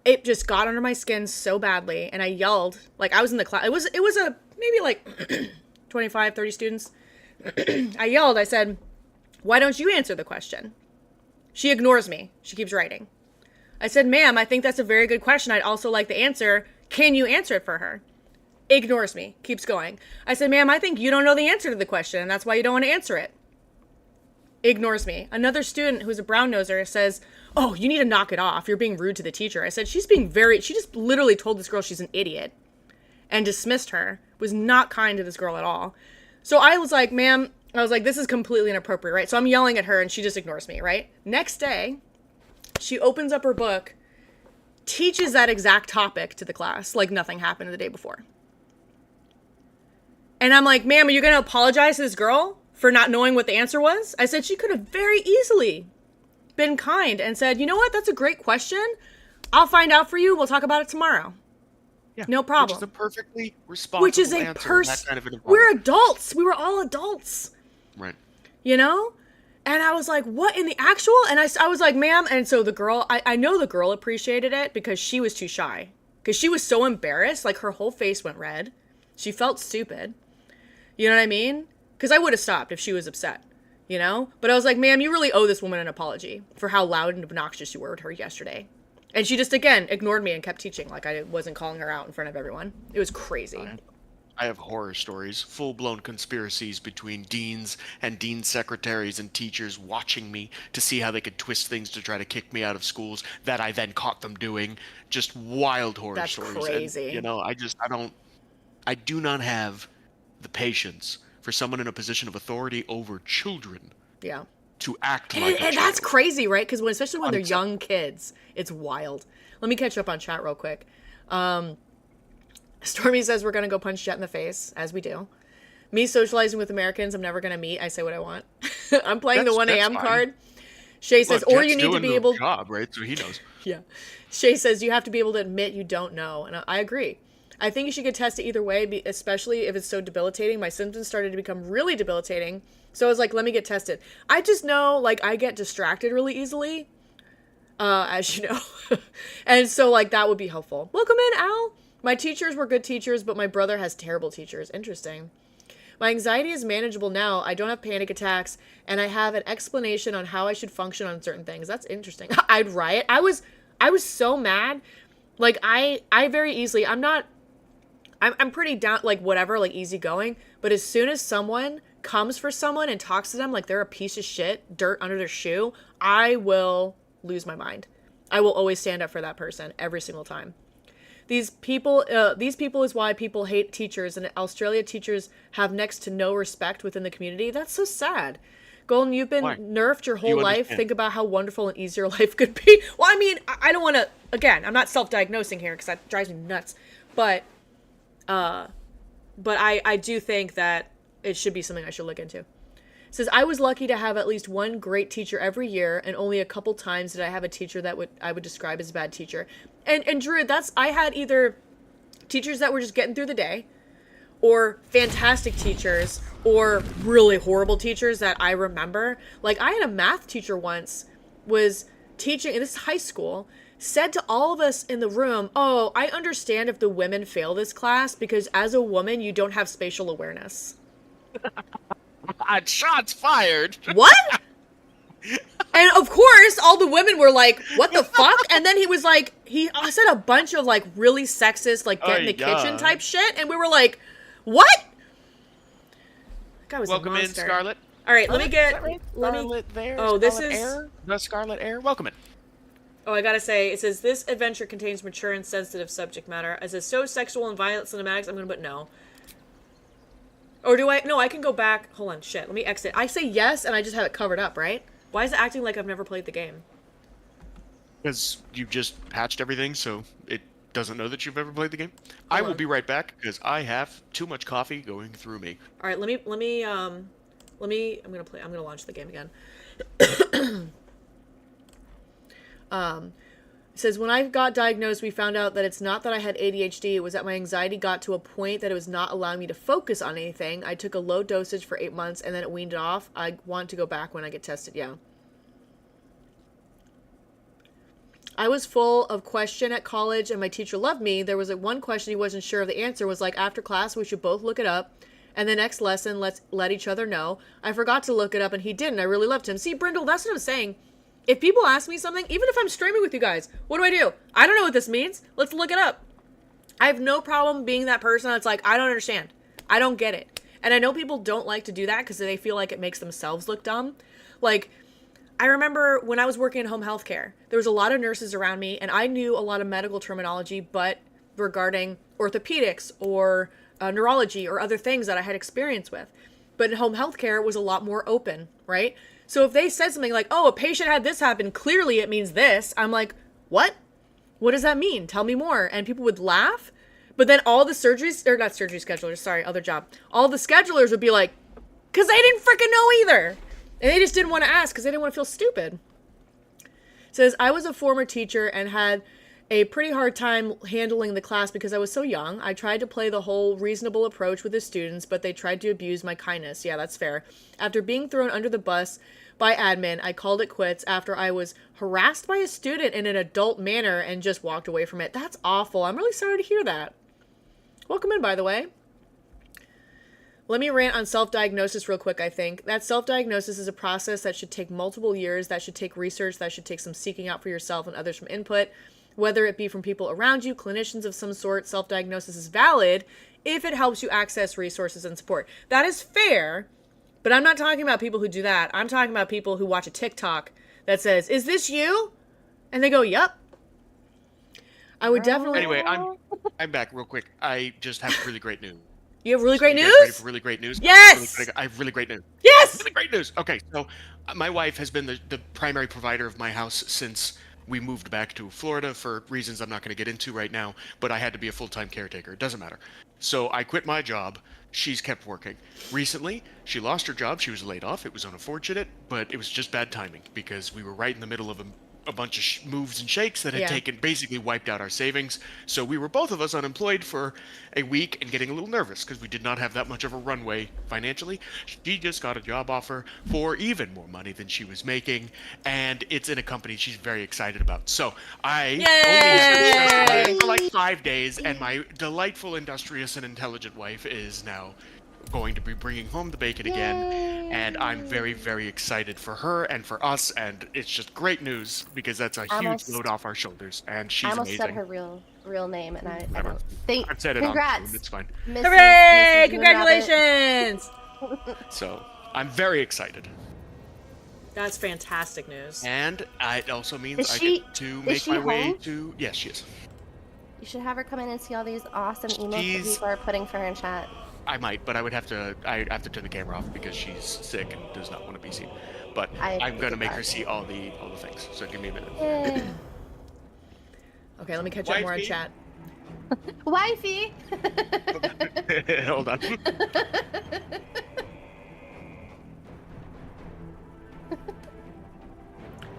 It just got under my skin so badly, and I yelled. Like, I was in the class. It was a maybe like 25, 30 students. I yelled. I said, "Why don't you answer the question?" She ignores me. She keeps writing. I said, "Ma'am, I think that's a very good question. I'd also like the answer. Can you answer it for her?" Ignores me. Keeps going. I said, "Ma'am, I think you don't know the answer to the question, and that's why you don't want to answer it." Ignores me. Another student who's a brown noser says, "Oh, you need to knock it off. You're being rude to the teacher." I said, she just literally told this girl she's an idiot and dismissed her. Was not kind to this girl at all. So I was like, "Ma'am," I was like, "this is completely inappropriate," right? So I'm yelling at her and she just ignores me, right? Next day, she opens up her book, teaches that exact topic to the class like nothing happened the day before. And I'm like, "Ma'am, are you going to apologize to this girl for not knowing what the answer was?" I said she could have very easily been kind and said, "You know what? That's a great question. I'll find out for you. We'll talk about it tomorrow." Yeah, no problem. Which is a perfectly responsible Which is a answer in that kind of an environment. We're adults. We were all adults. Right. You know? And I was like, "What in the actual?" And I was like, "Ma'am." And so the girl, I know the girl appreciated it because she was too shy. Because she was so embarrassed. Like, her whole face went red. She felt stupid. You know what I mean? Because I would have stopped if she was upset. You know? But I was like, "Ma'am, you really owe this woman an apology for how loud and obnoxious you were with her yesterday." And she just, again, ignored me and kept teaching. Like, I wasn't calling her out in front of everyone. It was crazy. I have horror stories, full-blown conspiracies between deans and dean secretaries and teachers watching me to see how they could twist things to try to kick me out of schools that I then caught them doing. Just wild horror That's stories. crazy. And, you know, I do not have the patience for someone in a position of authority over children Yeah. to act like a And that's child. crazy, right? Because especially when they're Unacceptable. young kids, it's wild. Let me catch up on chat real quick. Stormy says we're gonna go punch Jet in the face, as we do. Me socializing with Americans I'm never gonna meet. I say what I want. I'm playing the 1 a.m. fine. card. Shay says, Look, or Jet's you need to doing be the able. job, right? So he knows. Yeah. Shay says you have to be able to admit you don't know, and I agree. I think you should get tested either way, especially if it's so debilitating. My symptoms started to become really debilitating, so I was like, let me get tested. I just know, like, I get distracted really easily, as you know, and so, like, that would be helpful. Welcome in, Al. My teachers were good teachers, but my brother has terrible teachers. Interesting. My anxiety is manageable now. I don't have panic attacks, and I have an explanation on how I should function on certain things. That's interesting. I'd riot. I was so mad. Like, I very easily, I'm pretty down, like, whatever, like, easygoing. But as soon as someone comes for someone and talks to them like they're a piece of shit, dirt under their shoe, I will lose my mind. I will always stand up for that person every single time. These people is why people hate teachers, and Australia teachers have next to no respect within the community. That's so sad. Golden, you've been nerfed your whole life. Think about how wonderful and easy your life could be. Well, I mean, I don't want to, again, I'm not self-diagnosing here because that drives me nuts. But I do think that it should be something I should look into. It says, I was lucky to have at least one great teacher every year, and only a couple times did I have a teacher that I would describe as a bad teacher. And Drew, I had either teachers that were just getting through the day, or fantastic teachers, or really horrible teachers that I remember. Like, I had a math teacher once, was teaching, and this is high school, said to all of us in the room, oh, I understand if the women fail this class, because as a woman, you don't have spatial awareness. Shots fired. What? And of course, all the women were like, what the fuck? And then he was like, he said a bunch of like really sexist, like get in the kitchen type shit. And we were like, what? That guy was Welcome a in, monster. Scarlet. All right, let me get, Scarlet there. Oh, this Scarlet is Air? The Scarlet Air. Welcome in. Oh, I gotta say, it says, this adventure contains mature and sensitive subject matter. It says, so sexual and violent cinematics. I'm gonna put no. Or do I? No, I can go back. Hold on, shit. Let me exit. I say yes, and I just have it covered up, right? Why is it acting like I've never played the game? Because you just patched everything, so it doesn't know that you've ever played the game. I will be right back, because I have too much coffee going through me. All right, I'm gonna launch the game again. It says, when I got diagnosed, we found out that it's not that I had ADHD. It was that my anxiety got to a point that it was not allowing me to focus on anything. I took a low dosage for 8 months, and then it weaned it off. I want to go back when I get tested, yeah. I was full of question at college, and my teacher loved me. There was one question he wasn't sure of the answer. Was like, after class, we should both look it up. And the next lesson, let's let each other know. I forgot to look it up, and he didn't. I really loved him. See, Brindle, that's what I'm saying. If people ask me something, even if I'm streaming with you guys, what do? I don't know what this means. Let's look it up. I have no problem being that person that's like, I don't understand. I don't get it. And I know people don't like to do that because they feel like it makes themselves look dumb. Like, I remember when I was working in home health care, there was a lot of nurses around me, and I knew a lot of medical terminology, but regarding orthopedics or neurology or other things that I had experience with. But in home health care, it was a lot more open, right? So if they said something like, oh, a patient had this happen, clearly it means this. I'm like, what? What does that mean? Tell me more. And people would laugh. But then all the surgeries, or not surgery schedulers, sorry, other job. All the schedulers would be like, because they didn't freaking know either. And they just didn't want to ask because they didn't want to feel stupid. It says, I was a former teacher and had a pretty hard time handling the class because I was so young. I tried to play the whole reasonable approach with the students, but they tried to abuse my kindness. Yeah, that's fair. After being thrown under the bus by admin, I called it quits after I was harassed by a student in an adult manner and just walked away from it. That's awful. I'm really sorry to hear that. Welcome in, by the way. Let me rant on self-diagnosis real quick, I think. That self-diagnosis is a process that should take multiple years, that should take research, that should take some seeking out for yourself and others from input. whether it be from people around you, clinicians of some sort. Self-diagnosis is valid if it helps you access resources and support. That is fair, but I'm not talking about people who do that. I'm talking about people who watch a TikTok that says, "Is this you?" And they go, "Yep." I would definitely... Anyway, I'm back real quick. I just have really great news. You have really great You guys news? ready for really great news? Yes! I have really great news. Yes! Really great news. Okay, so my wife has been the primary provider of my house since we moved back to Florida for reasons I'm not going to get into right now, but I had to be a full-time caretaker. It doesn't matter. So I quit my job. She's kept working. Recently, she lost her job. She was laid off. It was unfortunate, but it was just bad timing because we were right in the middle of a bunch of moves and shakes that had basically wiped out our savings. So we were both of us unemployed for a week and getting a little nervous because we did not have that much of a runway financially. She just got a job offer for even more money than she was making, and it's in a company she's very excited about. So I only had to stress about it for like 5 days, and my delightful, industrious, and intelligent wife is now going to be bringing home the bacon again, and I'm very, very excited for her and for us, and it's just great news because that's a huge load off our shoulders, and she's amazing. I almost said her real name, and I don't think. I've said it congrats. on Zoom, it's fine. Hooray! Congratulations! So I'm very excited. That's fantastic news. And it also means I get to make my way to... Yes, she is. You should have her come in and see all these awesome emails that people are putting for her in chat. I might, but I have to turn the camera off because she's sick and does not want to be seen. But I'm gonna make her see all the things. So give me a minute. Okay, let me catch up more on chat. Wifey. Hold on.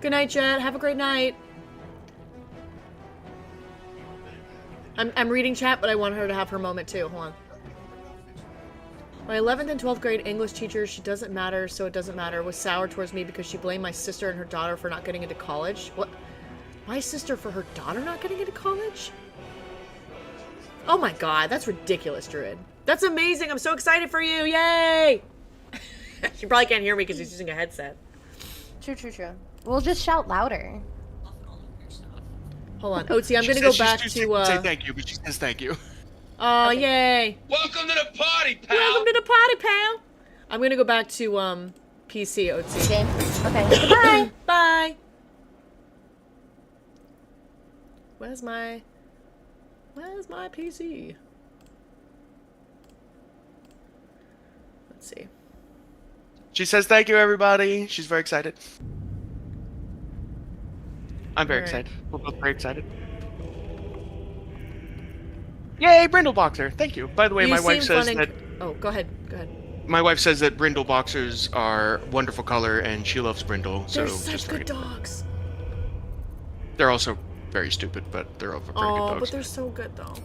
Good night, chat. Have a great night. I'm reading chat, but I want her to have her moment too. Hold on. My 11th and 12th grade English teacher, she doesn't matter, so it doesn't matter, was sour towards me because she blamed my sister and her daughter for not getting into college. What? My sister for her daughter not getting into college? Oh my god, that's ridiculous, Druid. That's amazing. I'm so excited for you. Yay! She probably can't hear me because she's using a headset. True. We'll just shout louder. Hold on. Otzi, I'm going to go back to... say thank you, but she says thank you. Oh, yay. Welcome to the party, pal. Welcome to the party, pal. I'm going to go back to PC, Otzi. Game. Okay. Bye. Bye. Where's my PC? Let's see. She says thank you, everybody. She's very excited. I'm very excited. We're both very excited. Yay, Brindle Boxer! Thank you. By the way, my wife says that... Oh, go ahead. My wife says that Brindle Boxers are wonderful color, and she loves Brindle. They're so such just good dogs. They're also very stupid, but they're all very good dogs. But they're so good though.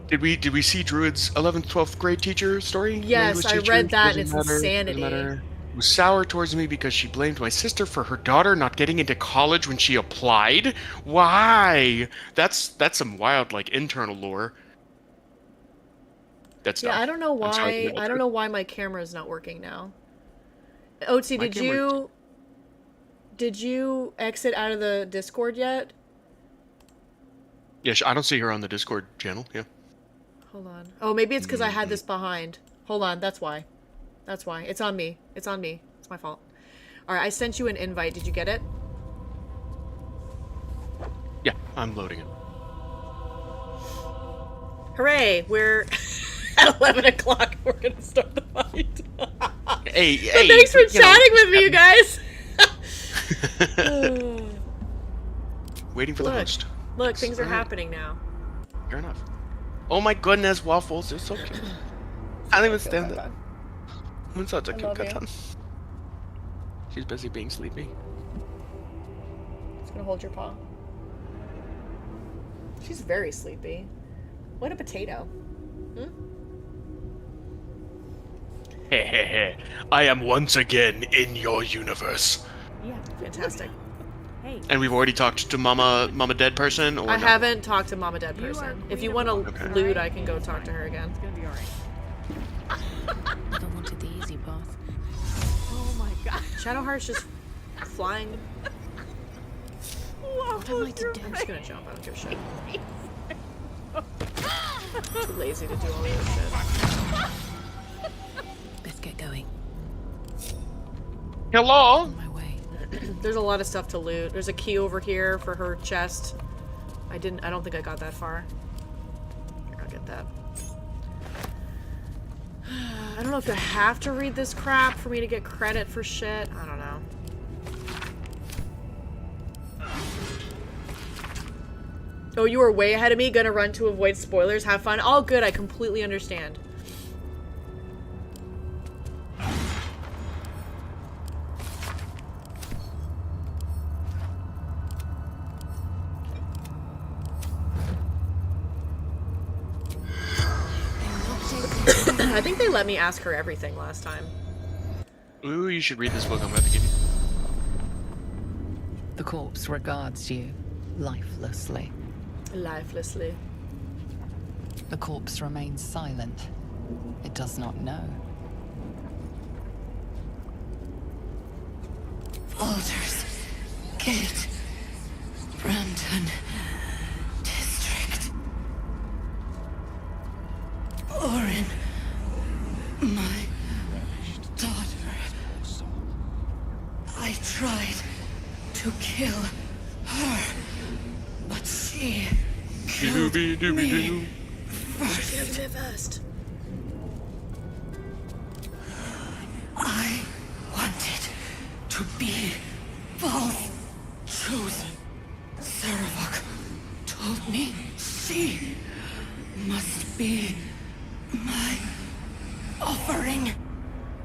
Did we see Druid's 11th, 12th grade teacher story? Yes, I read that, and it's insanity. Was sour towards me because she blamed my sister for her daughter not getting into college when she applied. Why? That's some wild internal lore. That's I don't know why. I don't know why my camera is not working now. Otzi, did you exit out of the Discord yet? Yeah, I don't see her on the Discord channel. Yeah. Hold on. Oh, maybe it's because I had this behind. Hold on. That's why. That's why. It's on me. It's on me. It's my fault. All right, I sent you an invite. Did you get it? Yeah, I'm loading it. Hooray! We're at 11 o'clock. We're gonna start the fight. Hey, thanks for chatting with me, you guys. Waiting for the host. Look, things are happening now. Fair enough. Oh my goodness, waffles! They're so cute. I don't even stand it. I'm such a cute kitten. She's busy being sleepy. Just gonna hold your paw. She's very sleepy. What a potato. I am once again in your universe. Yeah, fantastic. Hey. And we've already talked to Mama Dead Person, or I no? haven't talked to Mama Dead Person. If you want to loot, I can go talk to her again. It's gonna be alright. I wanted the easy path. Oh my god. Shadowheart's just flying. What am I to do? I'm just gonna jump. I don't give a shit. Too lazy to do all the other shit. Let's get going. Hello? There's a lot of stuff to loot. There's a key over here for her chest. I don't think I got that far. Here, I'll get that. I don't know if I have to read this crap for me to get credit for shit. I don't know. Oh, you were way ahead of me. Gonna run to avoid spoilers. Have fun. All good. I completely understand. I think they let me ask her everything last time. Ooh, you should read this book I'm about to give you. The corpse regards you lifelessly. Lifelessly. The corpse remains silent. It does not know. Baldur's Gate, Brandon District. Orin, my daughter. I tried to kill her, but she killed me first. I wanted to be both chosen. Saravok told me she must be my offering.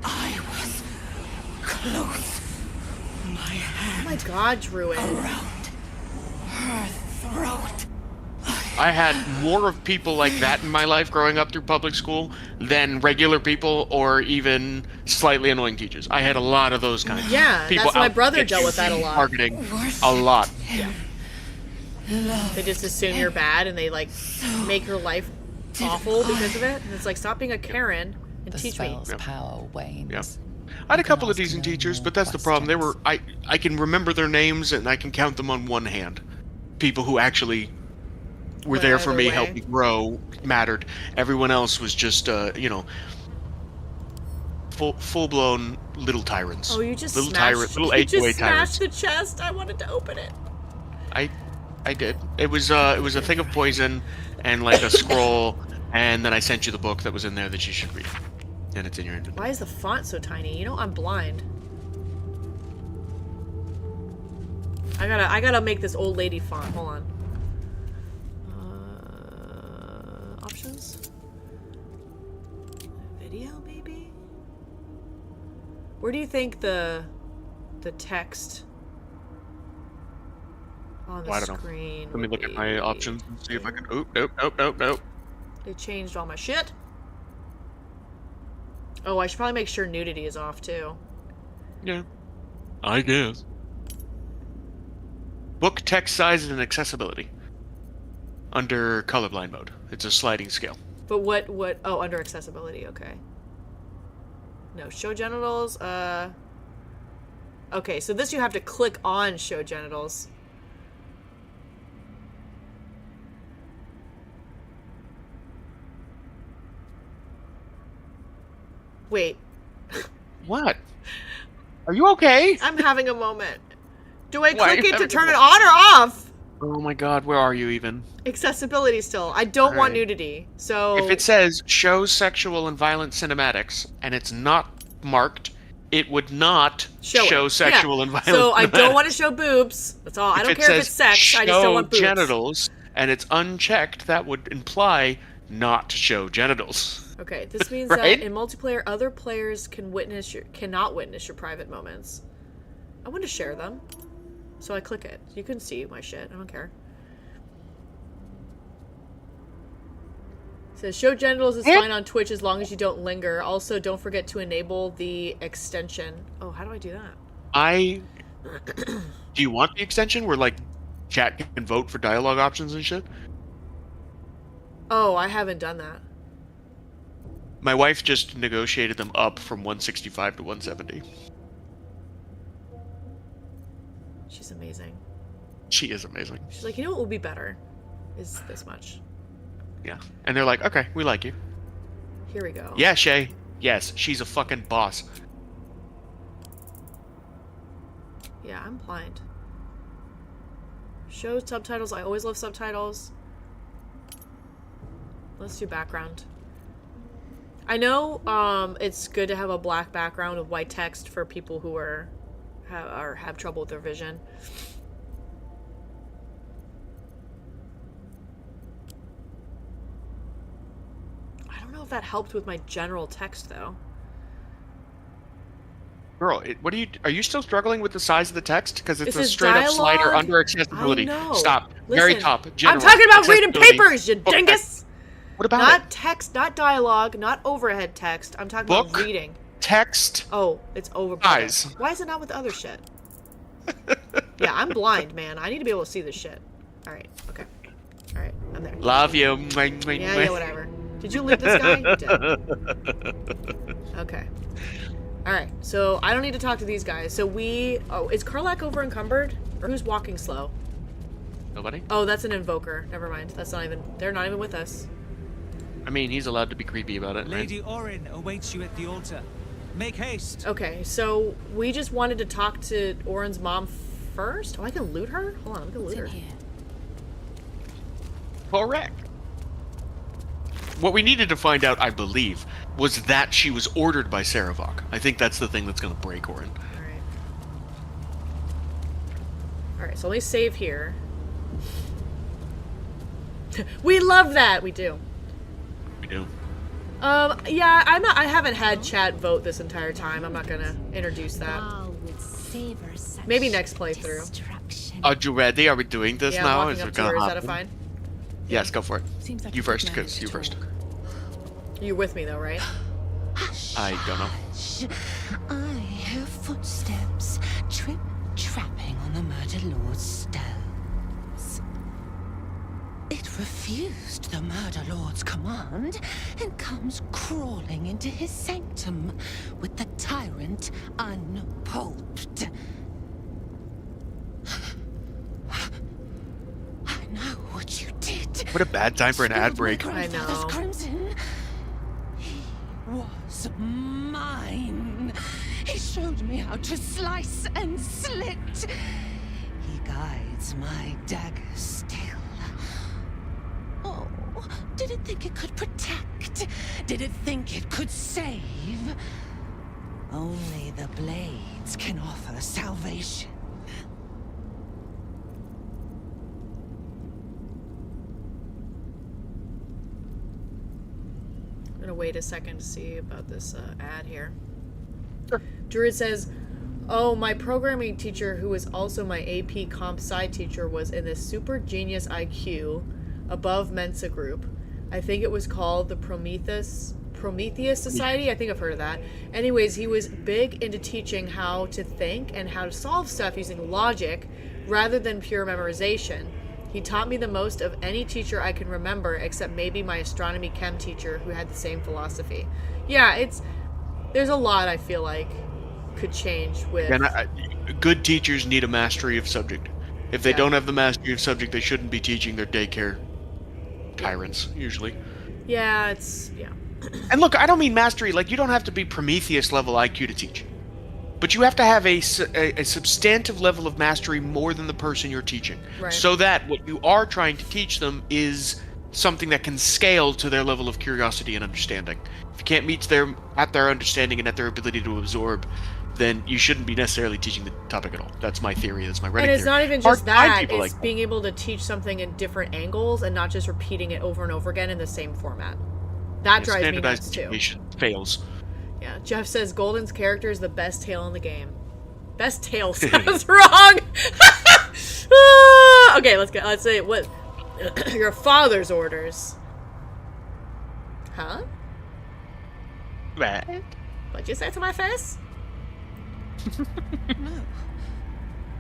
I was close. My hand Oh my god, Druid. around her throat. I had more of people like that in my life growing up through public school than regular people or even slightly annoying teachers. I had a lot of those kinds. Yeah, people that's my out brother at dealt you with that a lot. Targeting a lot. Yeah. They just assume you're bad and they like make your life awful because of it. And it's like, stop being a Karen and The teach me. spell's power wanes. Yeah. I had a couple of decent teachers, but that's the problem. They were I can remember their names and I can count them on one hand. People who actually were there for me, helped me grow, mattered. Everyone else was just full blown little tyrants. Oh, you just little smashed, tyrants, little you HOA just tyrants. smashed the chest. I wanted to open it. I did. It was a thing of poison and like a scroll, and then I sent you the book that was in there that you should read. And it's in your inventory. Why is the font so tiny? You know I'm blind. I gotta make this old lady font. Hold on. Options. Video, maybe. Where do you think the text on the Well, I don't screen? know. Let me look at my options and see if I can. Oh, nope. They changed all my shit. Oh, I should probably make sure nudity is off too. Yeah, I guess. Book text size and accessibility. Under colorblind mode. It's a sliding scale. But what, oh, under accessibility, okay. No, show genitals, okay, so this you have to click on show genitals. Wait. What? Are you okay? I'm having a moment. Do I Why are click you it to having turn a it on or off? Oh my god, where are you even? Accessibility still. I don't want Alright. nudity, so... If it says shows sexual and violent cinematics and it's not marked, it would not show it. sexual Yeah. and violent So I don't cinematics. want to show boobs. That's all. I don't it care if says it's sex. I just don't want boobs. show genitals and it's unchecked, that would imply not to show genitals. Okay, this means Right? that in multiplayer, other players cannot witness your private moments. I want to share them. So I click it. You can see my shit. I don't care. It says show genitals is fine on Twitch as long as you don't linger. Also, don't forget to enable the extension. Oh, how do I do that? Do you want the extension where like chat can vote for dialogue options and shit? Oh, I haven't done that. My wife just negotiated them up from 165 to 170. She's amazing. She is amazing. She's like, you know what will be better? Is this much. Yeah. And they're like, okay, we like you. Here we go. Yeah, Shay. Yes, she's a fucking boss. Yeah, I'm blind. Show subtitles. I always love subtitles. Let's do background. I know it's good to have a black background with white text for people who have trouble with their vision. I don't know if that helped with my general text though. Girl, are you still struggling with the size of the text? Because it's It a says straight up slider dialogue. under accessibility. I know. Stop. Listen, Very top. I'm General talking about reading accessibility. papers, you dingus! What about Not it? text, not dialogue, not overhead text. I'm talking about Book, reading. Text. Oh, it's over. Size. Why is it not with the other shit? Yeah, I'm blind, man. I need to be able to see this shit. Alright, okay. Alright, I'm there. Love you. Yeah, whatever. Did you loot this guy? You did. Okay. Alright, so I don't need to talk to these guys. So oh, is Karlak over encumbered? Or who's walking slow? Nobody? Oh, that's an invoker. Never mind. They're not even with us. I mean, he's allowed to be creepy about it, right? Lady Orin awaits you at the altar. Make haste. Okay, so we just wanted to talk to Orin's mom first? Oh, I can loot her? Hold on, I'm gonna loot her. Correct. What we needed to find out, I believe, was that she was ordered by Saravok. I think that's the thing that's going to break Orin. Alright, so let me save here. We love that! We do. We do. Yeah, I haven't had chat vote this entire time. I'm not gonna introduce that. Maybe next playthrough. Are you ready? Are we doing this Yeah, now? I'm walking up to her. Is that a happen? fine? Yes, go for it. Seems like You a first, good because man you to first. talk. You're with me though, right? I don't know. I hear footsteps trip-trapping on the Murder Lord's stones. It refused the Murder Lord's command and comes crawling into his sanctum with the tyrant unpulped. I know what you did. What a bad time for an ad break. I Grandfather's know. crimson. He was mine. He showed me how to slice and slit. He guides my dagger still. Oh, did it think it could protect? Did it think it could save? Only the blades can offer salvation. I'm gonna wait a second to see about this ad here. Sure. Druid says, oh, my programming teacher, who was also my AP Comp Sci teacher, was in this super genius IQ above Mensa group. I think it was called the Prometheus Society. I think I've heard of that. Anyways, he was big into teaching how to think and how to solve stuff using logic rather than pure memorization. He taught me the most of any teacher I can remember, except maybe my astronomy chem teacher who had the same philosophy. Yeah, there's a lot I feel like could change with... And good teachers need a mastery of subject. If they don't have the mastery of subject, they shouldn't be teaching their daycare tyrants, usually. Yeah, yeah. And look, I don't mean mastery, like, you don't have to be Prometheus level IQ to teach. But you have to have a substantive level of mastery more than the person you're teaching. Right. So that what you are trying to teach them is something that can scale to their level of curiosity and understanding. If you can't meet their understanding and at their ability to absorb, then you shouldn't be necessarily teaching the topic at all. That's my theory. That's my Reddit And it's theory. not even Hard just to find that. people It's like being able to teach something in different angles and not just repeating it over and over again in the same format. That drives me nuts, standardized too. education fails. Yeah, Jeff says Golden's character is the best tail in the game. Best tail sounds wrong! Okay, let's say what... Your father's orders. Huh? What? What'd you say to my face?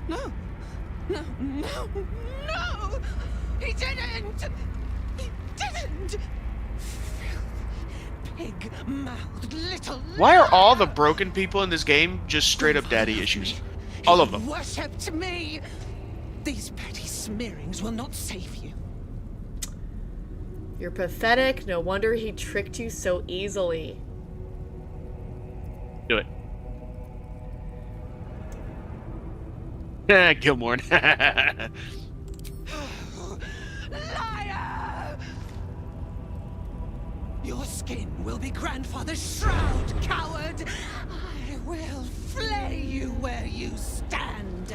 No, he didn't! He didn't! Pig-mouthed little... Why are all the broken people in this game just straight up daddy issues? All of them. Worshipped me! These petty smearings will not save you. You're pathetic. No wonder he tricked you so easily. Do it. Gilmore. Liar! Your skin will be grandfather's shroud, coward! I will flay you where you stand.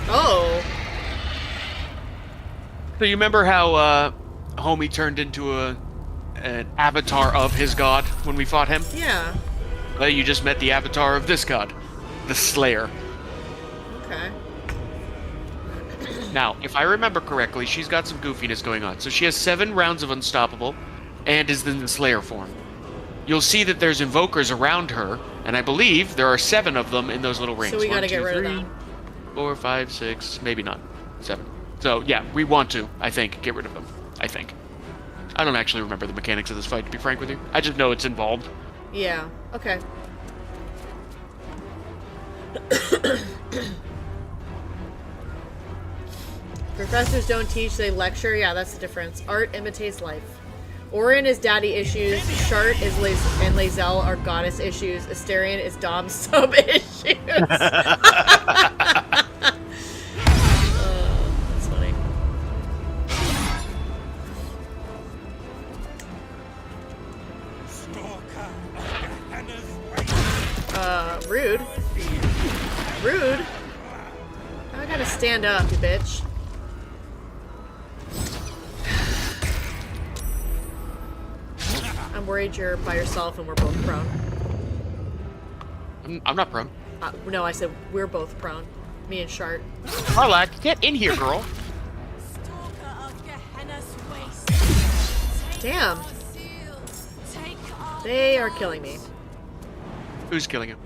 Oh. So you remember how Homie turned into an avatar of his god when we fought him? Yeah. Well, you just met the avatar of this god, the Slayer. Okay. Now, if I remember correctly, she's got some goofiness going on. So she has 7 rounds of Unstoppable, and is in the Slayer form. You'll see that there's invokers around her, and I believe there are 7 of them in those little rings. So we 1, gotta 2, get rid 3, of them. 4, 5, 6, maybe not. 7. So yeah, we want to, I think, get rid of them. I think. I don't actually remember the mechanics of this fight, to be frank with you. I just know it's involved. Yeah. Okay. Professors don't teach, they lecture. Yeah, that's the difference. Art imitates life. Orin is daddy issues. Shart is and Lae'zel are goddess issues. Asterion is Dom sub issues. That's funny. Rude. Rude. I gotta stand up, you bitch. I'm worried you're by yourself and we're both prone. I'm not prone. No, I said we're both prone. Me and Shart. Karlak, get in here, girl. Damn. They are killing me. Who's killing him?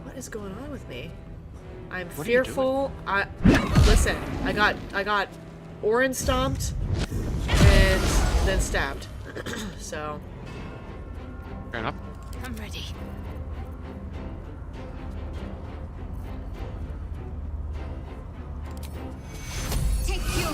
What is going on with me? I'm What are you fearful. Listen. I got Orin stomped and then stabbed. So. Fair enough. I'm ready. Take your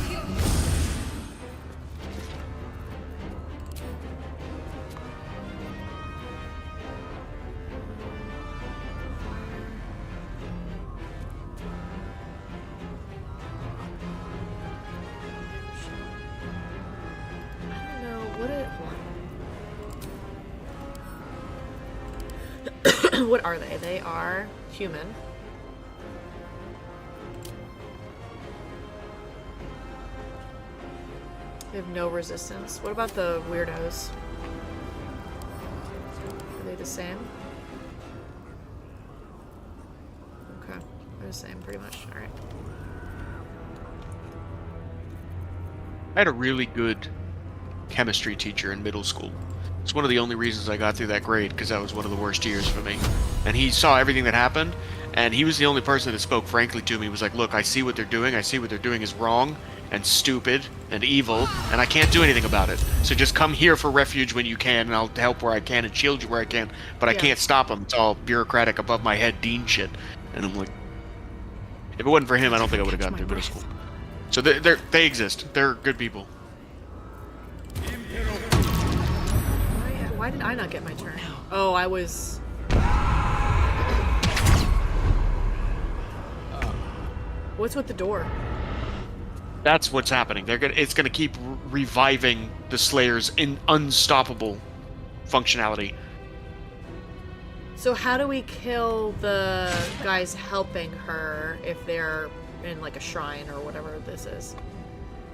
What are they? They are human. They have no resistance. What about the weirdos? Are they the same? Okay. They're the same, pretty much. Alright. I had a really good chemistry teacher in middle school. It's one of the only reasons I got through that grade, because that was one of the worst years for me. And he saw everything that happened, and he was the only person that spoke frankly to me. He was like, look, I see what they're doing. I see what they're doing is wrong and stupid and evil, and I can't do anything about it. So just come here for refuge when you can, and I'll help where I can and shield you where I can, but I can't stop them. It's all bureaucratic, above my head dean shit. And I'm like, if it wasn't for him, I don't think I would have gotten through middle school. So they exist. They're good people. Why did I not get my turn? Oh, I was... What's with the door? That's what's happening. It's gonna keep reviving the Slayer's unstoppable functionality. So how do we kill the guys helping her if they're in like a shrine or whatever this is?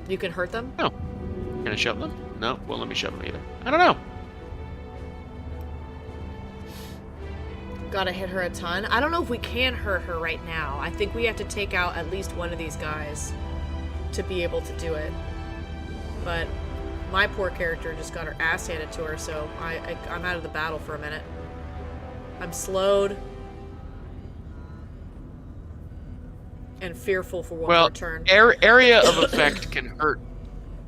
You can hurt them? No. Can I shove them? No, won't let me shove them either. I don't know. Gotta hit her a ton. I don't know if we can hurt her right now. I think we have to take out at least one of these guys to be able to do it. But my poor character just got her ass handed to her, so I'm out of the battle for a minute. I'm slowed. And fearful for one more turn. Area of effect can hurt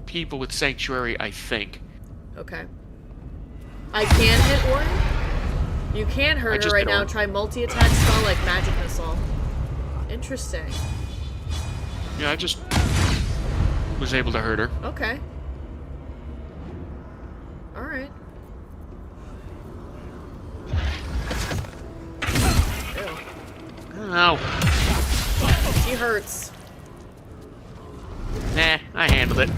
people with Sanctuary, I think. Okay. I can hit Orin? You can hurt her just right hit now. Orin. Try multi-attack spell like magic missile. Interesting. Yeah, I just was able to hurt her. Okay. Alright. Ow. She hurts. Nah, I handled it.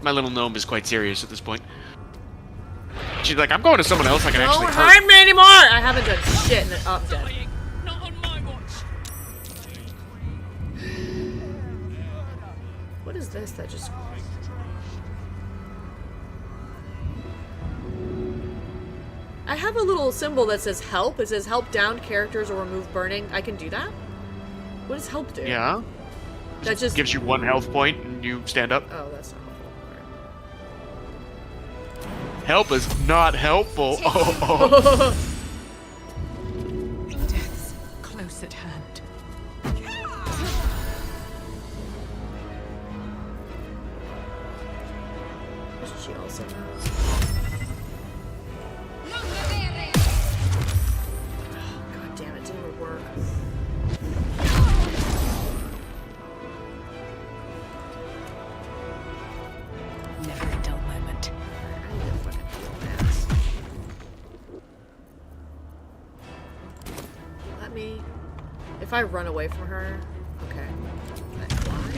My little gnome is quite serious at this point. She's like, I'm going to someone else I can actually Don't hurt. hurt me anymore! I haven't done shit in I'm dead. Not on my watch. What is this that just... I have a little symbol that says help. It says help downed characters or remove burning. I can do that? What does help do? Yeah. That just... Gives you 1 health point and you stand up. Oh, that's not helpful. Help is not helpful. Oh. Death's close at hand. She also knows. God damn it, didn't even work. Never a dull moment. I need to fucking heal ass. Let me... If I run away from her... Okay. Why?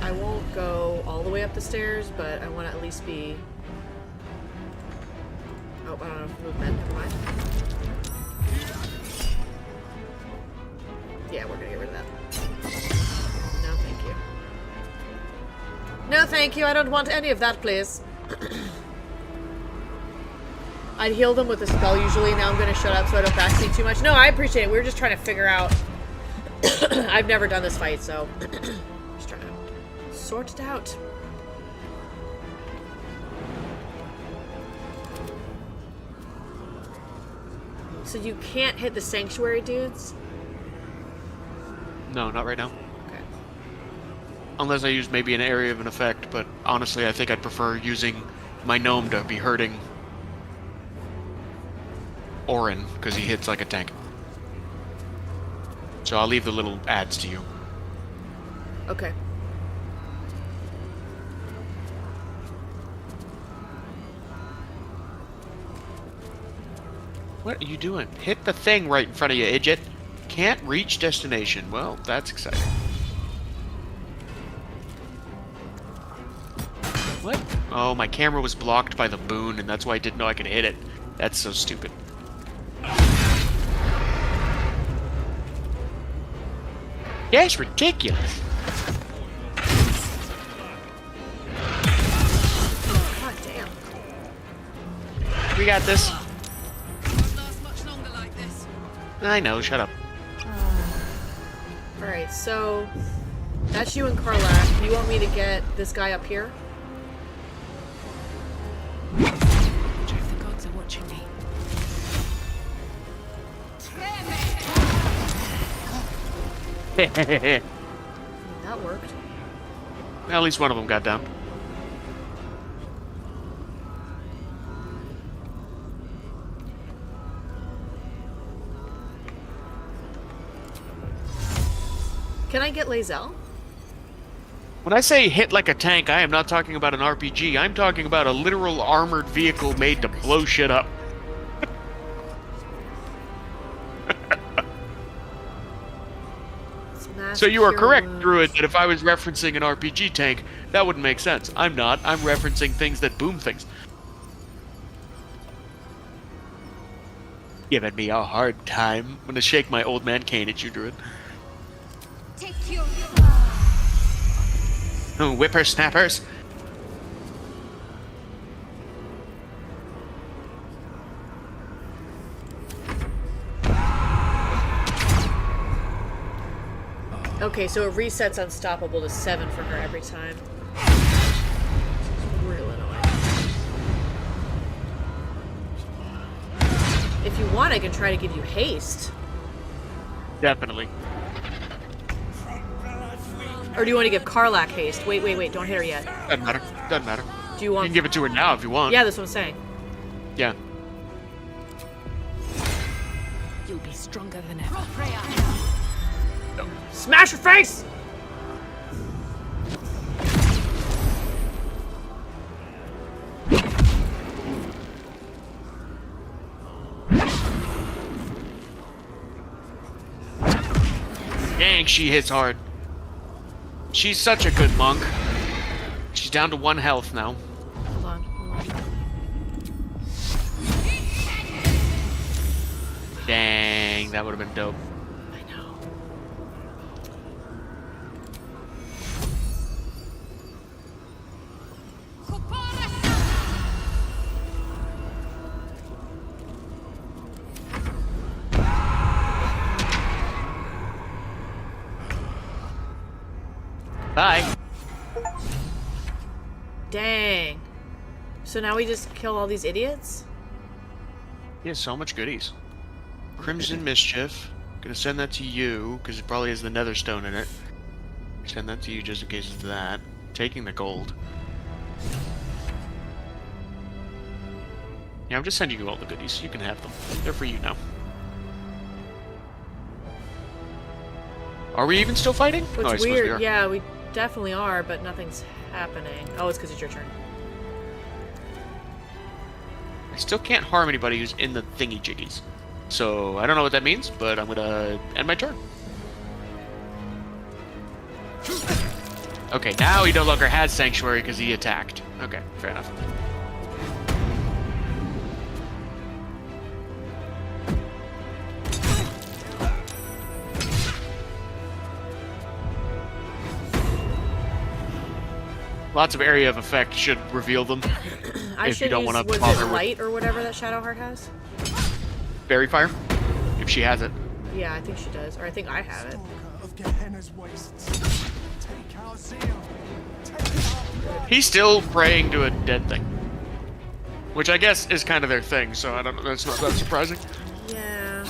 I won't go all the way up the stairs, but I want to at least be... Oh, I don't know if movement. Never mind. Yeah, we're gonna get rid of that. No, thank you. No, thank you. I don't want any of that, please. I'd heal them with a spell usually. Now I'm gonna shut up so I don't backseat too much. No, I appreciate it. We were just trying to figure out... I've never done this fight, so... just trying to sort it out. So you can't hit the sanctuary dudes? No, not right now. Okay. Unless I use maybe an area of an effect, but honestly I think I'd prefer using my gnome to be hurting Orin, because he hits like a tank. So I'll leave the little ads to you. Okay. What are you doing? Hit the thing right in front of you, idiot. Can't reach destination. Well, that's exciting. What? Oh, my camera was blocked by the boon, and that's why I didn't know I could hit it. That's so stupid. Yeah, it's ridiculous. God damn. We got this. I know, shut up. Alright, so... That's you and Karlak. You want me to get this guy up here? Jeff, the gods are watching me. That worked. At least one of them got down. Can I get Lae'zel? When I say hit like a tank, I am not talking about an RPG. I'm talking about a literal armored vehicle made to blow shit up. So you are correct, Druid, that if I was referencing an RPG tank, that wouldn't make sense. I'm not. I'm referencing things that boom things. Giving me a hard time. I'm gonna shake my old man cane at you, Druid. Take your... Oh, whippersnappers. Okay, so it resets Unstoppable to 7 for her every time. It's real annoying. If you want, I can try to give you haste. Definitely. Or do you want to give Karlak haste? Wait, don't hit her yet. Doesn't matter. Doesn't matter. Do you want... You can give it to her now if you want. Yeah, that's what I'm saying. Yeah. You'll be stronger than ever. No. Smash her face! Dang, she hits hard. She's such a good monk. She's down to 1 health now. Hold on. Dang, that would have been dope. I know. Bye. Dang. So now we just kill all these idiots? He has so much goodies. Crimson Mischief. Gonna send that to you, because it probably has the Nether Stone in it. Send that to you just in case it's that. Taking the gold. Yeah, I'm just sending you all the goodies. You can have them. They're for you now. Are we even still fighting? Which I suppose we weird. are. Yeah, we definitely are, but nothing's happening. Oh, it's because it's your turn. I still can't harm anybody who's in the thingy jiggies. So, I don't know what that means, but I'm gonna end my turn. Okay, now he no longer has Sanctuary because he attacked. Okay, fair enough. Lots of area of effect should reveal them. I if should you don't use, want to was bother it with light or whatever that Shadowheart has? Berry Fire, if she has it. Yeah, I think she does. Or I think I have it. He's still praying to a dead thing. Which I guess is kind of their thing, so I don't know, that's not that surprising. Yeah.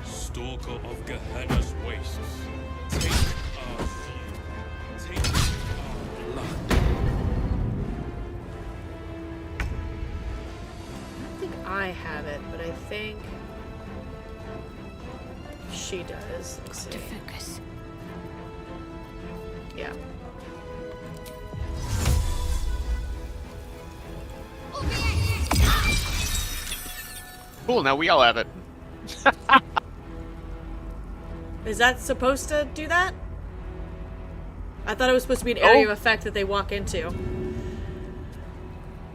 Stalker of Gehenna's wastes. Take our seal. Take our blood. I think I have it, but I think she does. Let's see. Focus. Yeah. Cool, now we all have it. Is that supposed to do that? I thought it was supposed to be an area of effect that they walk into.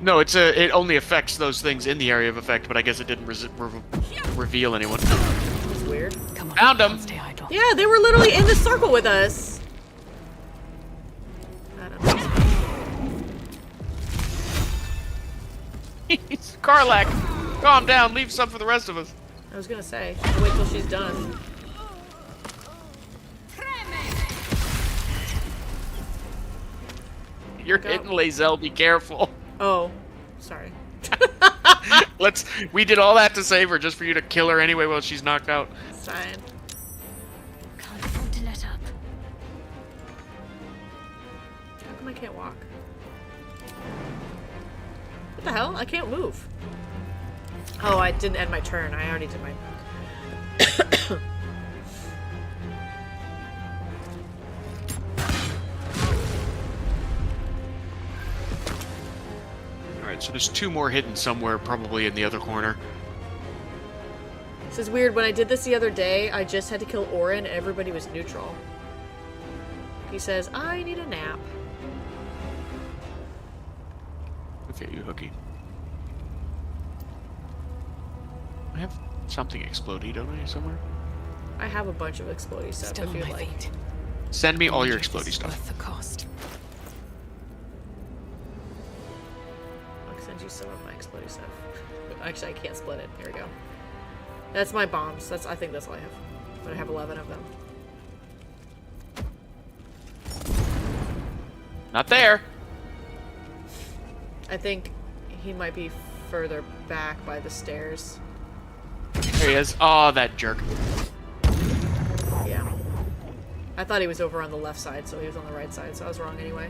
No, it only affects those things in the area of effect, but I guess it didn't reveal anyone. That's weird. Come on, found him. stay idle. Yeah, they were literally in the circle with us. I don't know. Karlak, calm down. Leave some for the rest of us. I was gonna say, I'll wait till she's done. You're hitting Lae'zel. Be careful. Oh, sorry. We did all that to save her just for you to kill her anyway while she's knocked out. Fine. Can't afford to let up. How come I can't walk? What the hell? I can't move. Oh, I didn't end my turn. I already did my... Alright, so there's 2 more hidden somewhere, probably in the other corner. This is weird. When I did this the other day, I just had to kill Orin and everybody was neutral. He says, I need a nap. Look at you, Hookie. I have something explodey, don't I, somewhere? I have a bunch of explodey stuff Still if on you'd my like. feet. Send me all your Wonder if explodey this is stuff. worth the cost. I'll send you some of my explodey stuff. Actually, I can't split it. Here we go. That's my bombs. I think that's all I have. But I have 11 of them. Not there! I think he might be further back by the stairs. There he is. Oh, that jerk. I thought he was over on the left side, so he was on the right side, so I was wrong anyway.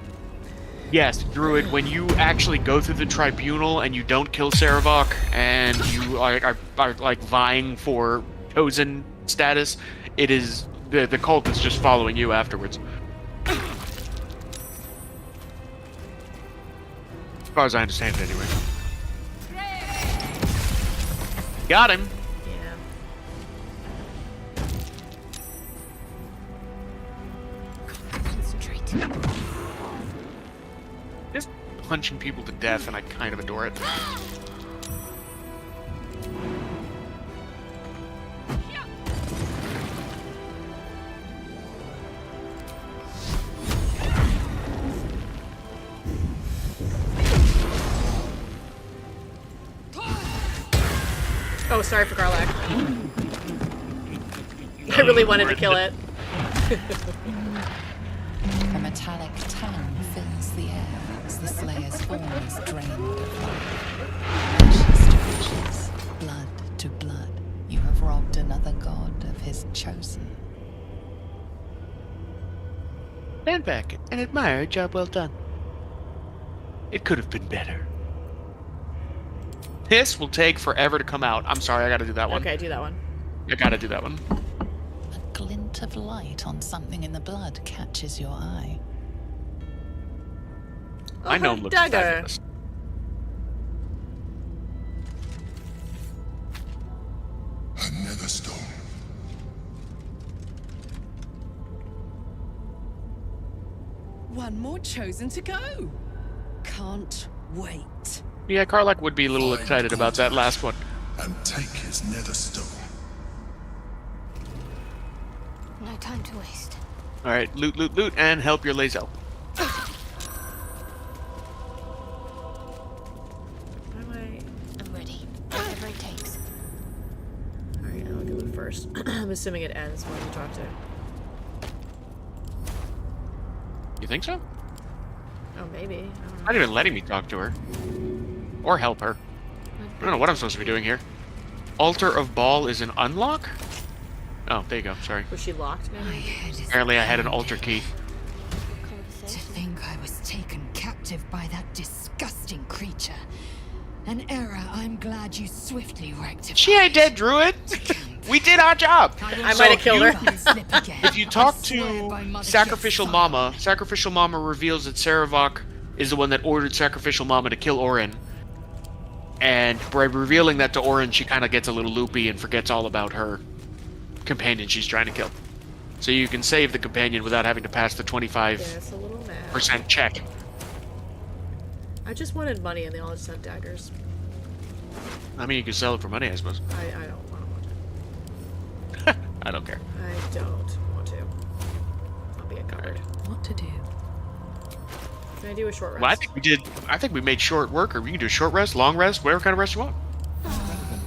Yes, Druid, when you actually go through the tribunal and you don't kill Saravok and you are like vying for chosen status, it is the cult is just following you afterwards. As far as I understand it anyway. Got him. Yeah. Concentrate. Just punching people to death, and I kind of adore it. Oh, sorry for Garlac. I really wanted to kill it. A metallic tang fills the air as the Slayer's form is drained of life. Ashes to ashes, blood to blood, you have robbed another god of his chosen. Stand back and admire a job well done. It could have been better. This will take forever to come out. I'm sorry, I gotta do that one. Okay, do that one. I gotta do that one. A glint of light on something in the blood catches your eye. Oh, I know him looks dagger. fabulous. A nether stone. One more chosen to go. Can't wait. Yeah, Karlak would be a little excited about that last one. And take his nether stone. No time to waste. Alright, loot, loot, loot, and help your Lazel. I'm ready. Whatever it takes. Alright, I'll go first. I'm assuming it ends when you talk to. You think so? Oh, maybe. Not even letting me talk to her. Or help her. I don't know what I'm supposed to be doing here. Altar of Baal is an unlock? Oh, there you go, sorry. Was she locked, maybe? Apparently I had an altar key. To think I was taken captive by that disgusting creature. An error I'm glad you swiftly rectified. She ain't dead, Druid! We did our job! I might have killed her. If you talk to Sacrificial Mama, Sacrificial Mama reveals that Saravok is the one that ordered Sacrificial Mama to kill Orin. And by revealing that to Orin, she kind of gets a little loopy and forgets all about her companion she's trying to kill. So you can save the companion without having to pass the 25% Yeah, it's a little mad. check. I just wanted money and they all just had daggers. I mean, you can sell it for money, I suppose. I don't want to. I don't care. I don't want to. I'll be a coward. What to do? Can I do a short rest? Well, I think we made short work, or we can do a short rest, long rest, whatever kind of rest you want.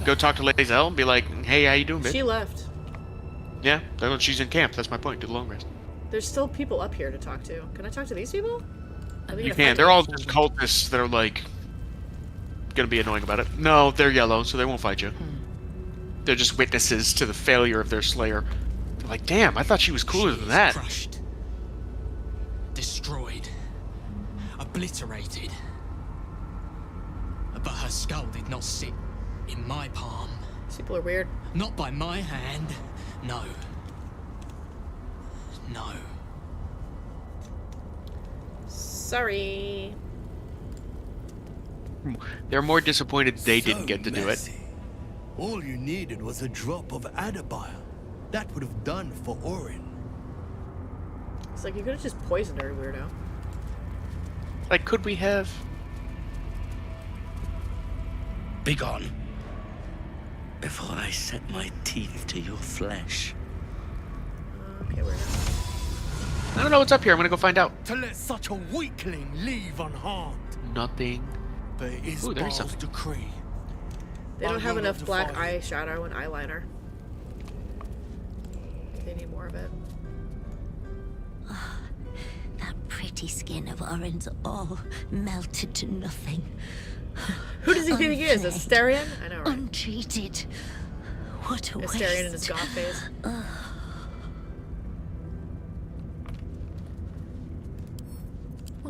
Go talk to Lazel and be like, hey, how you doing, bitch? She left. Yeah, she's in camp. That's my point. Do the long rest. There's still people up here to talk to. Can I talk to these people? You can. They're all just cultists that are like gonna be annoying about it. No, they're yellow, so they won't fight you. They're just witnesses to the failure of their slayer. They're like, damn, I thought she was cooler than that. Crushed. Destroyed. Obliterated. But her skull did not sit in my palm. These people are weird. Not by my hand. No. No. Sorry. They're more disappointed they didn't get to do it. All you needed was a drop of adabile. That would have done for Orin. It's like you could have just poisoned her, weirdo. Like, could we have? Begone, before I set my teeth to your flesh. Okay, weirdo. I don't know what's up here. I'm gonna go find out. To let such a weakling leave unharmed. Nothing. But it is Ooh, there's Baal's something. decree. They don't have Baldur enough black defied. eyeshadow and eyeliner. They need more of it. That pretty skin of Orin's all melted to nothing. Who does he think he is? Asterion? I know, right? Untreated. What a waste. Asterion in his goth face.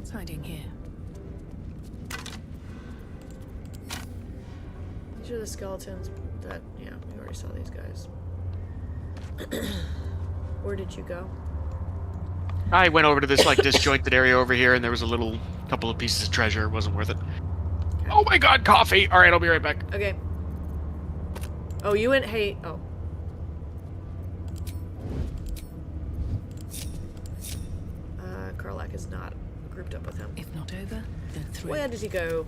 What's hiding here? These are the skeletons that, yeah, we already saw these guys. Where did you go? I went over to this like disjointed area over here, and there was a little couple of pieces of treasure. It wasn't worth it. Okay. Oh my god, coffee! All right, I'll be right back. Okay. Oh, you went. Hey. Oh. Karlak is not grouped up with him. If not over, then through. Where did he go?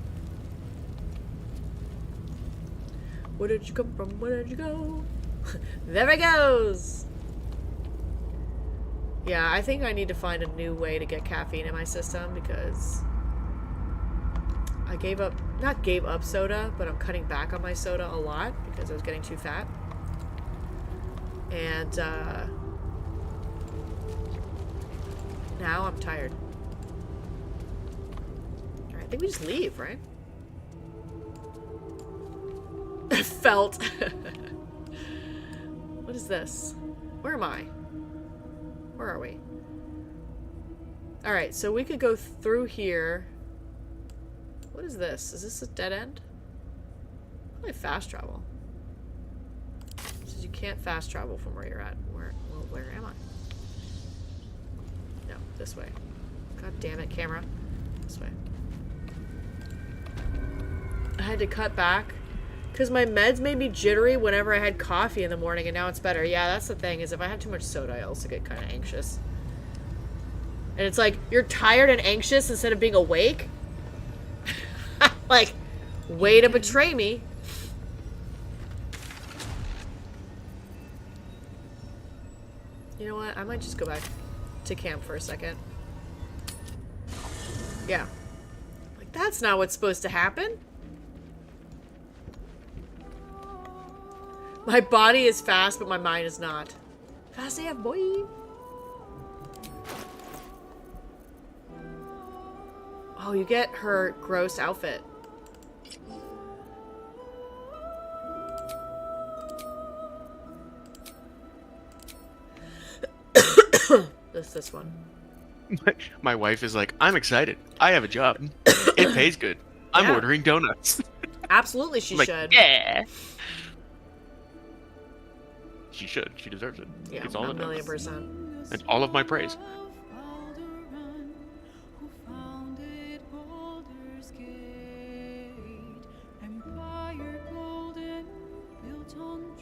Where did you come from? Where did you go? There he goes! Yeah, I think I need to find a new way to get caffeine in my system because I not gave up soda, but I'm cutting back on my soda a lot because I was getting too fat. And, now I'm tired. Alright, I think we just leave, right? Felt. What is this? Where am I? Where are we? Alright, so we could go through here. What is this? Is this a dead end? Probably fast travel. It says you can't fast travel from where you're at. Where am I? No, this way. God damn it, camera. This way. I had to cut back because my meds made me jittery whenever I had coffee in the morning, and now it's better. Yeah, that's the thing, is if I have too much soda, I also get kind of anxious. And it's like, you're tired and anxious instead of being awake? Like, way to betray me. You know what? I might just go back to camp for a second. Yeah. Like, that's not what's supposed to happen. My body is fast, but my mind is not. Fast AF, boy. Oh, you get her gross outfit. This one. My wife is like, I'm excited. I have a job. It pays good. I'm ordering donuts. Absolutely, she like, should. Yeah. She should. She deserves it. Yeah, it's all 1,000,000%. And all of my praise.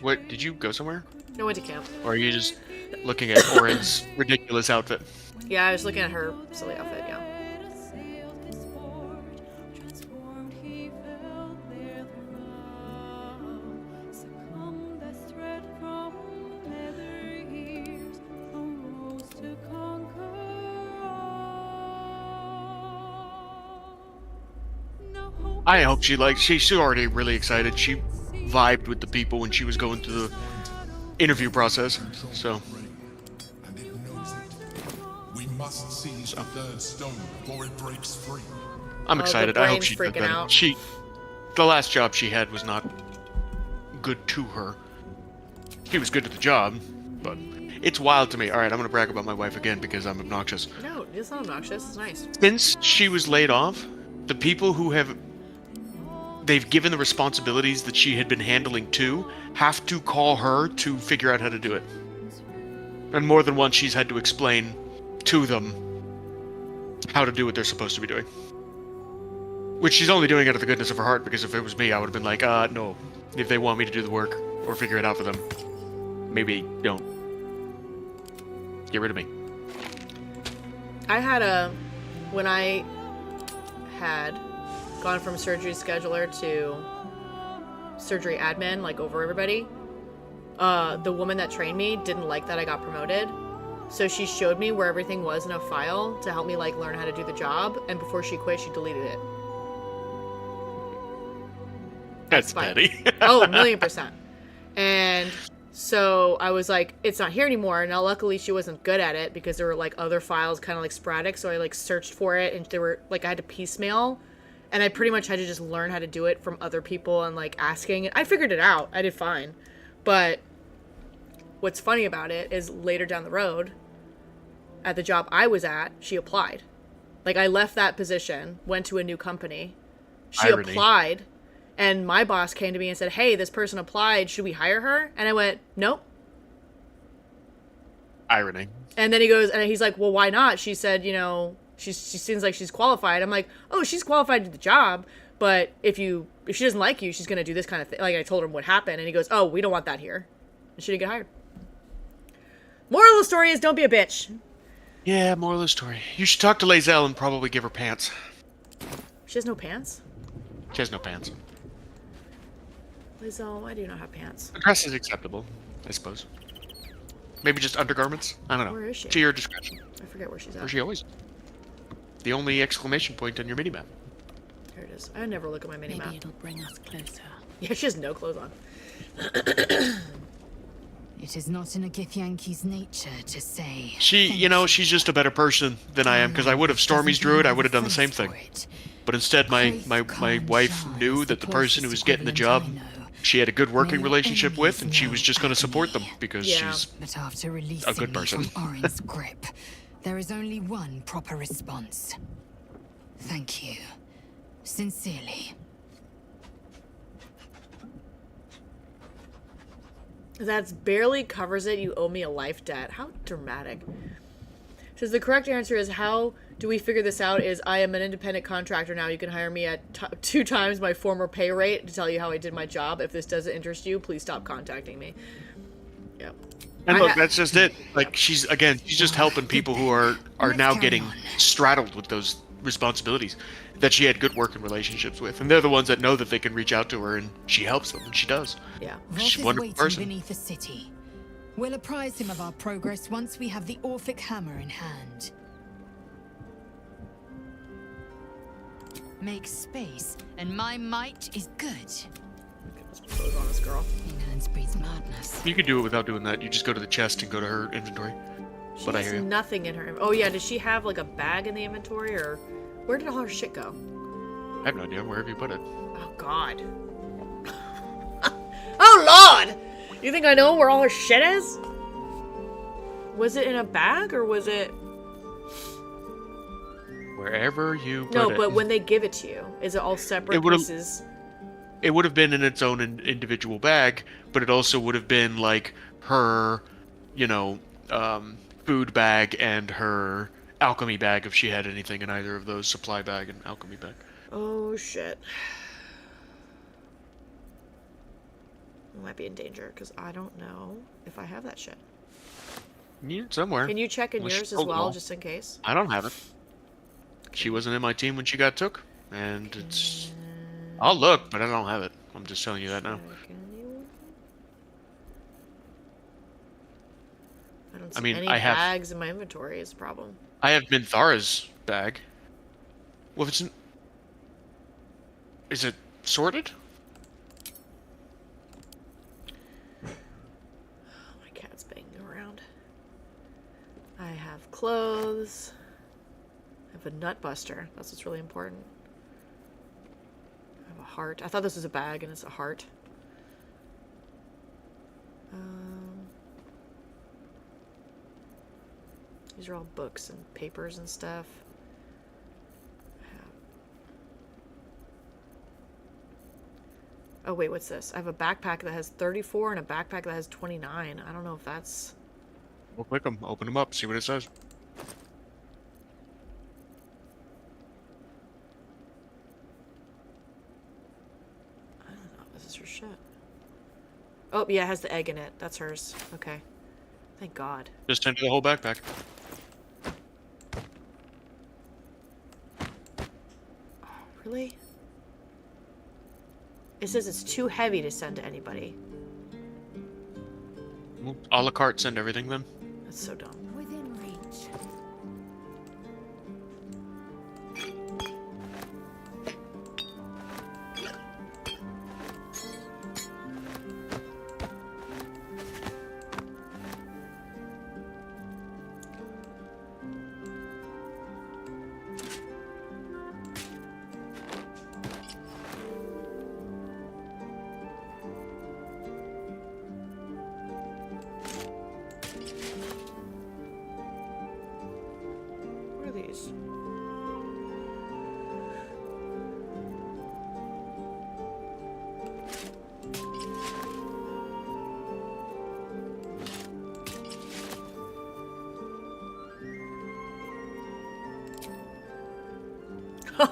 What, did you go somewhere? I went to camp. Or are you just looking at Orin's ridiculous outfit? Yeah, I was looking at her silly outfit, yeah. I hope she's already really excited. She vibed with the people when she was going through the interview process, so. We must seize the third stone before it breaks free. I'm excited. I hope she did freaking out. The last job she had was not good to her. She was good at the job, but it's wild to me. All right, I'm gonna brag about my wife again because I'm obnoxious. No, it's not obnoxious. It's nice. Since she was laid off, the people who they've given the responsibilities that she had been handling to have to call her to figure out how to do it. And more than once she's had to explain to them how to do what they're supposed to be doing. Which she's only doing out of the goodness of her heart, because if it was me, I would have been like, no. If they want me to do the work or figure it out for them, maybe don't. Get rid of me. I had when I had gone from surgery scheduler to surgery admin, like over everybody, the woman that trained me didn't like that I got promoted. So she showed me where everything was in a file to help me like learn how to do the job, and before she quit, she deleted it. That's petty. Oh, 1,000,000%. And so I was like, it's not here anymore. Now, luckily, she wasn't good at it because there were like other files kind of like sporadic. So I like searched for it, and there were like I had to piecemeal, and I pretty much had to just learn how to do it from other people and like asking. I figured it out. I did fine. But what's funny about it is later down the road, at the job I was at, she applied. Like, I left that position, went to a new company. She Irony. applied, and my boss came to me and said, hey, this person applied. Should we hire her? And I went, nope. Irony. And then he goes, and he's like, well, why not? She said, you know, she seems like she's qualified. I'm like, oh, she's qualified to the job, but if she doesn't like you, she's going to do this kind of thing. Like, I told him what happened, and he goes, oh, we don't want that here. And she didn't get hired. Moral of the story is, don't be a bitch. Yeah, moral of the story. You should talk to Lazelle and probably give her pants. She has no pants? She has no pants. Lizelle, why do you not have pants? A dress is acceptable, I suppose. Maybe just undergarments? I don't know. Where is she? To your discretion. I forget where she's at. Where she always. The only exclamation point on your minimap. There it is. I never look at my minimap. Maybe it'll bring us closer. Yeah, she has no clothes on. It is not in a Githyanki's nature to say. She's just a better person than I am, because I would have Stormy's druid, I would have done the same thing. But instead, my wife knew that the person who was getting the job, she had a good working relationship with, and she was just going to support them, because she's But after releasing a good person. me from Orin's grip, there is only one proper response. Thank you. Sincerely. That's barely covers it. You owe me a life debt. How dramatic. Says the correct answer is, how do we figure this out? Is I am an independent contractor now. You can hire me at 2 times my former pay rate to tell you how I did my job. If this doesn't interest you, please stop contacting me. Yep. And look, that's just it. Like, she's just helping people who are now getting straddled with those responsibilities that she had good working relationships with, and they're the ones that know that they can reach out to her, and she helps them, and she does. Yeah. She's a Roth wonderful is waiting person. beneath the city. We'll apprise him of our progress once we have the Orphic hammer in hand. Make space, and my might is good. Clothes on this girl. Ignorance breeds madness. You could do it without doing that. You just go to the chest and go to her inventory. She But I has hear you. nothing in her. Oh yeah, does she have like a bag in the inventory, or where did all her shit go? I have no idea. Wherever you put it. Oh God. Oh Lord! You think I know where all her shit is? Was it in a bag or was it? Wherever you put No, it. but when they give it to you, is it all separate It would've- pieces? It would have been in its own individual bag, but it also would have been like her, food bag and her alchemy bag if she had anything in either of those, supply bag and alchemy bag. Oh shit. I might be in danger because I don't know if I have that shit. Yeah, somewhere. Can you check in Unless yours she as stole them well, all. just in case? I don't have it. She wasn't in my team when she got took, and it's. I'll look, but I don't have it. I'm just telling you that now. I don't see I mean, any I have- bags in my inventory is a problem. I have Minthara's bag. Well, if it's. Is it sorted? My cat's banging around. I have clothes. I have a nut buster. That's what's really important. I have a heart. I thought this was a bag and it's a heart. These are all books and papers and stuff. Oh wait, what's this? I have a backpack that has 34 and a backpack that has 29. I don't know if that's... We'll click them, open them up, see what it says. I don't know if this is her shit. Oh, yeah, it has the egg in it. That's hers. Okay. Thank God. Just enter the whole backpack. Really? It says it's too heavy to send to anybody. Well, a la carte, send everything then. That's so dumb. Within reach.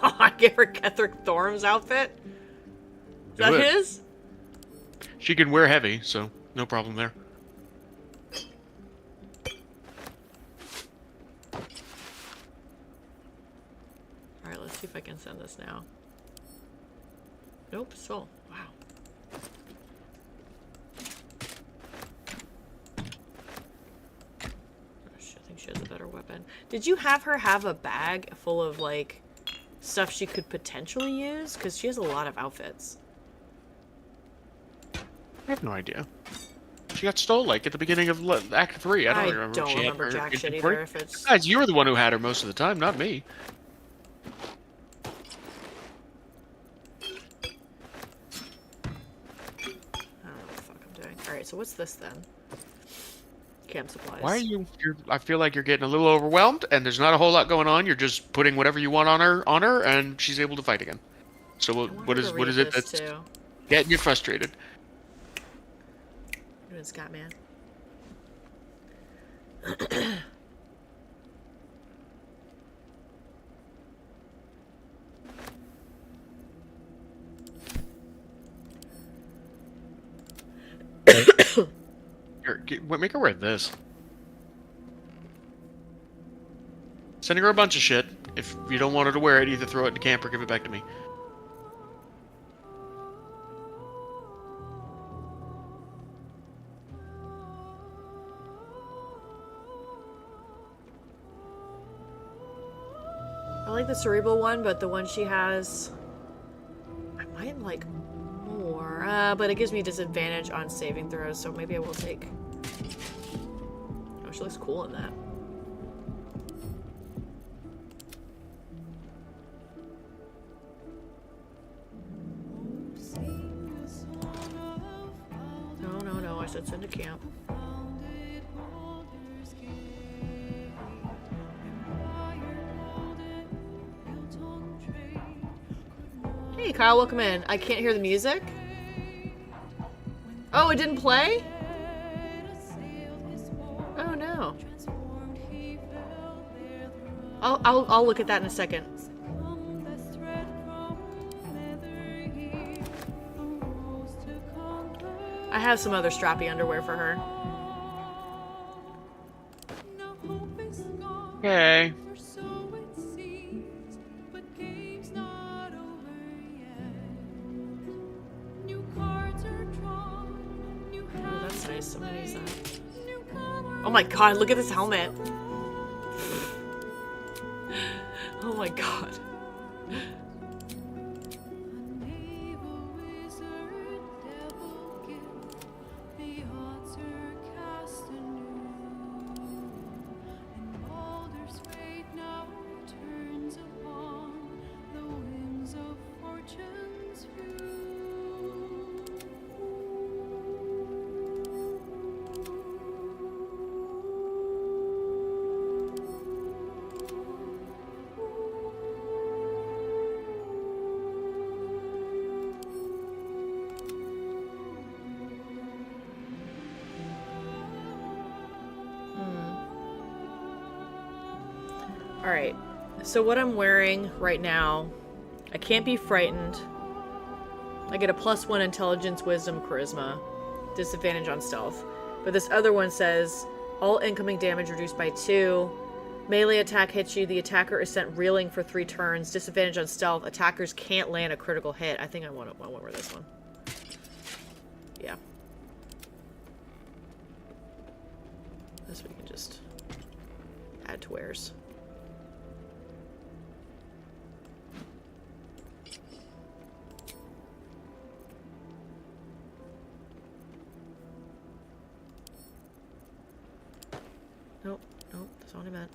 I gave her Ketherick Thorm's outfit. Is that it. his? She can wear heavy, so no problem there. Alright, let's see if I can send this now. Nope, still. Wow. I think she has a better weapon. Did you have her have a bag full of, like, stuff she could potentially use? Because she has a lot of outfits. I have no idea. She got stole, like, at the beginning of Act 3. I don't remember. Don't She had remember her jack shit inventory. either. If it's... Guys, you were the one who had her most of the time, not me. I don't know what the fuck I'm doing. Alright, so what's this then? Camp supplies. Why are you? I feel like you're getting a little overwhelmed, and there's not a whole lot going on. You're just putting whatever you want on her, and she's able to fight again. So what is it that's getting you frustrated? Doing Scott, man. Here, make her wear this. Sending her a bunch of shit. If you don't want her to wear it, either throw it in the camp or give it back to me. I like the cerebral one, but the one she has, I might like more. But it gives me disadvantage on saving throws, so maybe I will take. Oh, she looks cool in that. No, I said send to camp. Hey Kyle, welcome in. I can't hear the music. Oh, it didn't play? Oh no. I'll look at that in a second. I have some other strappy underwear for her. Okay. Oh, that's nice. Somebody use that. Oh my god, look at this helmet. Oh my god. Alright, so what I'm wearing right now, I can't be frightened. I get a +1 intelligence, wisdom, charisma. Disadvantage on stealth. But this other one says, all incoming damage reduced by 2. Melee attack hits you, the attacker is sent reeling for 3 turns. Disadvantage on stealth, attackers can't land a critical hit. I think I want to wear this one. Yeah. This we can just add to wears. Nope, that's not what I meant.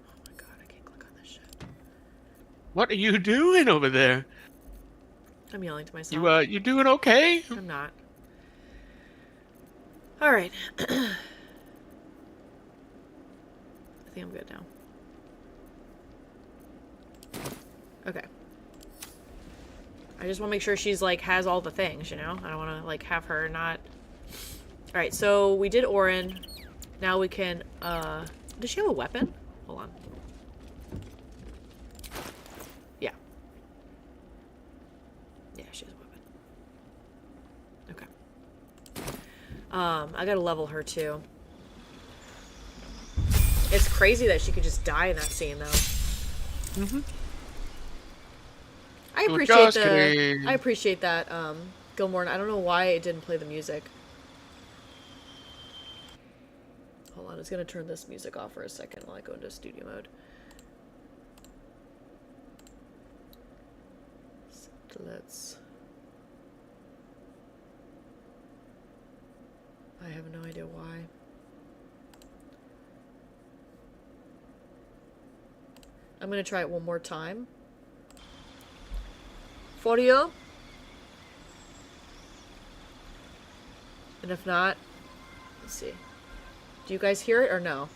Oh my god, I can't click on this shit. What are you doing over there? I'm yelling to myself. You doing okay? I'm not. Alright. I think I'm good now. Okay. I just want to make sure she's, like, has all the things, you know? I don't want to, like, have her not... Alright, so we did Orin. Now we can, does she have a weapon? I gotta level her too. It's crazy that she could just die in that scene, though. Mm-hmm. I appreciate that, Gilmore. I don't know why it didn't play the music. Hold on, I was gonna turn this music off for a second while I go into studio mode. So let's... I have no idea why. I'm gonna try it one more time. For you. And if not, let's see. Do you guys hear it or no?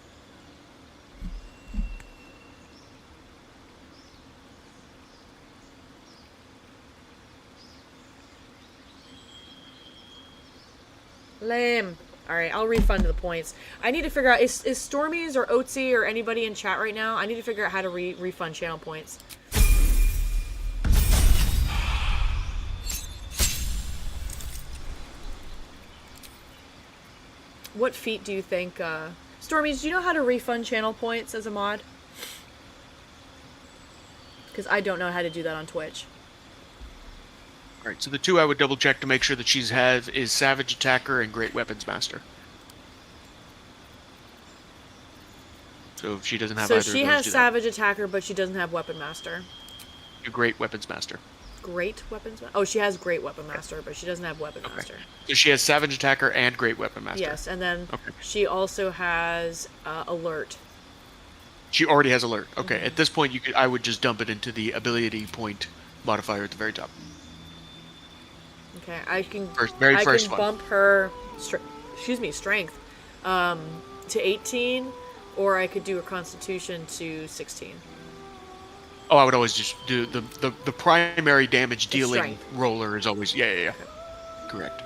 Lame. Alright, I'll refund the points. I need to figure out, is Stormies or Oatsy or anybody in chat right now? I need to figure out how to refund channel points. What feat do you think, Stormies, do you know how to refund channel points as a mod? Because I don't know how to do that on Twitch. Alright, so the two I would double check to make sure that she's has is Savage Attacker and Great Weapons Master. So if she doesn't have either of those, so she has Savage Attacker, but she doesn't have Weapon Master. Great Weapons Master. Great Weapons Master? Oh, she has Great Weapon Master, but she doesn't have Weapon Master. So she has Savage Attacker and Great Weapon Master. Yes, and then she also has Alert. She already has Alert. Okay, at this point, I would just dump it into the ability point modifier at the very top. Okay, I can Very first one. Bump her strength to 18, or I could do her Constitution to 16. Oh, I would always just do the primary damage dealing strength. roller is always Okay. Correct.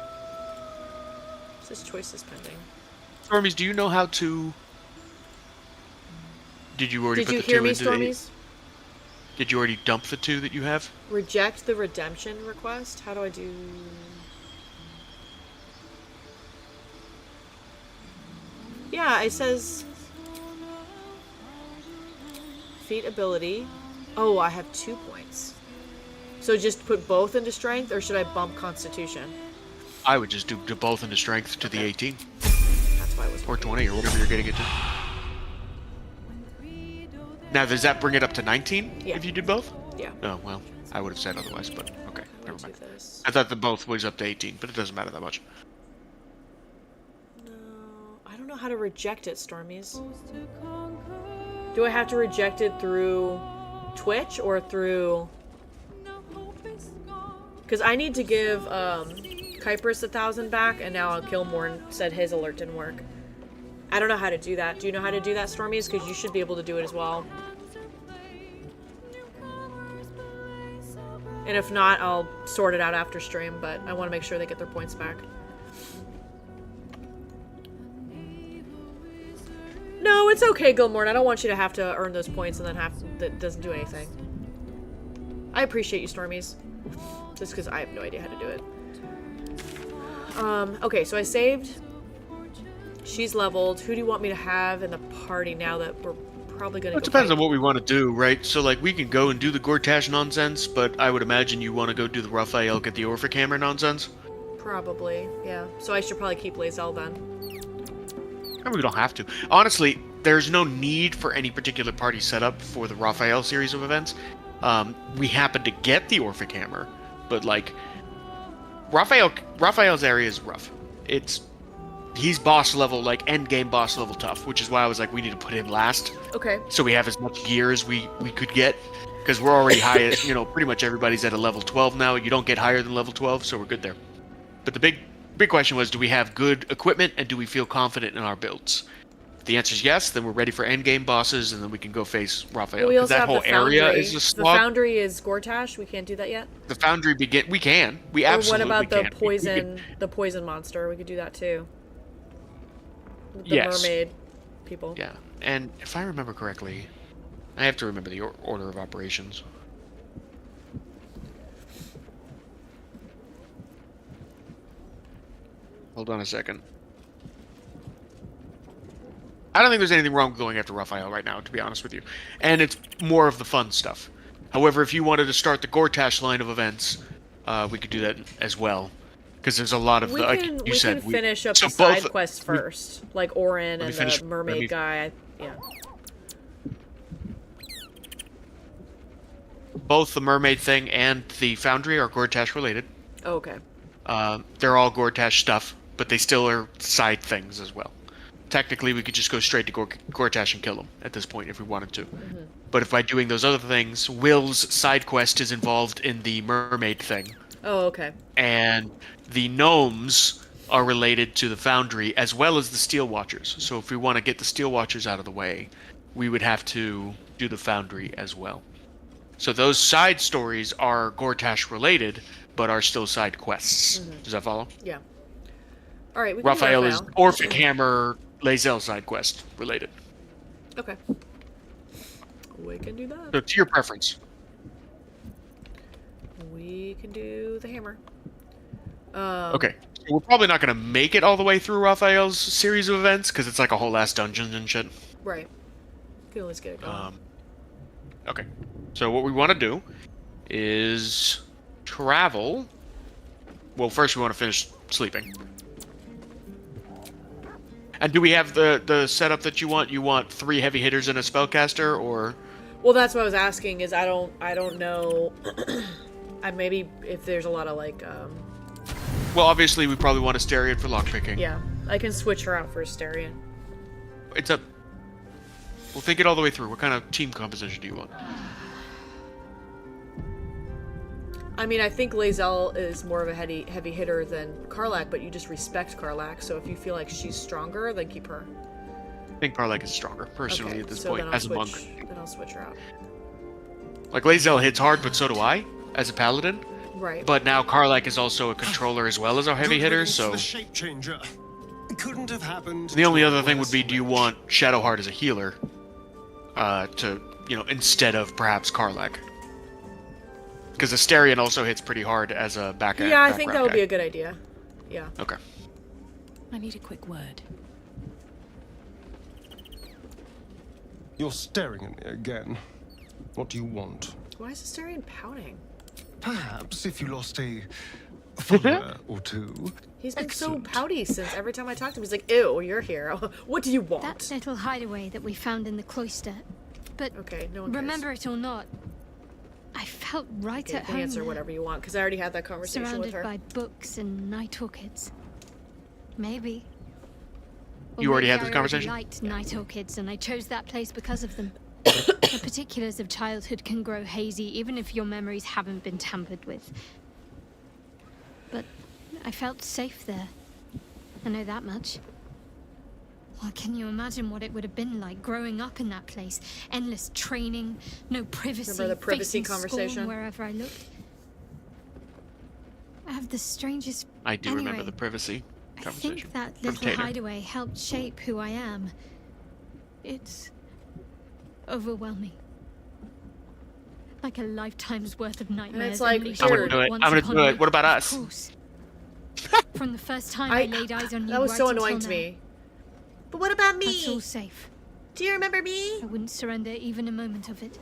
This choice is pending. Stormies, do you know how to? Did you already Did put you the hear two me, into Stormies? Did you already dump the two that you have? Reject the redemption request? How do I do... Yeah, it says... Feat ability. Oh, I have 2 points. So just put both into strength, or should I bump Constitution? I would just do both into strength to the 18. That's why I was... Or 20, or whatever you're getting it to. Now, does that bring it up to 19 if you did both? Yeah. Oh, well, I would have said otherwise, but okay, never mind. I thought the both was up to 18, but it doesn't matter that much. No, I don't know how to reject it, Stormies. Do I have to reject it through Twitch or through... Because I need to give Kuiper's 1,000 back, and now Gilmore said his alert didn't work. I don't know how to do that. Do you know how to do that, Stormies? Because you should be able to do it as well. And if not, I'll sort it out after stream, but I want to make sure they get their points back. No, it's okay, Gilmore. I don't want you to have to earn those points and then that doesn't do anything. I appreciate you, Stormies. Just because I have no idea how to do it. Okay, so I saved. She's leveled. Who do you want me to have in the party now that we're probably going to go It depends fight? on what we want to do, right? So, like, we can go and do the Gortash nonsense, but I would imagine you want to go do the Raphael, get the Orphic Hammer nonsense. Probably, yeah. So I should probably keep Lae'zel then. I mean, we don't have to. Honestly, there's no need for any particular party setup for the Raphael series of events. We happen to get the Orphic Hammer, but, like, Raphael's area is rough. He's boss level, like, end game boss level tough, which is why I was like, we need to put him last. Okay. So we have as much gear as we could get, because we're already high at, pretty much everybody's at a level 12 now. You don't get higher than level 12, so we're good there. But the big question was, do we have good equipment, and do we feel confident in our builds? If the answer is yes, then we're ready for end game bosses, and then we can go face Raphael. We Because also that have whole the foundry. area is a slog. The foundry is Gortash. We can't do that yet. The foundry we can. We absolutely can. Or what about the We poison? The poison monster. We could do that too. The Yes. mermaid people. Yeah, and if I remember correctly, I have to remember the order of operations. Hold on a second. I don't think there's anything wrong with going after Raphael right now, to be honest with you. And it's more of the fun stuff. However, if you wanted to start the Gortash line of events, we could do that as well. Because there's a lot of We the, can, like you we said, can finish up so the side both- quest first. Like Orin and finish- the mermaid guy. Yeah. Both the mermaid thing and the foundry are Gortash related. Oh, okay. They're all Gortash stuff, but they still are side things as well. Technically, we could just go straight to Gortash and kill him at this point if we wanted to. Mm-hmm. But if by doing those other things, Will's side quest is involved in the mermaid thing. Oh, okay. And the gnomes are related to the foundry as well as the steel watchers. So if we want to get the steel watchers out of the way, we would have to do the foundry as well. So those side stories are Gortash related, but are still side quests. Mm-hmm. Does that follow? Yeah. All right. We can do Raphael is Raphael. Orphic Hammer Lae'zel side quest related. Okay. We can do that. So to your preference. We can do the hammer. Okay. So we're probably not going to make it all the way through Raphael's series of events because it's like a whole ass dungeon and shit. Right. Can always get it going. Okay. So what we want to do is travel. Well, first we want to finish sleeping. And do we have the setup that you want? You want 3 heavy hitters and a spellcaster, or? Well, that's what I was asking. Is I don't know. Maybe if there's a lot of like. Well, obviously we probably want Asterion for lockpicking. Yeah, I can switch her out for Asterion. It's up. We'll think it all the way through. What kind of team composition do you want? I mean, I think Lae'zel is more of a heavy hitter than Karlach, but you just respect Karlach. So if you feel like she's stronger, then keep her. I think Karlach is stronger, personally, Okay, at this so point, then I'll as a monk. Then I'll switch her out. Like, Lae'zel hits hard, but so do I, as a paladin. Right. But now Karlach is also a controller as well as our heavy hitter, so... The shape changer. Couldn't have happened. The only other thing would be, do you want Shadowheart as a healer? To, instead of perhaps Karlach? Because Asterion also hits pretty hard as a background. Yeah, I think that would be a good idea. Yeah. Okay. I need a quick word. You're staring at me again. What do you want? Why is Asterion pouting? Perhaps if you lost a follower or two. He's been so pouty since every time I talk to him, he's like, ew, you're here. What do you want? That little hideaway that we found in the cloister. But okay, no one cares. Remember it or not, I felt right Okay, at you can home answer there, whatever you want, because I already had that conversation with surrounded her. by books and night orchids. Maybe. Or You already maybe had this I conversation? liked night orchids, and I chose that place because of them. The particulars of childhood can grow hazy, even if your memories haven't been tampered with. But I felt safe there. I know that much. Well, can you imagine what it would have been like growing up in that place? Endless training, no privacy. Remember the privacy facing scorn conversation? wherever I looked. I have the strangest. I do remember Anyway, the privacy I conversation. think that from little Tater. hideaway helped shape who I am. It's overwhelming. Like a lifetime's worth of nightmares. like, unleashed I'm here- gonna do it. once I'm gonna upon do me. it. What about Of us? course. From the first time I laid eyes on you, That was right so until annoying to now. me. But what about me? That's all safe. Do you remember me? I wouldn't surrender even a moment of it.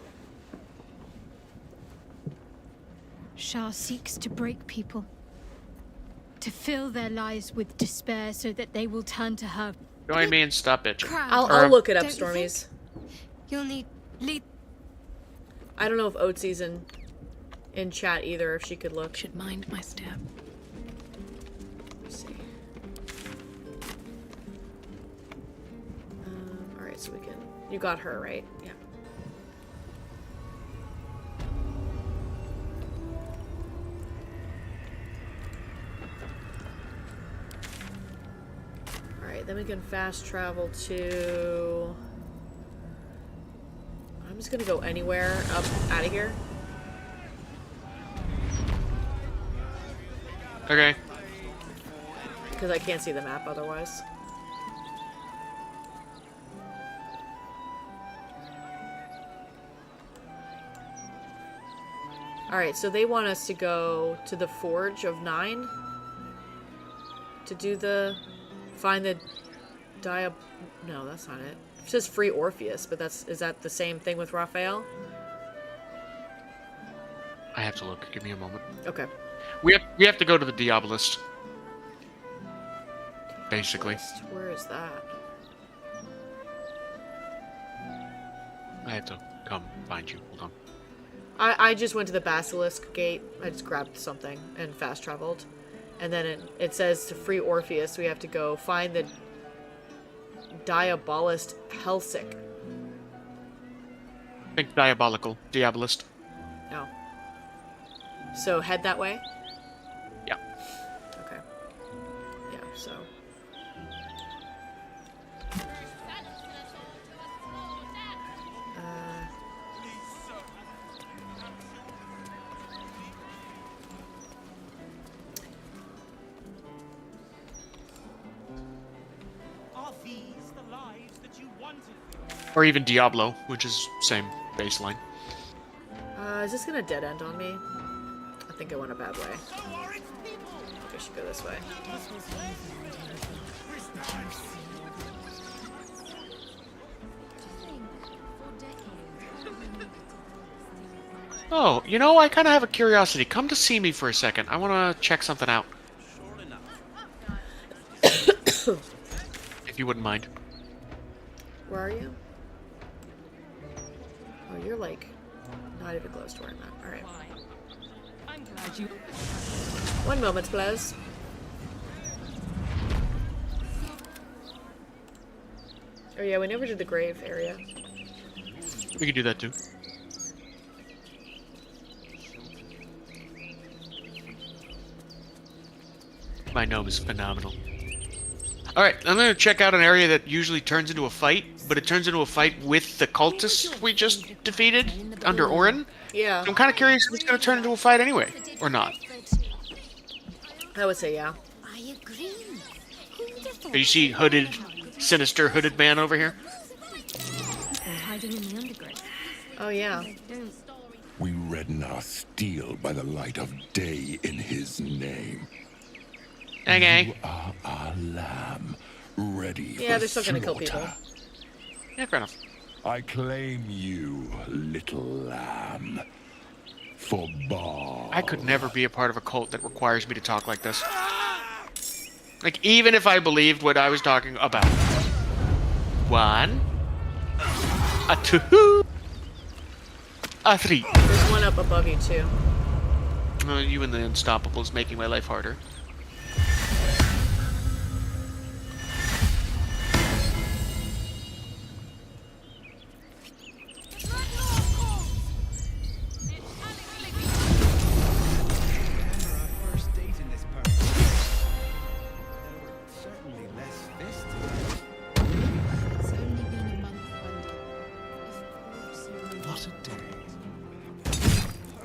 Shah seeks to break people. To fill their lives with despair so that they will turn to her. Join me and stop bitching. I'll look it up, Don't you think? Stormies. You'll need lead. I don't know if Oatsy's in chat either, if she could look. Should mind my step. Let's see. Alright, so we can... You got her, right? Yeah. Alright, then we can fast travel to... I'm just gonna go anywhere up out of here. Okay. Because I can't see the map otherwise. Alright, so they want us to go to the Forge of Nine to do the... find the No, that's not it. It says free Orpheus, but is that the same thing with Raphael? I have to look. Give me a moment. Okay. We have to go to the Diabolist. Basically. Where is that? I have to come find you. Hold on. I just went to the Basilisk Gate. I just grabbed something and fast traveled. And then it says to free Orpheus, we have to go find the Diabolist Helsik. Think Diabolist. No. So head that way? Yeah. Okay. Yeah, so. Or even Diablo, which is same baseline. Is this gonna dead end on me? I think I went a bad way. I think I should go this way. Oh, you know, I kind of have a curiosity. Come to see me for a second. I want to check something out. If you wouldn't mind. Where are you? Oh, you're like not even close to where I'm at. Alright. I'm glad you. One moment, please. Oh yeah, we never did the grave area. We could do that too. My gnome is phenomenal. Alright, I'm gonna check out an area that usually turns into a fight, but it turns into a fight with the cultists we just defeated under Orin. Yeah. I'm kind of curious if it's gonna turn into a fight anyway, or not. I would say yeah. Do you see sinister hooded man over here? Hiding in the undergrowth. Oh yeah. We redden our steel by the light of day in his name. Okay. You are our lamb, ready Yeah, for they're still gonna kill people. slaughter. Yeah, fair enough. I claim you, little lamb, for Baal. I could never be a part of a cult that requires me to talk like this. Like, even if I believed what I was talking about. 1, a 2, a 3. There's one up above you too. You and the Unstoppables making my life harder.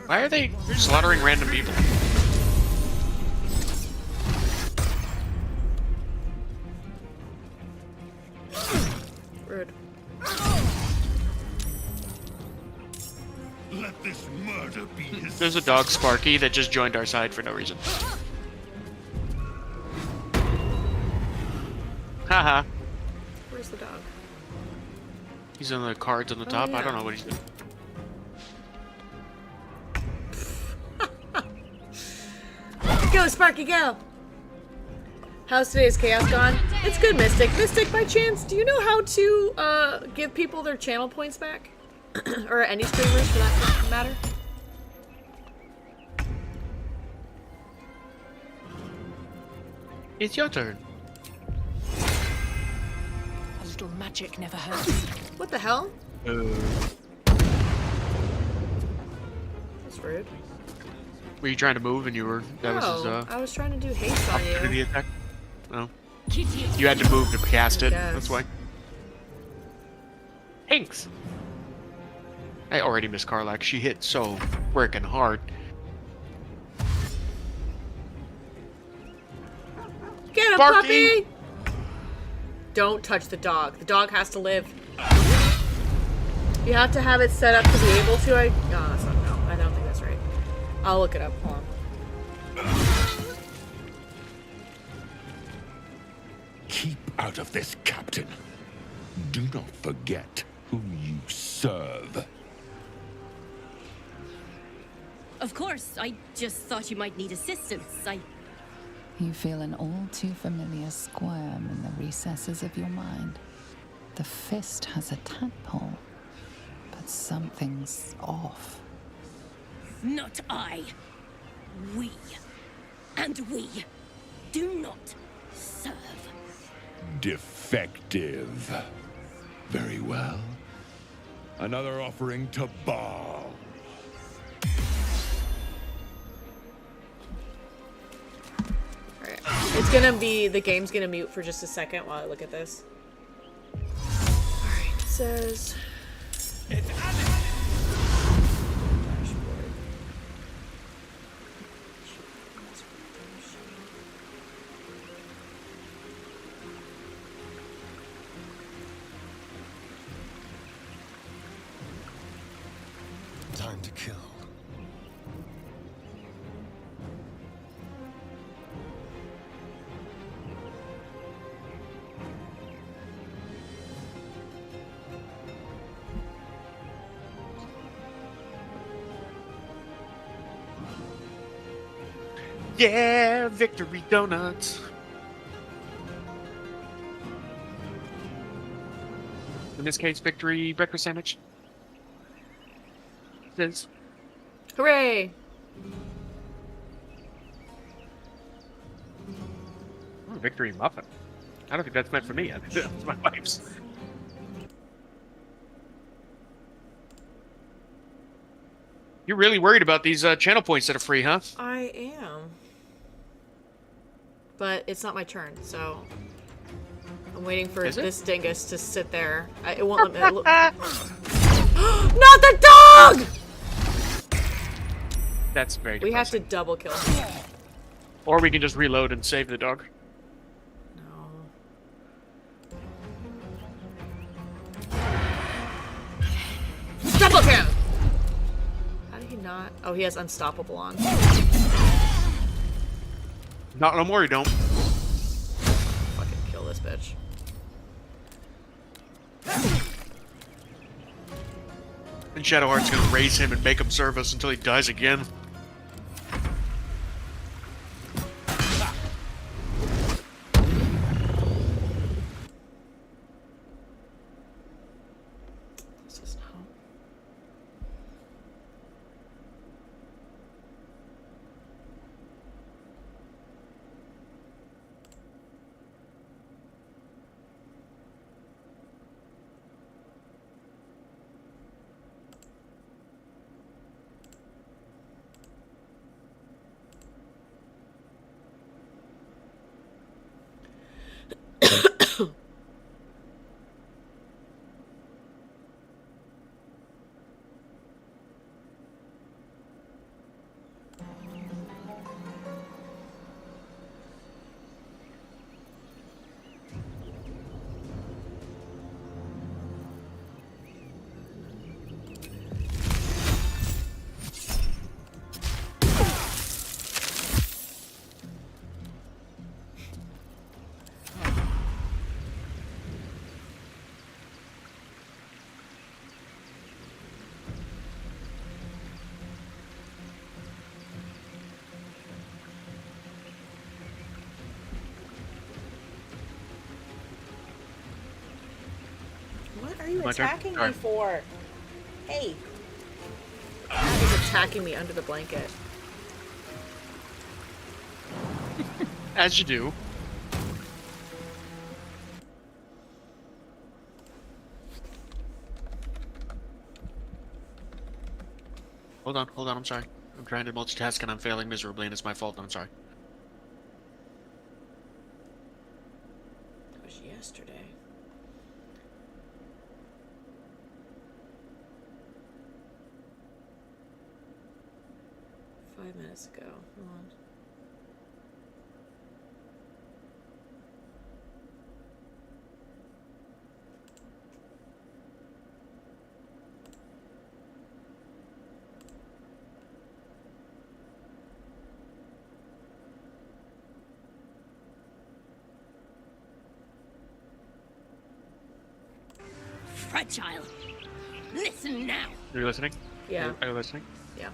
Why are they slaughtering random people? Rude. Let this murder be his. There's a dog, Sparky, that just joined our side for no reason. Haha. Where's the dog? He's on the cards on the top. Yeah. I don't know what he's doing. Go, Sparky, go! How's today's chaos gone? It's good, Mystic. Mystic, by chance, do you know how to give people their channel points back? Or any streamers, for that matter? It's your turn. A little magic never hurt. What the hell? That's rude. Were you trying to move and you were... That was his, I was trying to do haste on you. opportunity attack? No. You had to move to cast it, Yes. that's why. Thanks! I already missed Karlak. She hit so frickin' hard. Get him, Sparky! puppy! Don't touch the dog. The dog has to live. You have to have it set up to be able to. No, that's not. No, I don't think that's right. I'll look it up. Hold on. Keep out of this camp. Captain. Do not forget who you serve. Of course, I just thought you might need assistance. You feel an all too familiar squirm in the recesses of your mind. The fist has a tadpole, but something's off. Not I. We. And we do not serve. Defective. Very well. Another offering to Baal. It's gonna be, the game's gonna mute for just a second while I look at this. Alright, it says... Time to kill. Yeah, victory donuts. In this case, victory breakfast sandwich. Says. Hooray! Victory muffin. I don't think that's meant for me. I think that's my wife's. You're really worried about these channel points that are free, huh? I am. But it's not my turn, so I'm waiting for this dingus to sit there. It won't let me. Not the dog! That's very depressing. We have to double kill. Or we can just reload and save the dog. Double kill! How did he not? Oh, he has unstoppable on. Not no more, you don't. Fucking kill this bitch. And Shadowheart's gonna raise him and make him serve us until he dies again. What are you My turn? attacking Sorry. me for? Hey. He's attacking me under the blanket. As you do. Hold on, I'm sorry. I'm trying to multitask and I'm failing miserably and it's my fault, I'm sorry. That was yesterday. Five minutes ago. Hold on. fragile. Listen now. Are you listening? Yeah. Are you listening? Yeah.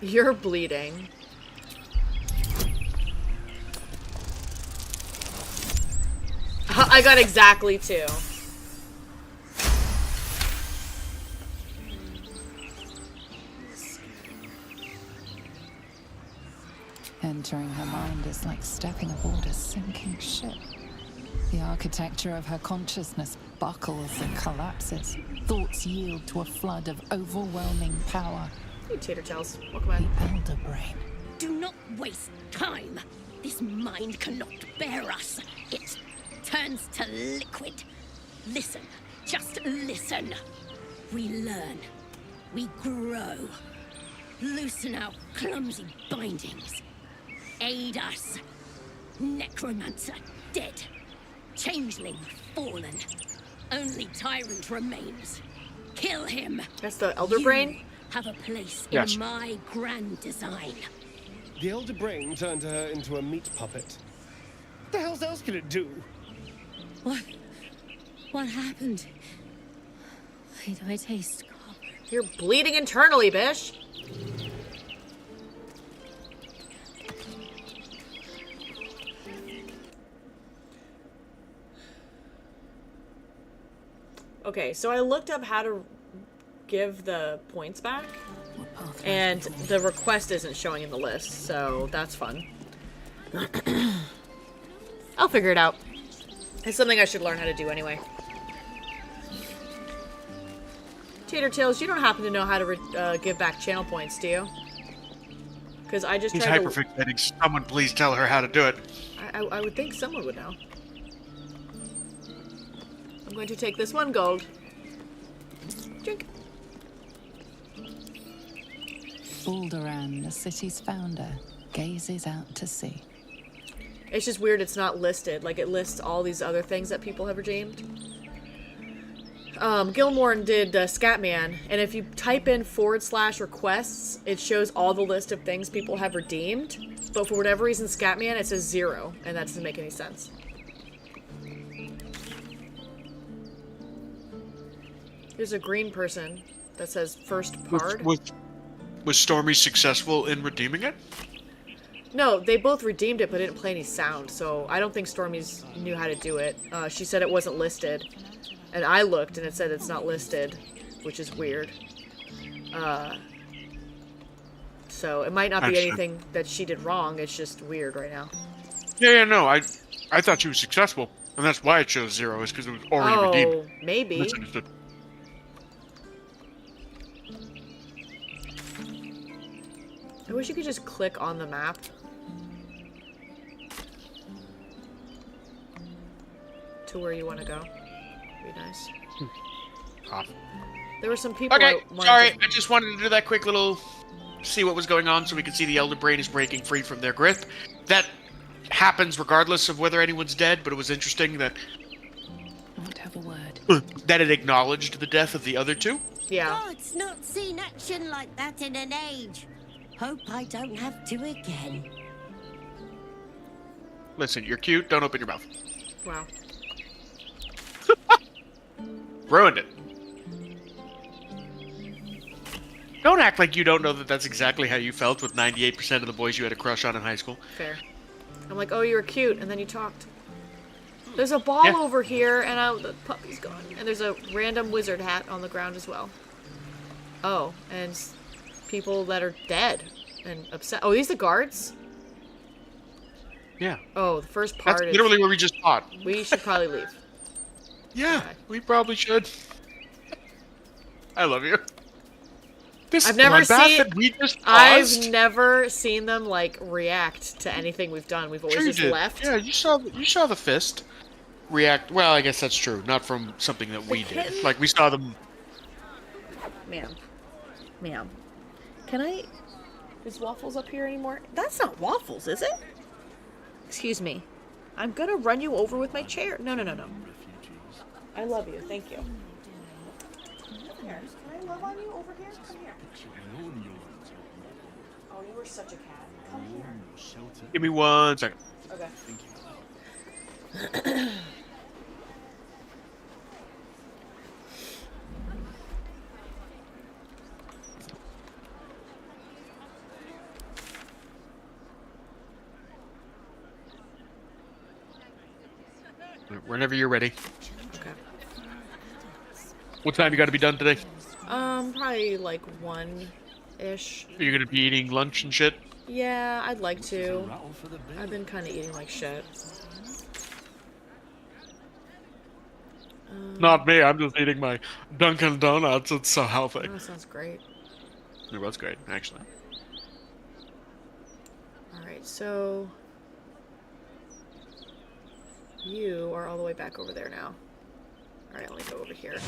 You're bleeding. I got exactly 2. Entering her mind is like stepping aboard a sinking ship. The architecture of her consciousness buckles and collapses. Thoughts yield to a flood of overwhelming power. Hey, Tater Tails. Welcome in. The Elder Brain. Do not waste time. This mind cannot bear us. It turns to liquid. Listen. Just listen. We learn. We grow. Loosen our clumsy bindings. Aid us. Necromancer dead. Changeling fallen. Only tyrant remains. Kill him. That's the Elder Brain? Have a place Yes. in my grand design. The Elder Brain turned her into a meat puppet. What the hell else can it do? What happened? Why do I taste copper? You're bleeding internally, Bish. Okay, so I looked up how to give the points back, and the request isn't showing in the list, so that's fun. I'll figure it out. It's something I should learn how to do anyway. Tater Tails, you don't happen to know how to give back channel points, do you? Because I just He's tried to... hyperfixating. Someone please tell her how to do it. I would think someone would know. I'm going to take this 1 gold. Drink. Baldur, the city's founder, gazes out to sea. It's just weird it's not listed. Like, it lists all these other things that people have redeemed. Gilmore did Scatman, and if you type in /requests, it shows all the list of things people have redeemed. But for whatever reason, Scatman, it says 0, and that doesn't make any sense. There's a green person that says first pard. Was Stormy successful in redeeming it? No, they both redeemed it, but it didn't play any sound, so I don't think Stormy's knew how to do it. She said it wasn't listed, and I looked, and it said it's not listed, which is weird. So it might not be anything that she did wrong, it's just weird right now. Yeah, no, I thought she was successful, and that's why it shows 0, is because it was already redeemed. Oh, maybe. Misunderstood. I wish you could just click on the map. To where you want to go. Be nice. There were some people. Okay, sorry, I just wanted to do that quick little see what was going on so we could see the Elder Brain is breaking free from their grip. That happens regardless of whether anyone's dead, but it was interesting that I want to have a word. that it acknowledged the death of the other 2. Yeah. God's not seen action like that in an age. Hope I don't have to again. Listen, you're cute, don't open your mouth. Wow. Ruined it. Don't act like you don't know that that's exactly how you felt with 98% of the boys you had a crush on in high school. Fair. I'm like, oh, you were cute, and then you talked. There's a ball over here, and the puppy's gone. And there's a random wizard hat on the ground as well. Oh, and people that are dead and upset. Oh, these the guards? Yeah. Oh, the first part That's is... literally where we just fought. We should probably leave. Yeah, okay. We probably should. I love you. This I've never seen. that we just I've never seen them like react to anything we've done. We've always Sure you just did. left. Yeah, you saw the fist react. Well, I guess that's true. Not from something that we did. Like we saw them. Ma'am, can I? Is Waffles up here anymore? That's not Waffles, is it? Excuse me. I'm gonna run you over with my chair. No. I love you. Thank you. Come here. Can I love on you over here? Come here. Oh, you were such a cat. Come here. Give me 1 second. Okay. Whenever you're ready. Okay. What time you got to be done today? Probably like 1-ish. Are you gonna be eating lunch and shit? Yeah, I'd like to. I've been kind of eating like shit. Not me. I'm just eating my Dunkin' Donuts. It's so healthy. Oh, that sounds great. It was great, actually. Alright, so... You are all the way back over there now. Alright, let me go over here.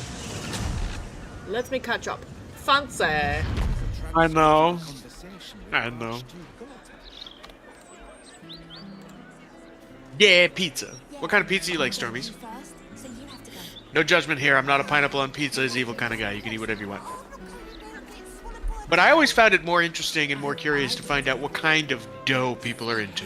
Let me catch up. Fancy! I know. I know. Yeah, pizza. What kind of pizza you like, Stormies? No judgment here. I'm not a pineapple on pizza is evil kind of guy. You can eat whatever you want. But I always found it more interesting and more curious to find out what kind of dough people are into.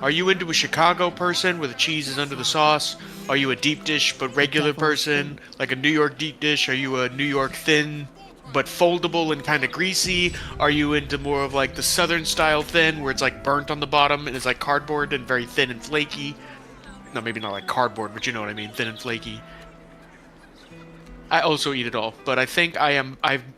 Are you into a Chicago person where the cheese is under the sauce? Are you a deep dish but regular person, like a New York deep dish? Are you a New York thin but foldable and kind of greasy? Are you into more of like the southern style thin where it's like burnt on the bottom and it's like cardboard and very thin and flaky? No, maybe not like cardboard, but you know what I mean, thin and flaky. I also eat it all, but I think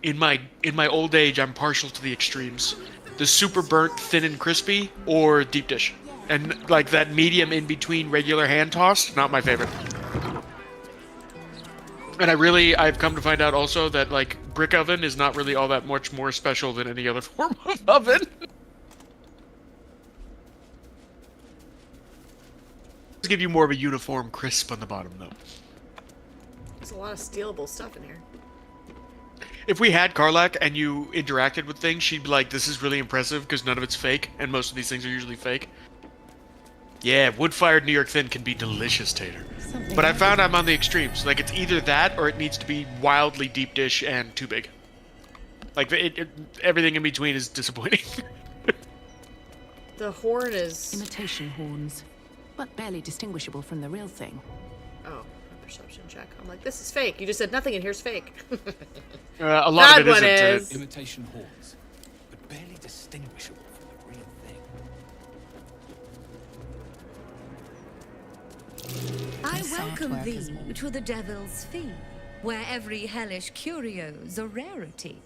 in my old age I'm partial to the extremes. The super burnt thin and crispy or deep dish. And like that medium in between regular hand tossed, not my favorite. And I've come to find out also that like brick oven is not really all that much more special than any other form of oven. Just give you more of a uniform crisp on the bottom though. There's a lot of stealable stuff in here. If we had Karlak and you interacted with things, she'd be like, this is really impressive because none of it's fake, and most of these things are usually fake. Yeah, wood-fired New York thin can be delicious, Tater. But I found I'm on the extremes. Like, it's either that or it needs to be wildly deep dish and too big. Like, everything in between is disappointing. The horn is... Imitation horns, but barely distinguishable from the real thing. Oh, a perception check. I'm like, this is fake. You just said nothing in here's fake. A lot of it is. Imitation horns, but barely distinguishable from the real thing. I welcome thee to the Devil's Fee, where every hellish curio's a rarity.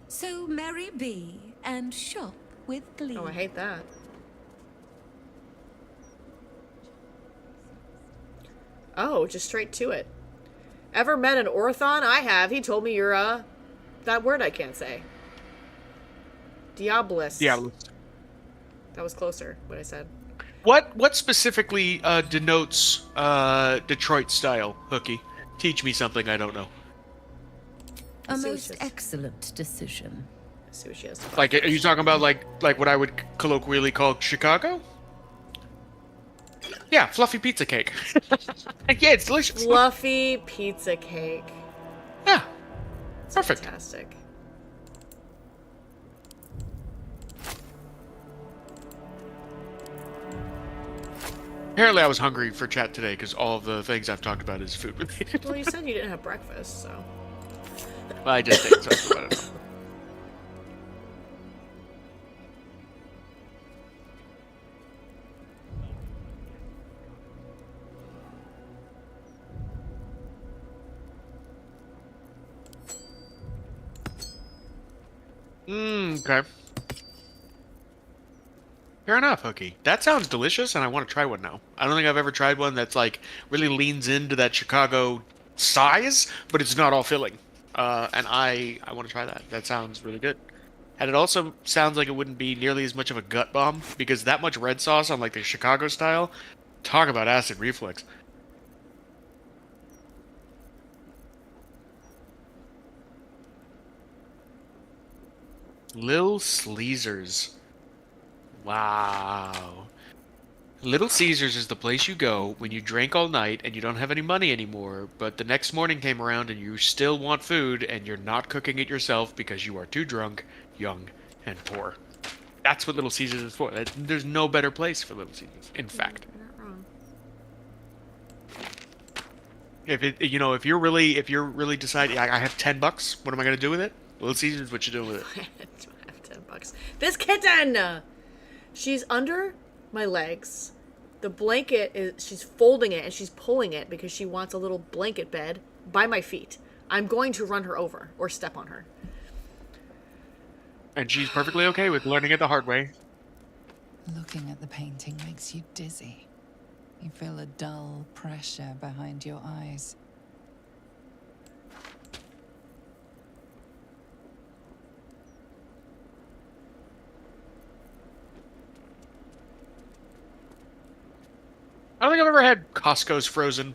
So merry be and shop with glee. Oh, I hate that. Oh, just straight to it. Ever met an Orthon? I have. He told me you're, that word I can't say. Diabolist. Diabolist. That was closer, what I said. What specifically denotes Detroit style, Hookie? Teach me something I don't know. A most excellent decision. Let's see what she has to Like, are you talking about like what I would colloquially call Chicago? Yeah, fluffy pizza cake. Yeah, it's delicious. Fluffy pizza cake. Yeah. It's perfect. Fantastic. Apparently I was hungry for chat today because all of the things I've talked about is food related. Well, you said you didn't have breakfast, so... Well, I just think so. I don't know. Okay. Fair enough, Hookie. That sounds delicious, and I want to try one now. I don't think I've ever tried one that's, like, really leans into that Chicago size, but it's not all filling. And I want to try that. That sounds really good. And it also sounds like it wouldn't be nearly as much of a gut bomb, because that much red sauce on, like, the Chicago style, talk about acid reflux. Lil Sleezers. Wow. Little Caesars is the place you go when you drank all night and you don't have any money anymore, but the next morning came around and you still want food and you're not cooking it yourself because you are too drunk, young, and poor. That's what Little Caesars is for. There's no better place for Little Caesars, in fact. You're not wrong. If you're really deciding, I have $10. What am I gonna do with it? Well, it's easy what you're doing with it. I have $10. This kitten! She's under my legs. The blanket is, she's folding it and she's pulling it because she wants a little blanket bed by my feet. I'm going to run her over or step on her. And she's perfectly okay with learning it the hard way. Looking at the painting makes you dizzy. You feel a dull pressure behind your eyes. I don't think I've ever had Costco's frozen.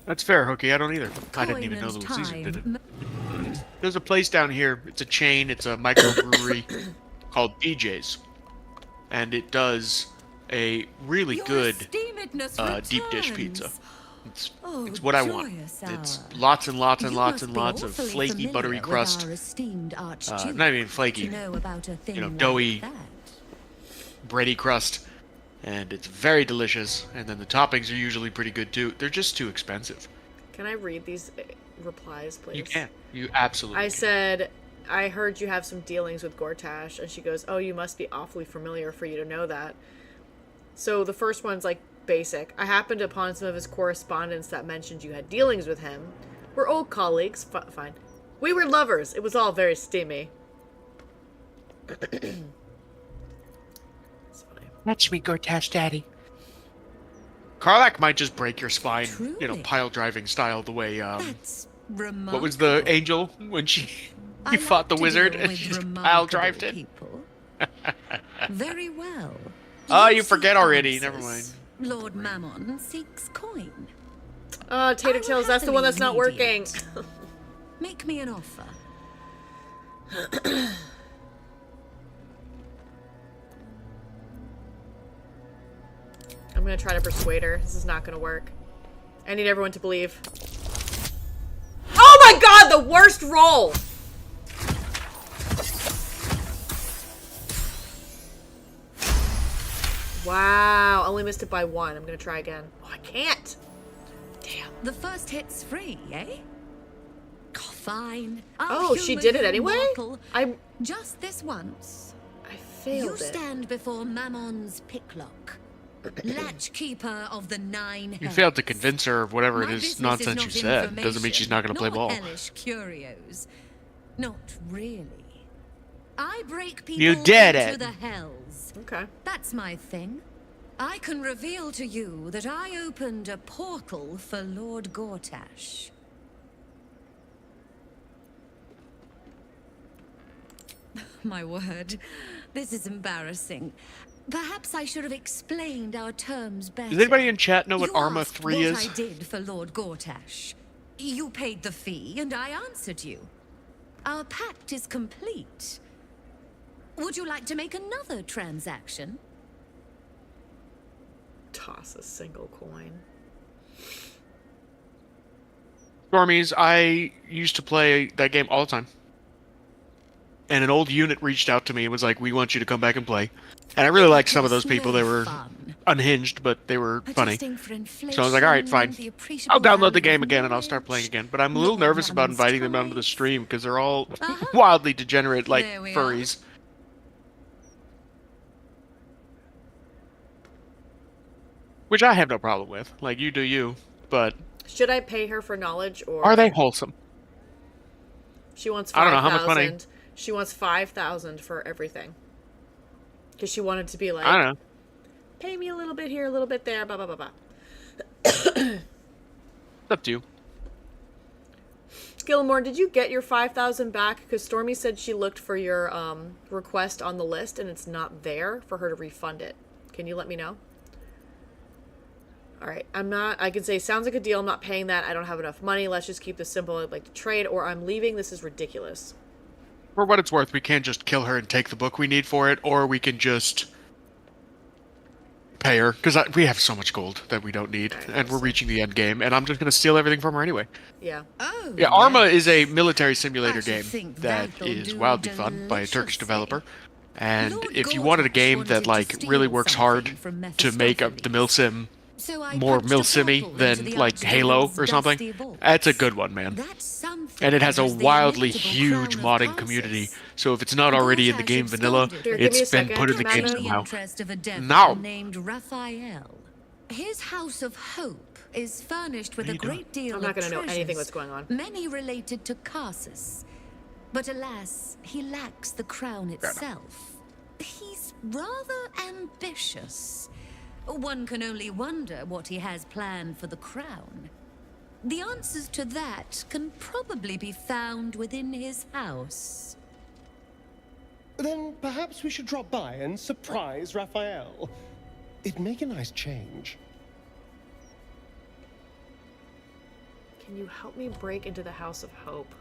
That's fair, Hookie. I don't either. I didn't even know the season did it. There's a place down here. It's a chain. It's a microbrewery called DJ's, and it does a really good deep dish pizza. It's what I want. It's lots and lots and lots and lots of flaky, buttery crust. Not even flaky. Doughy, bready crust. And it's very delicious, and then the toppings are usually pretty good too. They're just too expensive. Can I read these replies, please? You can. You absolutely I said, I heard you have some dealings with Gortash, and she goes, oh, you must be awfully familiar for you to know that. So the first one's like basic. I happened upon some of his correspondence that mentioned you had dealings with him. We're old colleagues. Fine. We were lovers. It was all very steamy. Catch me, Gortash Daddy. Karlach might just break your spine, pile driving style, the way, what was the angel when you fought the wizard and she just pile drived it? Very well. Oh, you forget already. Never mind. Lord Mammon seeks coin. Tater Tails, that's the one that's not working. Make me an offer. I'm gonna try to persuade her. This is not gonna work. I need everyone to believe. Oh my god, the worst roll! Wow, only missed it by 1. I'm gonna try again. Oh, I can't! Damn. The first hit's free, eh? Fine. Oh, she did it anyway? Just this once. I failed You stand before Mammon's picklock. Latchkeeper of the 9 hells. You failed to convince her of whatever it is nonsense you said. Doesn't mean she's not going to play ball. Hellish curios. Not really. I break people You did into it. the hells. Okay. That's my thing. I can reveal to you that I opened a portal for Lord Gortash. My word, this is embarrassing. Perhaps I should have explained our terms better. Does anybody in chat know what You Arma asked 3 what is? I did for Lord Gortash. You paid the fee, and I answered you. Our pact is complete. Would you like to make another transaction? Toss a single coin. Stormies, I used to play that game all the time. And an old unit reached out to me and was like, we want you to come back and play. And I really liked some of those people. They were unhinged, but they were funny. So I was like, all right, fine. I'll download the game again and I'll start playing again. But I'm a little nervous about inviting them onto the stream because they're all wildly degenerate, like furries. Which I have no problem with. Like, you do you, but... Should I pay her for knowledge, or... Are they wholesome? She wants 5,000. I don't know, how much money? She wants 5,000 for everything. Because she wanted to be like... I don't know. Pay me a little bit here, a little bit there, blah, blah, blah, blah. It's up to you. Skilmore, did you get your 5,000 back? Because Stormy said she looked for your request on the list and it's not there for her to refund it. Can you let me know? Alright, I can say, sounds like a deal, I'm not paying that, I don't have enough money, let's just keep this simple, I'd like to trade, or I'm leaving, this is ridiculous. For what it's worth, we can just kill her and take the book we need for it, or we can just pay her, because we have so much gold that we don't need, and we're reaching the end game, and I'm just going to steal everything from her anyway. Yeah. Yeah, Arma is a military simulator game that is wildly fun by a Turkish developer. And if you wanted a game that like really works hard to make the milsim more milsimmy than like Halo or something, that's a good one, man. And it has a wildly huge modding community. So if it's not already in the game vanilla, it's been put in the game somehow. Now, named Raphael. His House of Hope is furnished with a great deal I'm not of gonna know treasures, anything what's going on. many related to Carsus. But alas, he lacks the crown itself. He's rather ambitious. One can only wonder what he has planned for the crown. The answers to that can probably be found within his house. Then perhaps we should drop by and surprise Raphael. It'd make a nice change. Can you help me break into the House of Hope?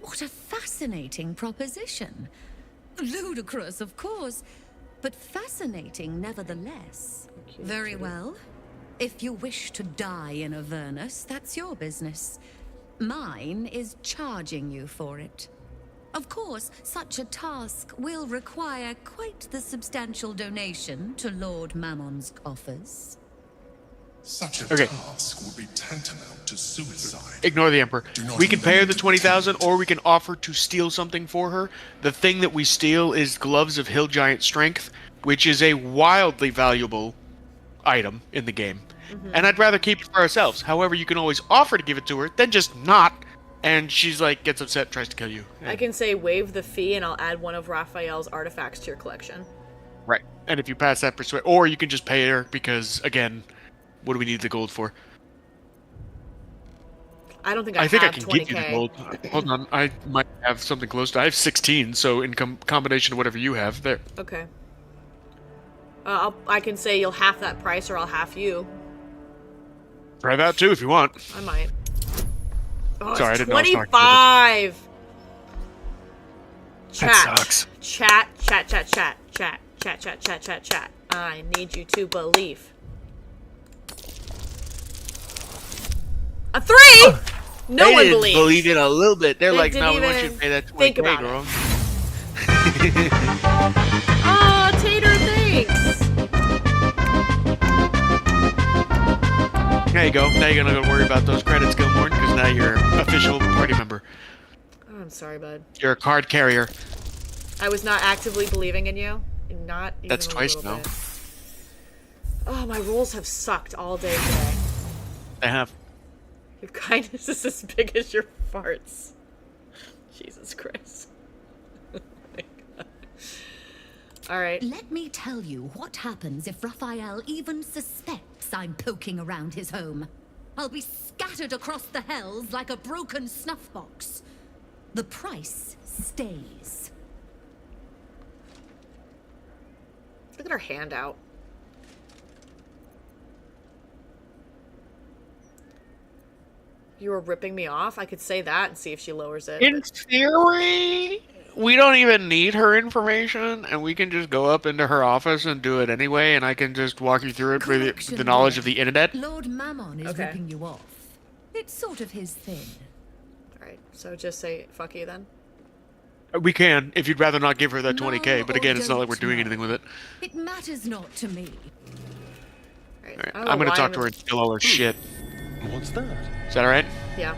What a fascinating proposition. Ludicrous, of course, but fascinating nevertheless. Very well. If you wish to die in Avernus, that's your business. Mine is charging you for it. Of course, such a task will require quite the substantial donation to Lord Mammon's coffers. Such a task would be tantamount to suicide. Ignore the Emperor. We can pay her the 20,000, or we can offer to steal something for her. The thing that we steal is Gloves of Hill Giant Strength, which is a wildly valuable item in the game. And I'd rather keep it for ourselves. However, you can always offer to give it to her, then just not. And she's like, gets upset, tries to kill you. I can say waive the fee and I'll add one of Raphael's artifacts to your collection. Right. And if you pass that persuade, or you can just pay her because, again, what do we need the gold for? I don't think I think I have can 20K. give you the gold. Hold on, I might have something close to. I have 16, so in combination of whatever you have, there. Okay. I can say you'll half that price or I'll half you. Try that too if you want. I might. Oh, Sorry, I it's didn't know I was talking 25! That Chat. sucks. Chat. I need you to believe. A 3? No they one didn't believes. believe it a little bit. They're They like, didn't no, we want even you to pay that 20K, think about it. girl. Oh, Tater, thanks. There you go. Now you're gonna go worry about those credits, Gilmore, because now you're an official party member. Oh, I'm sorry, bud. You're a card carrier. I was not actively believing in you. Not even That's a twice little now. bit. Oh, my rolls have sucked all day today. I have. Your kindness is as big as your farts. Jesus Christ. Oh my God. Alright. Let me tell you what happens if Raphael even suspects I'm poking around his home. I'll be scattered across the hells like a broken snuff box. The price stays. Look at her hand out. You were ripping me off? I could say that and see if she lowers it. In theory, we don't even need her information, and we can just go up into her office and do it anyway, and I can just walk you through it with the knowledge of the internet. Lord Mammon is ripping you off. It's sort of his thing. Alright, so just say fuck you then? We can, if you'd rather not give her that 20K, but again, it's not like we're doing anything with it. It matters not to me. Alright, I'm gonna talk to her and steal all her shit. What's that? Is that alright? Yeah.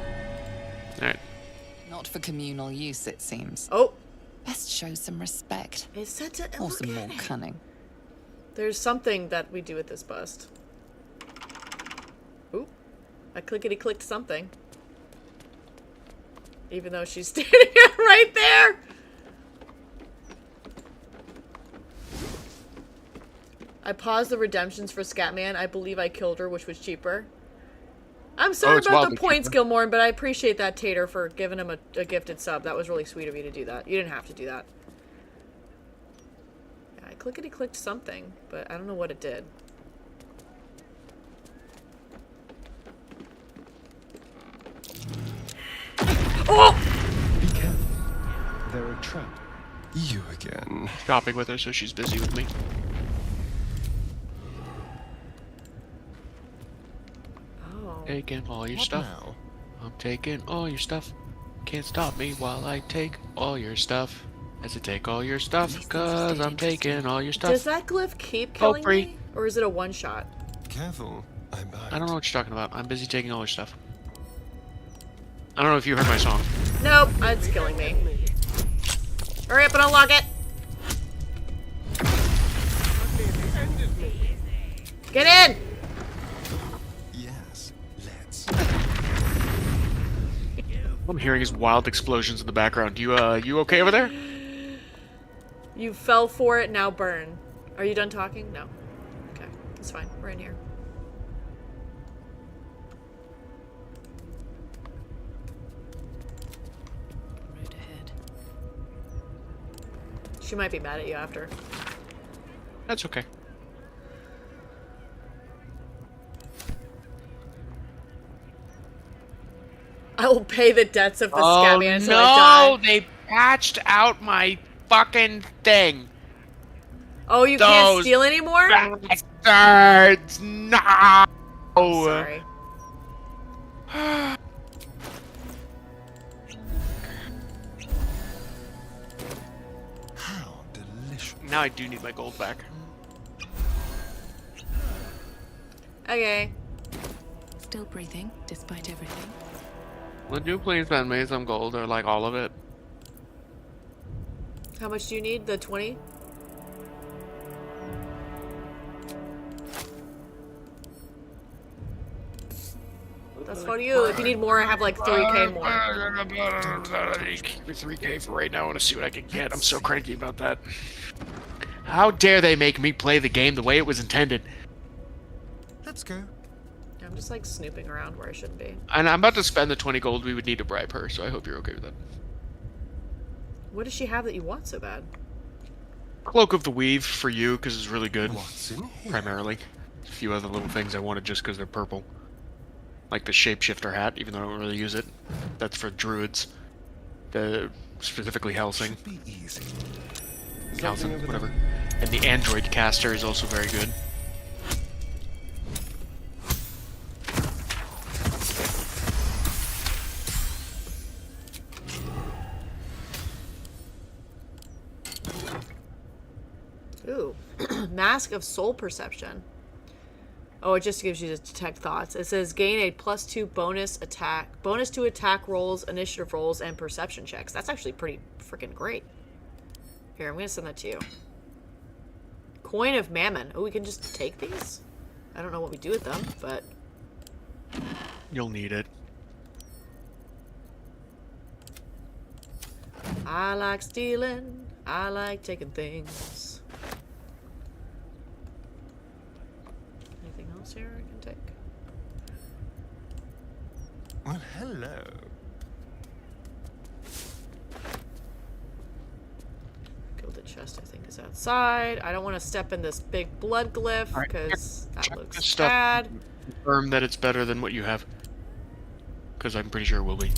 Alright. Not for communal use, it seems. Oh! Best show some respect. It's such a or some more cunning. There's something that we do with this bust. Ooh. I clickety-clicked something. Even though she's standing right there! I paused the redemptions for Scatman. I believe I killed her, which was cheaper. I'm sorry it's about the Wildly points, cheaper. Gilmore, but I appreciate that, Tater, for giving him a gifted sub. That was really sweet of you to do that. You didn't have to do that. Yeah, I clickety-clicked something, but I don't know what it did. Oh! Be careful. They're a trap. You again. Shopping with her, so she's busy with me. Oh. Taking all your What stuff. now? I'm taking all your stuff. Can't stop me while I take all your stuff. As I take all your stuff, cause I'm taking all your stuff. Does that glyph keep killing free. me? Or is it a one-shot? Careful. I bite. I don't know what you're talking about. I'm busy taking all your stuff. I don't know if you heard my song. Nope, it's killing me. Hurry up and unlock it! Get in! Yes, let's. I'm hearing his wild explosions in the background. You okay over there? You fell for it, now burn. Are you done talking? No. Okay, it's fine. We're in here. Road ahead. She might be mad at you after. That's okay. I will pay the debts of the Oh Scabian until I no! die. They patched out my fucking thing. Oh, you can't Those steal anymore? Bastards! No! Sorry. How delicious. Now I do need my gold back. Okay. Still breathing, despite everything. Would you please send me some gold, or like all of it? How much do you need? The 20? That's for you. If you need more, I have like 3k more. 3k for right now. I want to see what I can get. I'm so cranky about that. How dare they make me play the game the way it was intended? Let's go. I'm just like snooping around where I shouldn't be. And I'm about to spend the 20 gold we would need to bribe her, so I hope you're okay with that. What does she have that you want so bad? Cloak of the Weave for you, because it's really good. What's in here? Primarily. A few other little things I wanted just because they're purple. Like the Shapeshifter hat, even though I don't really use it. That's for druids. Specifically Helsing. Be easy. Helsing, whatever. And the Android Caster is also very good. Ooh. Mask of Soul Perception. Oh, it just gives you to detect thoughts. It says gain a +2 bonus to attack rolls, initiative rolls, and perception checks. That's actually pretty freaking great. Here, I'm gonna send that to you. Coin of Mammon. Oh, we can just take these? I don't know what we do with them, but... You'll need it. I like stealing. I like taking things. Anything else here I can take? Well, hello. Gilded chest, I think, is outside. I don't want to step in this big blood glyph because that looks Stuff. bad. Confirm that it's better than what you have. Because I'm pretty sure it will be.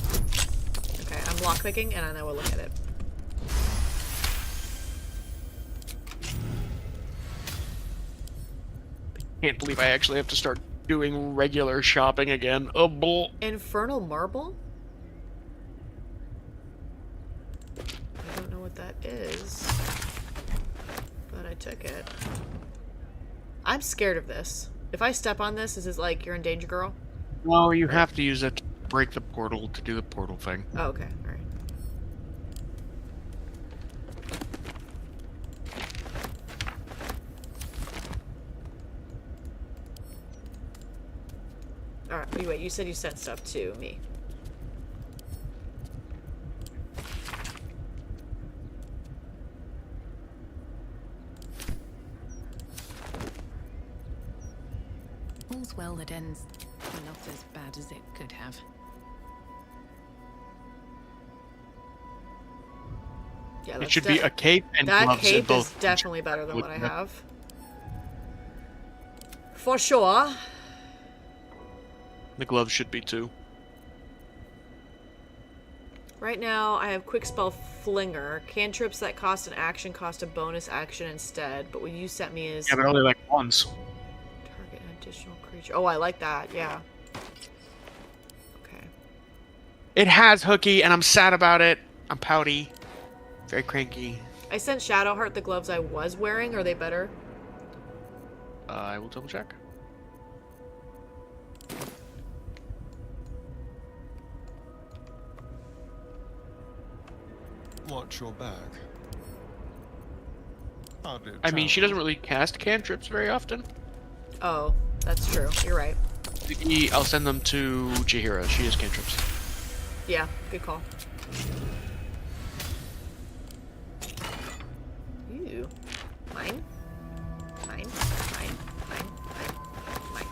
Okay, I'm lockpicking and then I will look at it. Can't believe I actually have to start doing regular shopping again. Oh, bull. Infernal Marble? I don't know what that is, but I took it. I'm scared of this. If I step on this, is it like you're in danger, girl? No, you have to use it to break the portal to do the portal thing. Oh, okay, alright. Alright, wait, you said you sent stuff to me. All's well that ends. Not as bad as it could have. Yeah, It should be a cape and that gloves in cape both. is definitely better than what I Yeah. have. For sure. The gloves should be too. Right now, I have Quick Spell Flinger. Cantrips that cost an action cost a bonus action instead, but what you sent me is... Yeah, but only like once. Target an additional creature. Oh, I like that, yeah. Okay. It has hooky, and I'm sad about it. I'm pouty. Very cranky. I sent Shadowheart the gloves I was wearing. Are they better? I will double check. Watch your back. I mean, she doesn't really cast cantrips very often. Oh, that's true. You're right. I'll send them to Chihira. She has cantrips. Yeah, good call. Ew. Mine? Mine? Mine? Mine? Mine? Mine?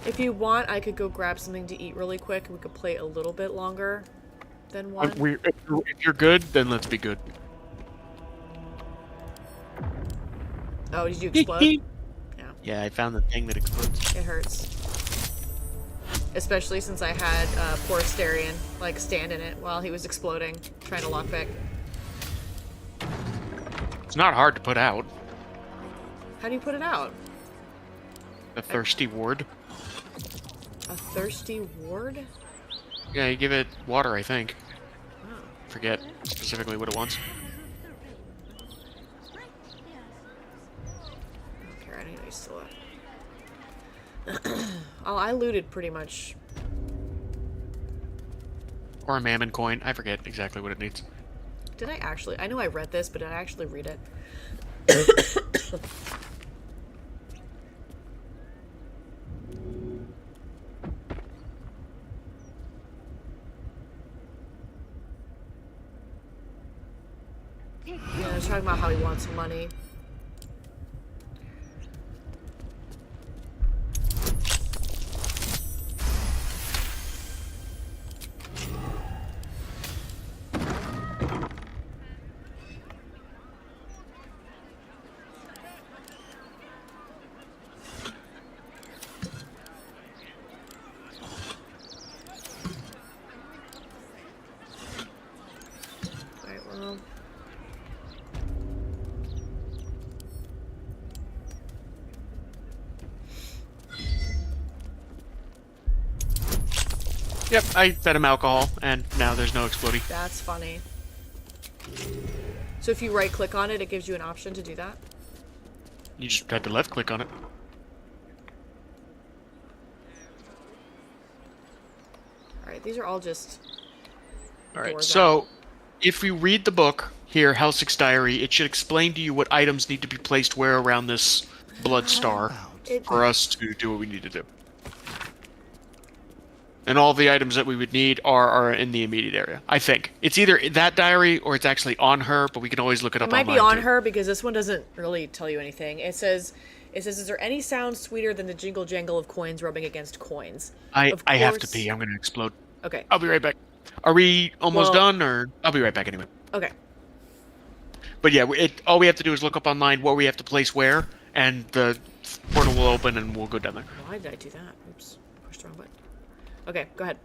If you want, I could go grab something to eat really quick. We could play a little bit longer than one. If you're good, then let's be good. Oh, did you explode? Yeah. Yeah, I found the thing that explodes. It hurts. Especially since I had poor Asterion, like, stand in it while he was exploding, trying to lockpick. It's not hard to put out. How do you put it out? The thirsty ward. A thirsty ward? Yeah, you give it water, I think. Oh. Forget specifically what it wants. Okay, I know you still have. Oh, I looted pretty much. Or a mammon coin. I forget exactly what it needs. Did I actually? I know I read this, but did I actually read it? Yeah, they're talking about how he wants money. Right, well. Yep, I fed him alcohol, and now there's no exploding. That's funny. So if you right click on it, it gives you an option to do that? You just had to left click on it. Alright, these are all just... Alright, doors so if you read the book here, Helsing's Diary, it should explain to you what items need to be placed where around this blood star for us to do what we need to do. And all the items that we would need are in the immediate area. I think. It's either that diary or it's actually on her, but we can always look it up It might online be on too. her because this one doesn't really tell you anything. It says, is there any sound sweeter than the jingle jangle of coins rubbing against coins? I have to course- pee. I'm going to explode. Okay. I'll be right back. Are we almost Well- done, or I'll be right back anyway. Okay. But yeah, all we have to do is look up online what we have to place where, and the portal will open and we'll go down there. Why did I do that? Oops. Pushed the wrong button. Okay, go ahead.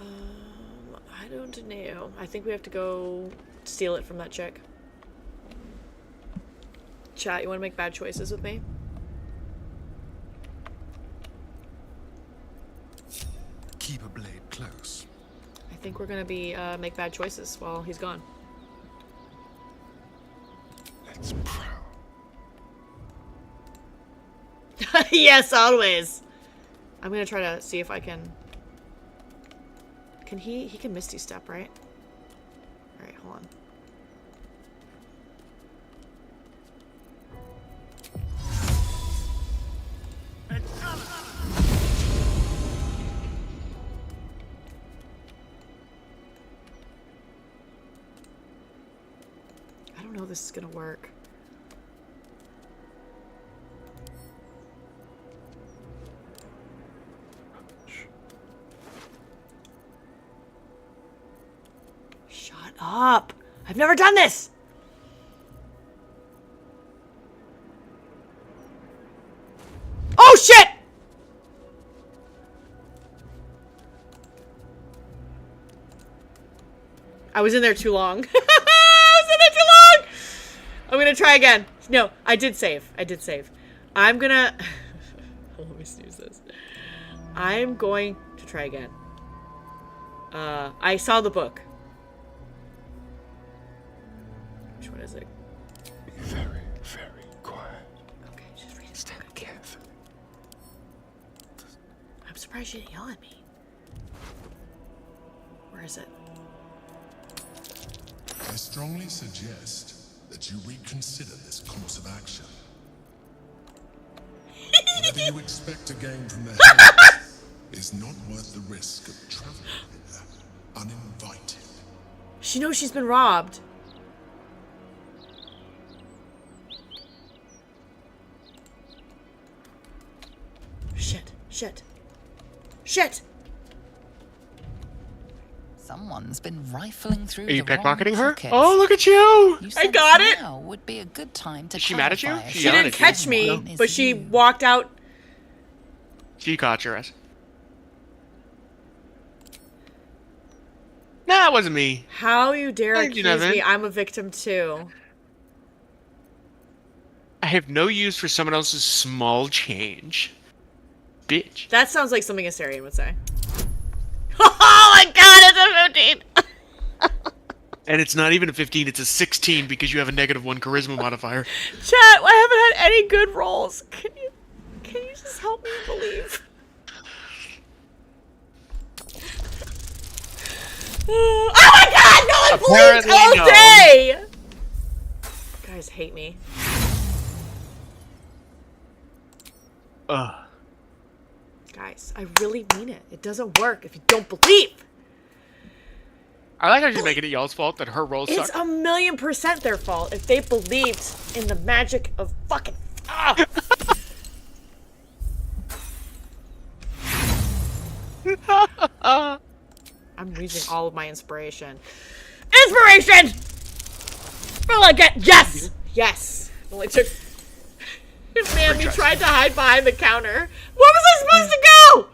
I don't know. I think we have to go steal it from that chick. Chat, you want to make bad choices with me? Keep a blade close. I think we're gonna be make bad choices while he's gone. Let's prowl. Yes, always. I'm gonna try to see if I can. Can he can Misty Step, right? All right, hold on. know this is gonna work. Shut up! I've never done this! Oh shit! I was in there too long. I was in there too long! I'm gonna try again. No, I did save. I did save. I'm gonna... Let me snooze this. I'm going to try again. I saw the book. Which one is it? Very, very quiet. Okay, just read it. Stand carefully. I'm surprised you didn't yell at me. Where is it? I strongly suggest that you reconsider this course of action. Whatever you expect to gain from the heavens is not worth the risk of traveling there uninvited. She knows she's been robbed. Shit. Shit. Shit! Someone's been rifling through Are you the wrong pickpocketing her? pockets. Oh, look at you! I got it! Now would be a good time to Is she mad at you? clarify She didn't catch me, is but she you. walked out. She caught your ass. Nah, it wasn't me. How you dare Thank you, accuse Nevin. me? I'm a victim too. I have no use for someone else's small change. Bitch. That sounds like something a Assyrian would say. Oh my god, it's a 15! And it's not even a 15, it's a 16 because you have a -1 charisma modifier. Chat, I haven't had any good rolls. Can you just help me believe? Oh my god, no one believes all no. day! You guys hate me. Ugh. Guys, I really mean it. It doesn't work if you don't believe. I like how she's making it y'all's fault that her rolls It's suck. 1,000,000% their fault if they believed in the magic of fucking... I'm losing all of my inspiration. Inspiration! Will I get... Yes! Yes! Only took... Man, we tried to hide behind the counter. Where was I supposed to go?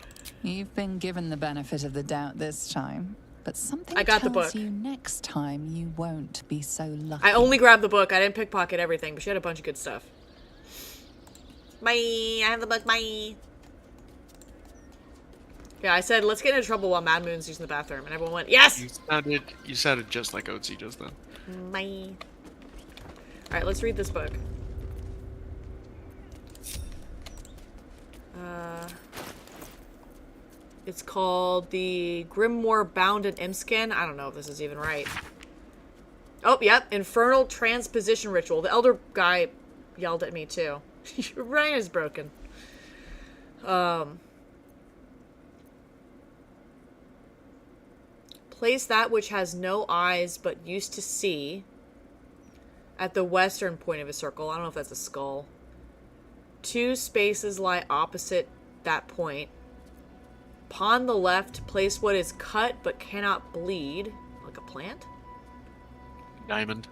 You've been given the benefit of the doubt this time, but something I got the tells book. you next time you won't be so lucky. I only grabbed the book. I didn't pickpocket everything, but she had a bunch of good stuff. Bye. I have the book. Bye. Yeah, I said, let's get into trouble while Mad Moon's using the bathroom. And everyone went, yes! You sounded just like Oatsy just then. Bye. Alright, let's read this book. It's called The Grimoire Bound in Imskin. I don't know if this is even right. Oh, yep. Infernal Transposition Ritual. The elder guy yelled at me, too. Your brain is broken. Place that which has no eyes but used to see at the western point of a circle. I don't know if that's a skull. 2 spaces lie opposite that point. Upon the left, place what is cut but cannot bleed. Like a plant? Diamond.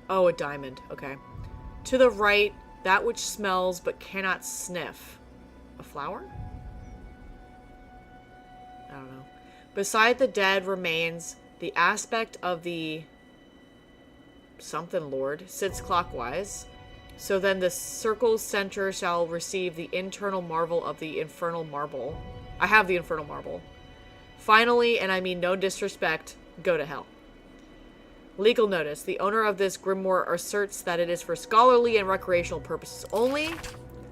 Oh, a diamond. Okay. To the right, that which smells but cannot sniff. A flower? I don't know. Beside the dead remains the aspect of the something lord sits clockwise. So then the circle's center shall receive the internal marvel of the infernal marble. I have the infernal marble. Finally, and I mean no disrespect, go to hell. Legal notice. The owner of this grimoire asserts that it is for scholarly and recreational purposes only.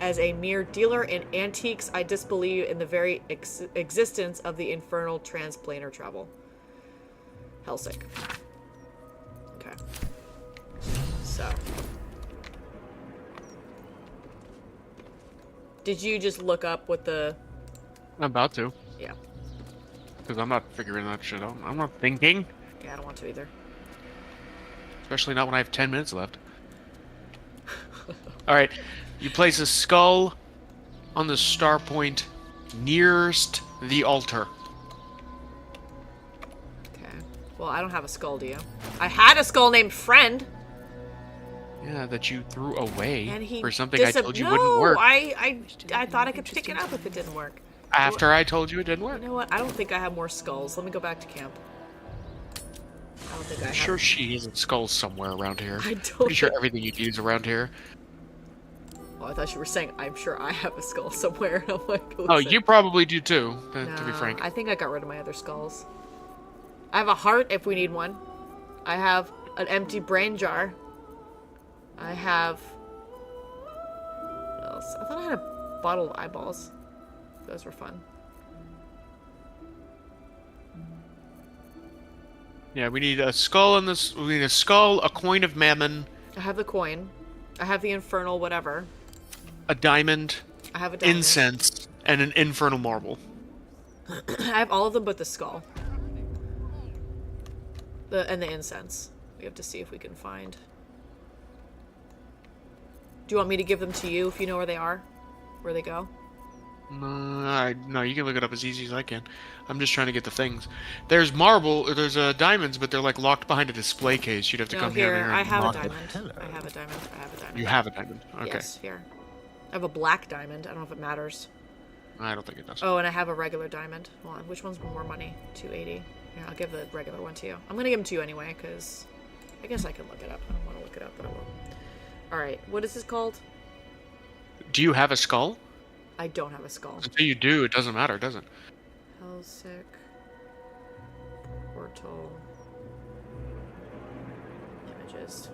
As a mere dealer in antiques, I disbelieve in the very existence of the infernal transplanar travel. Hellsick. Okay. So. Did you just look up what the... I'm about to. Yeah. Because I'm not figuring that shit out. I'm not thinking. Yeah, I don't want to either. Especially not when I have 10 minutes left. All right. You place a skull on the star point nearest the altar. Okay. Well, I don't have a skull, do you? I had a skull named Friend. Yeah, that you threw away And he for something I told you wouldn't No, work. I thought I could pick it up if it didn't work. After I told you it didn't work. You know what? I don't think I have more skulls. Let me go back to camp. I don't think I I'm have. sure she has a skull somewhere around here. I don't Pretty sure think- everything you'd use around here. Oh, I thought you were saying, I'm sure I have a skull somewhere. And I'm like, Oh, listen. you probably do too, to be No, frank. I think I got rid of my other skulls. I have a heart if we need one. I have an empty brain jar. I have... What else? I thought I had a bottle of eyeballs. Those were fun. Yeah, we need a skull in this. We need a skull, a coin of mammon, I have the coin. I have the infernal whatever. a diamond, I have a diamond. incense, and an infernal marble. I have all of them but the skull. And the incense. We have to see if we can find. Do you want me to give them to you if you know where they are? Where they go? No, you can look it up as easy as I can. I'm just trying to get the things. There's marble, or there's diamonds, but they're like locked behind a display case. You'd have to No, come here, here. I have a and- diamond. I have a diamond. I have a diamond. You have a diamond. Okay. Yes, here. I have a black diamond. I don't know if it matters. I don't think it does. Oh, and I have a regular diamond. Hold on. Which one's more money? 280. Yeah, I'll give the regular one to you. I'm gonna give them to you anyway, because I guess I can look it up. I don't want to look it up, but I will. Alright, what is this called? Do you have a skull? I don't have a skull. Until you do, it doesn't matter, does it? Hellsick. Portal. Images.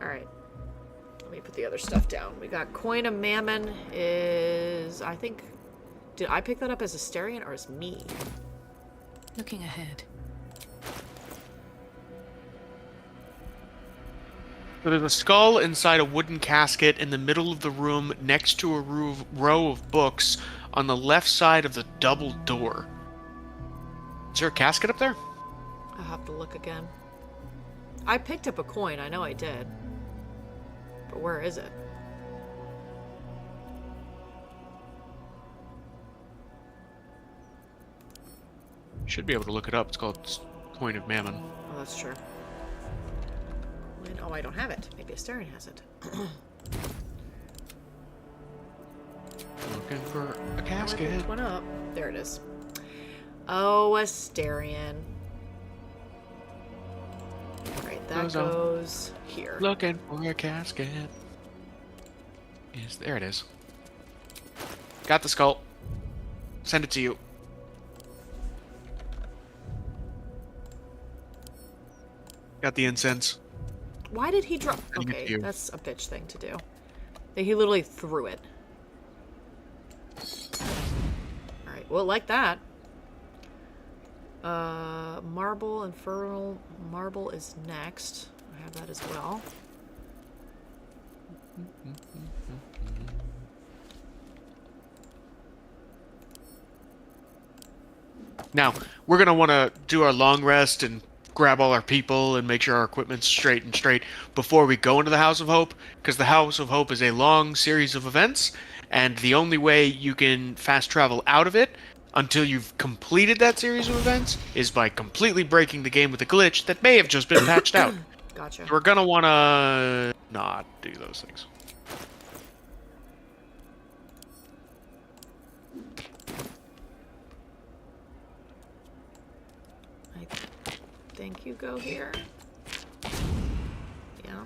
Alright. Let me put the other stuff down. We got Coin of Mammon is... I think... Did I pick that up as Asterion or as me? Looking ahead. So there's a skull inside a wooden casket in the middle of the room next to a row of books on the left side of the double door. Is there a casket up there? I'll have to look again. I picked up a coin. I know I did. But where is it? You should be able to look it up. It's called Coin of Mammon. Oh, that's true. Oh, I don't have it. Maybe Asterion has it. Looking for a I casket. picked one up. There it is. Oh, Asterion. Alright, that goes here. Looking for a casket. Yes, there it is. Got the skull. Send it to you. Got the incense. Why did he drop? Sending it to Okay, you. that's a bitch thing to do. He literally threw it. Alright, well, like that. Marble, Infernal Marble is next. I have that as well. Now, we're going to want to do our long rest and grab all our people and make sure our equipment's straight before we go into the House of Hope, because the House of Hope is a long series of events, and the only way you can fast travel out of it until you've completed that series of events is by completely breaking the game with a glitch that may have just been patched out. Gotcha. So we're going to want to not do those things. I think you go here. Yeah.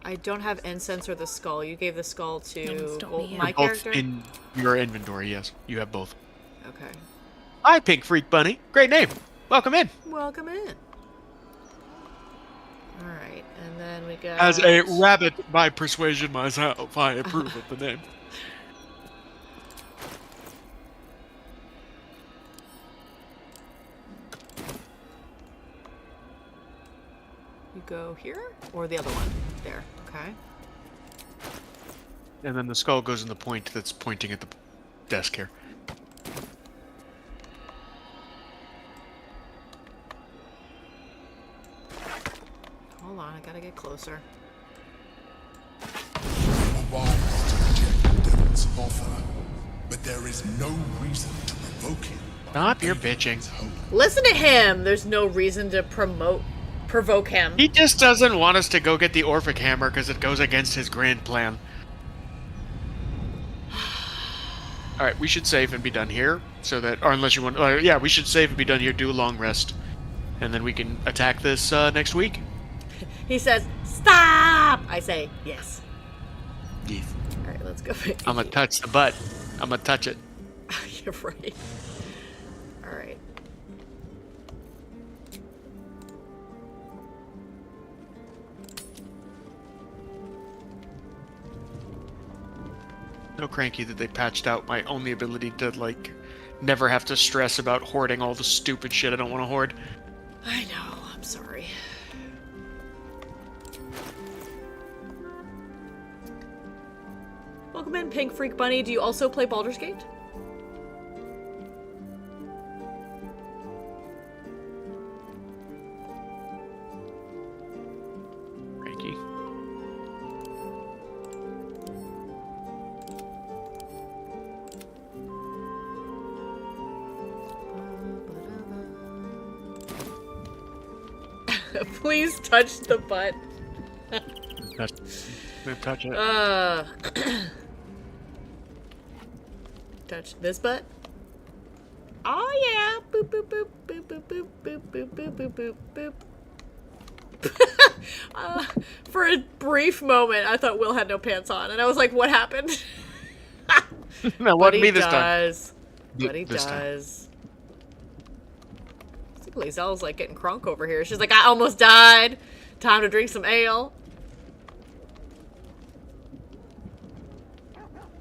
I don't have incense or the skull. You gave the skull to my Both character? in your inventory, yes. You have both. Okay. Hi, Pink Freak Bunny. Great name. Welcome in. Welcome in. Alright, and then we got... As a rabbit by persuasion myself, I approve of the name. You go here? Or the other one? There. Okay. And then the skull goes in the point that's pointing at the desk here. Get closer. You are wise to reject the devil's offer, but there is no reason to provoke him. Stop your bitching. Listen to him. There's no reason to provoke him. He just doesn't want us to go get the Orphic Hammer because it goes against his grand plan. Alright, we should save and be done here. So that, or unless you want, yeah, we should save and be done here, do a long rest. And then we can attack this next week. He says, stop! I say, yes. Yes. Alright, let's go. I'm gonna touch the butt. I'm gonna touch it. You're right. Alright. So cranky that they patched out my only ability to, like, never have to stress about hoarding all the stupid shit I don't want to hoard. I know, I'm sorry. Welcome in, Pink Freak Bunny. Do you also play Baldur's Gate? Cranky. Please touch the butt. Touch it. Touch this butt. Oh yeah. Boop boop boop boop boop boop boop boop boop boop boop. For a brief moment, I thought Will had no pants on, and I was like, "What happened?" No, wasn't me this time. But he does. Lazelle's like getting crunk over here. She's like, I almost died. Time to drink some ale.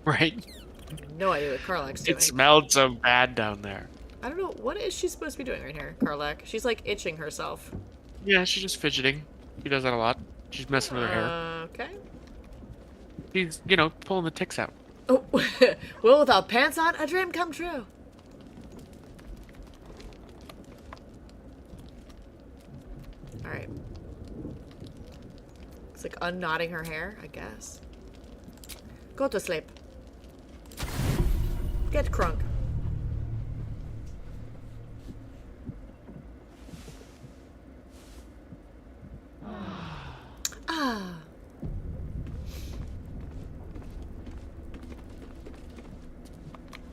Right. No idea what Karlak's doing. It smelled so bad down there. I don't know. What is she supposed to be doing right here, Karlak? She's like itching herself. Yeah, she's just fidgeting. She does that a lot. She's messing with her hair. Okay. She's, you know, pulling the ticks out. Oh, Will without pants on, a dream come true. Alright. It's like unknotting her hair, I guess. Go to sleep. Get crunk. Ah.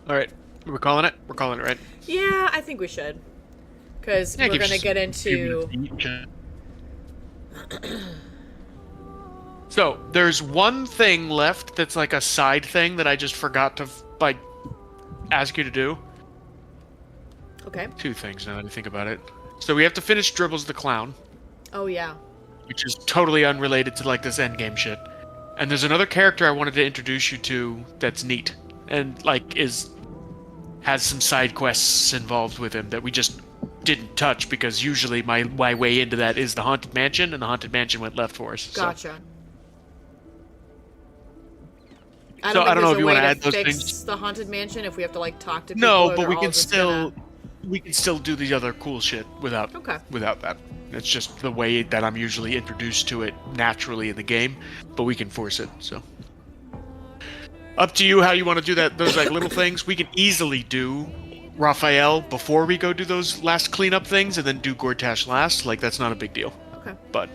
Alright. We're calling it? We're calling it, right? Yeah, I think we should. Because we're going to get into... So, there's one thing left that's like a side thing that I just forgot to, like, ask you to do. Okay. Two things now that I think about it. So we have to finish Dribbles the Clown. Oh, yeah. Which is totally unrelated to, like, this endgame shit. And there's another character I wanted to introduce you to that's neat. And, like, has some side quests involved with him that we just didn't touch because usually my way into that is the Haunted Mansion, and the Haunted Mansion went left for us. Gotcha. I don't know if you want to add those fix things. The Haunted Mansion if we have to like talk to people. No, or but they're we all can just still gonna- do the other cool shit without that. It's just the way that I'm usually introduced to it naturally in the game, but we can force it. So up to you how you want to do that. Those like little things we can easily do. Raphael before we go do those last cleanup things, and then do Gortash last. Like that's not a big deal. Okay. But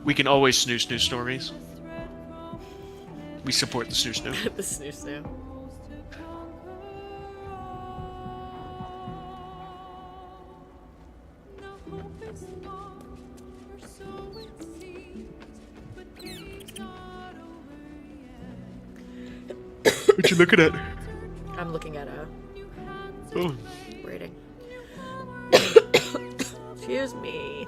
we can always snooze normies. We support the snoo. The snoo. What you looking at? I'm looking at Oh. rating. Excuse me.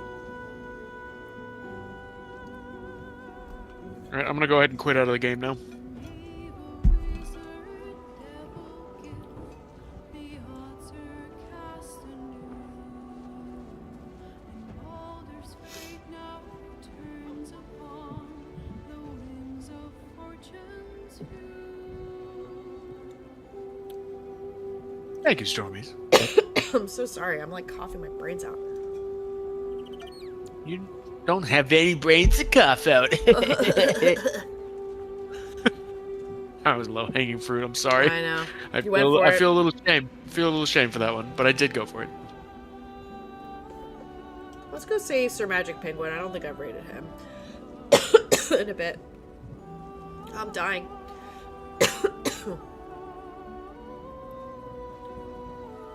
Alright, I'm gonna go ahead and quit out of the game now. Thank you, Stormies. I'm so sorry. I'm like coughing my brains out. You Don't have any brains to cough out. That was low hanging fruit. I'm sorry. I know. I You went for I it. feel a little shame. Feel a little shame for that one, but I did go for it. Let's go see Sir Magic Penguin. I don't think I've rated him in a bit. I'm dying.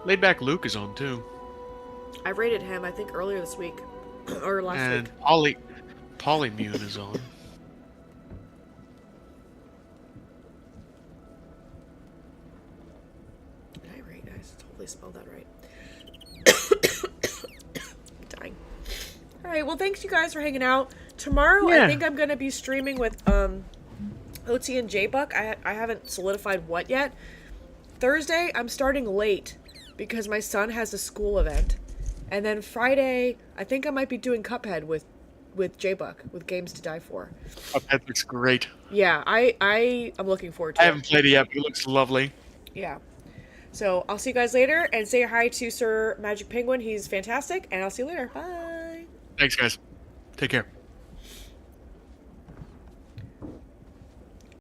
Laid back Luke is on too. I rated him, I think, earlier this week. Or last And week. Polymune is on. Did I rate? I totally spelled that right. I'm dying. Alright, well, thanks you guys for hanging out. Tomorrow, Yeah. I think I'm going to be streaming with OT and J-Buck. I haven't solidified what yet. Thursday, I'm starting late because my son has a school event. And then Friday, I think I might be doing Cuphead with J-Buck, with Games to Die For. That looks great. Yeah, I'm looking forward to I it. haven't played it yet, but it looks lovely. Yeah. So I'll see you guys later, and say hi to Sir Magic Penguin. He's fantastic, and I'll see you later. Bye. Thanks, guys. Take care.